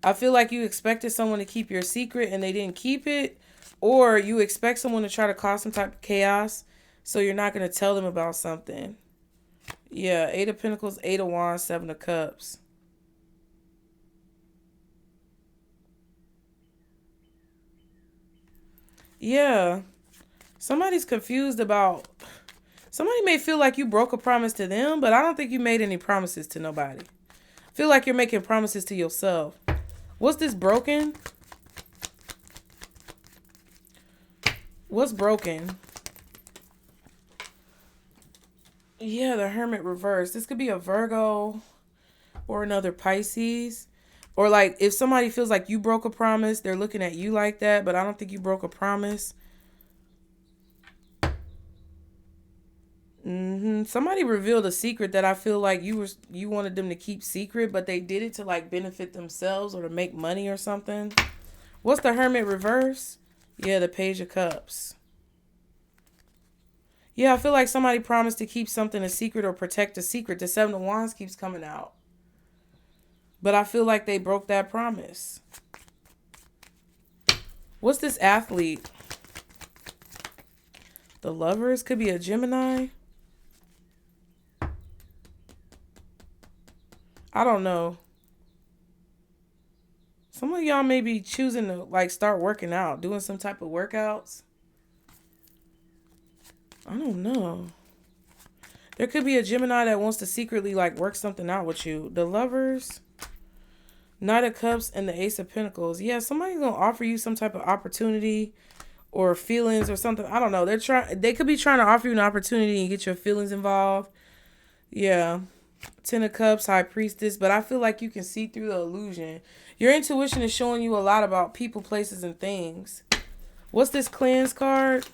I feel like you expected someone to keep your secret and they didn't keep it, or you expect someone to try to cause some type of chaos, so you're not going to tell them about something. Yeah, 8 of Pentacles, 8 of Wands, 7 of Cups. Yeah, somebody's confused about... Somebody may feel like you broke a promise to them, but I don't think you made any promises to nobody. I feel like you're making promises to yourself. What's this broken? What's broken? Yeah, the Hermit reverse. This could be a Virgo or another Pisces. Or like if somebody feels like you broke a promise, they're looking at you like that, but I don't think you broke a promise. Somebody revealed a secret that I feel like you wanted them to keep secret, but they did it to like benefit themselves or to make money or something. What's the Hermit reverse? Yeah, the Page of Cups. Yeah, I feel like somebody promised to keep something a secret or protect a secret. The 7 of Wands keeps coming out. But I feel like they broke that promise. What's this Athlete? The Lovers could be a Gemini. I don't know. Some of y'all may be choosing to like start working out, doing some type of workouts. I don't know. There could be a Gemini that wants to secretly like work something out with you. The Lovers, Knight of Cups, and the Ace of Pentacles. Yeah, somebody's gonna offer you some type of opportunity or feelings or something. I don't know. They could be trying to offer you an opportunity and get your feelings involved. Yeah. 10 of Cups, High Priestess, but I feel like you can see through the illusion. Your intuition is showing you a lot about people, places, and things. What's this Cleanse card?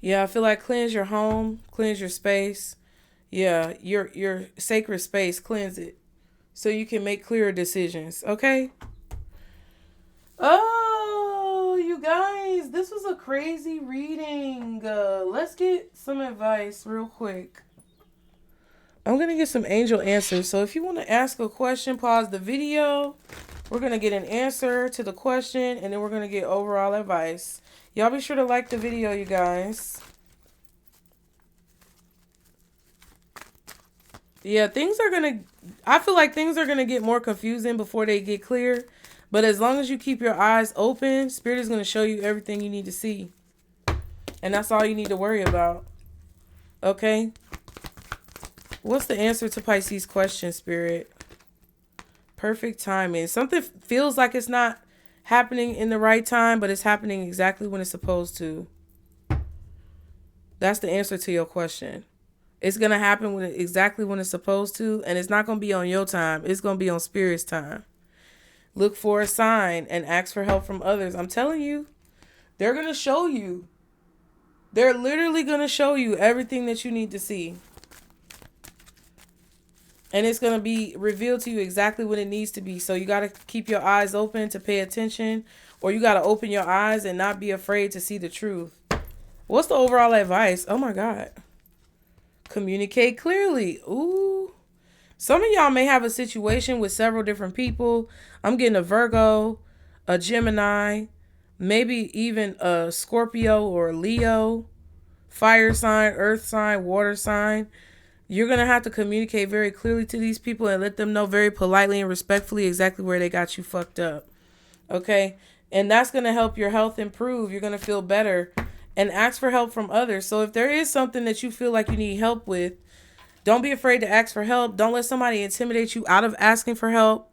Yeah, I feel like cleanse your home, cleanse your space. Yeah, your sacred space, cleanse it so you can make clearer decisions, okay? Oh, you guys, this was a crazy reading. Let's get some advice real quick. I'm going to get some angel answers. So if you want to ask a question, pause the video. We're going to get an answer to the question, and then we're going to get overall advice. Y'all be sure to like the video, you guys. Yeah, I feel like things are going to get more confusing before they get clear. But as long as you keep your eyes open, Spirit is going to show you everything you need to see. And that's all you need to worry about. Okay? What's the answer to Pisces' question, Spirit? Perfect timing. Something feels like it's not happening in the right time, but it's happening exactly when it's supposed to. That's the answer to your question. It's going to happen exactly when it's supposed to, and it's not going to be on your time. It's going to be on Spirit's time. Look for a sign and ask for help from others. I'm telling you, they're going to show you. They're literally going to show you everything that you need to see. And it's going to be revealed to you exactly what it needs to be. So you got to keep your eyes open to pay attention, or you got to open your eyes and not be afraid to see the truth. What's the overall advice? Oh my God. Communicate clearly. Ooh. Some of y'all may have a situation with several different people. I'm getting a Virgo, a Gemini, maybe even a Scorpio or a Leo, fire sign, earth sign, water sign. You're going to have to communicate very clearly to these people and let them know very politely and respectfully exactly where they got you fucked up. Okay? And that's going to help your health improve. You're going to feel better. And ask for help from others. So if there is something that you feel like you need help with, don't be afraid to ask for help. Don't let somebody intimidate you out of asking for help.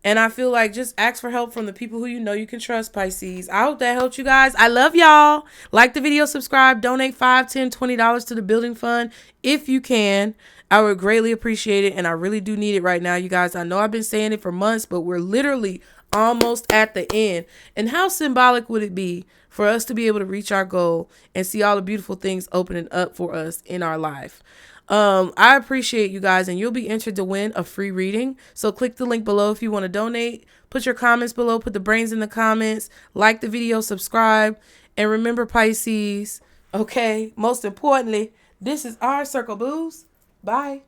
And I feel like just ask for help from the people who you know you can trust, Pisces. I hope that helped you guys. I love y'all. Like the video, subscribe, donate $5, $10, $20 to the building fund if you can. I would greatly appreciate it. And I really do need it right now, you guys. I know I've been saying it for months, but we're literally almost at the end. And how symbolic would it be for us to be able to reach our goal and see all the beautiful things opening up for us in our life? I appreciate you guys, and you'll be entered to win a free reading. So click the link below if you want to donate. Put your comments below. Put the brains in the comments. Like the video, subscribe, and remember, Pisces, okay, most importantly, this is our circle, booze. Bye.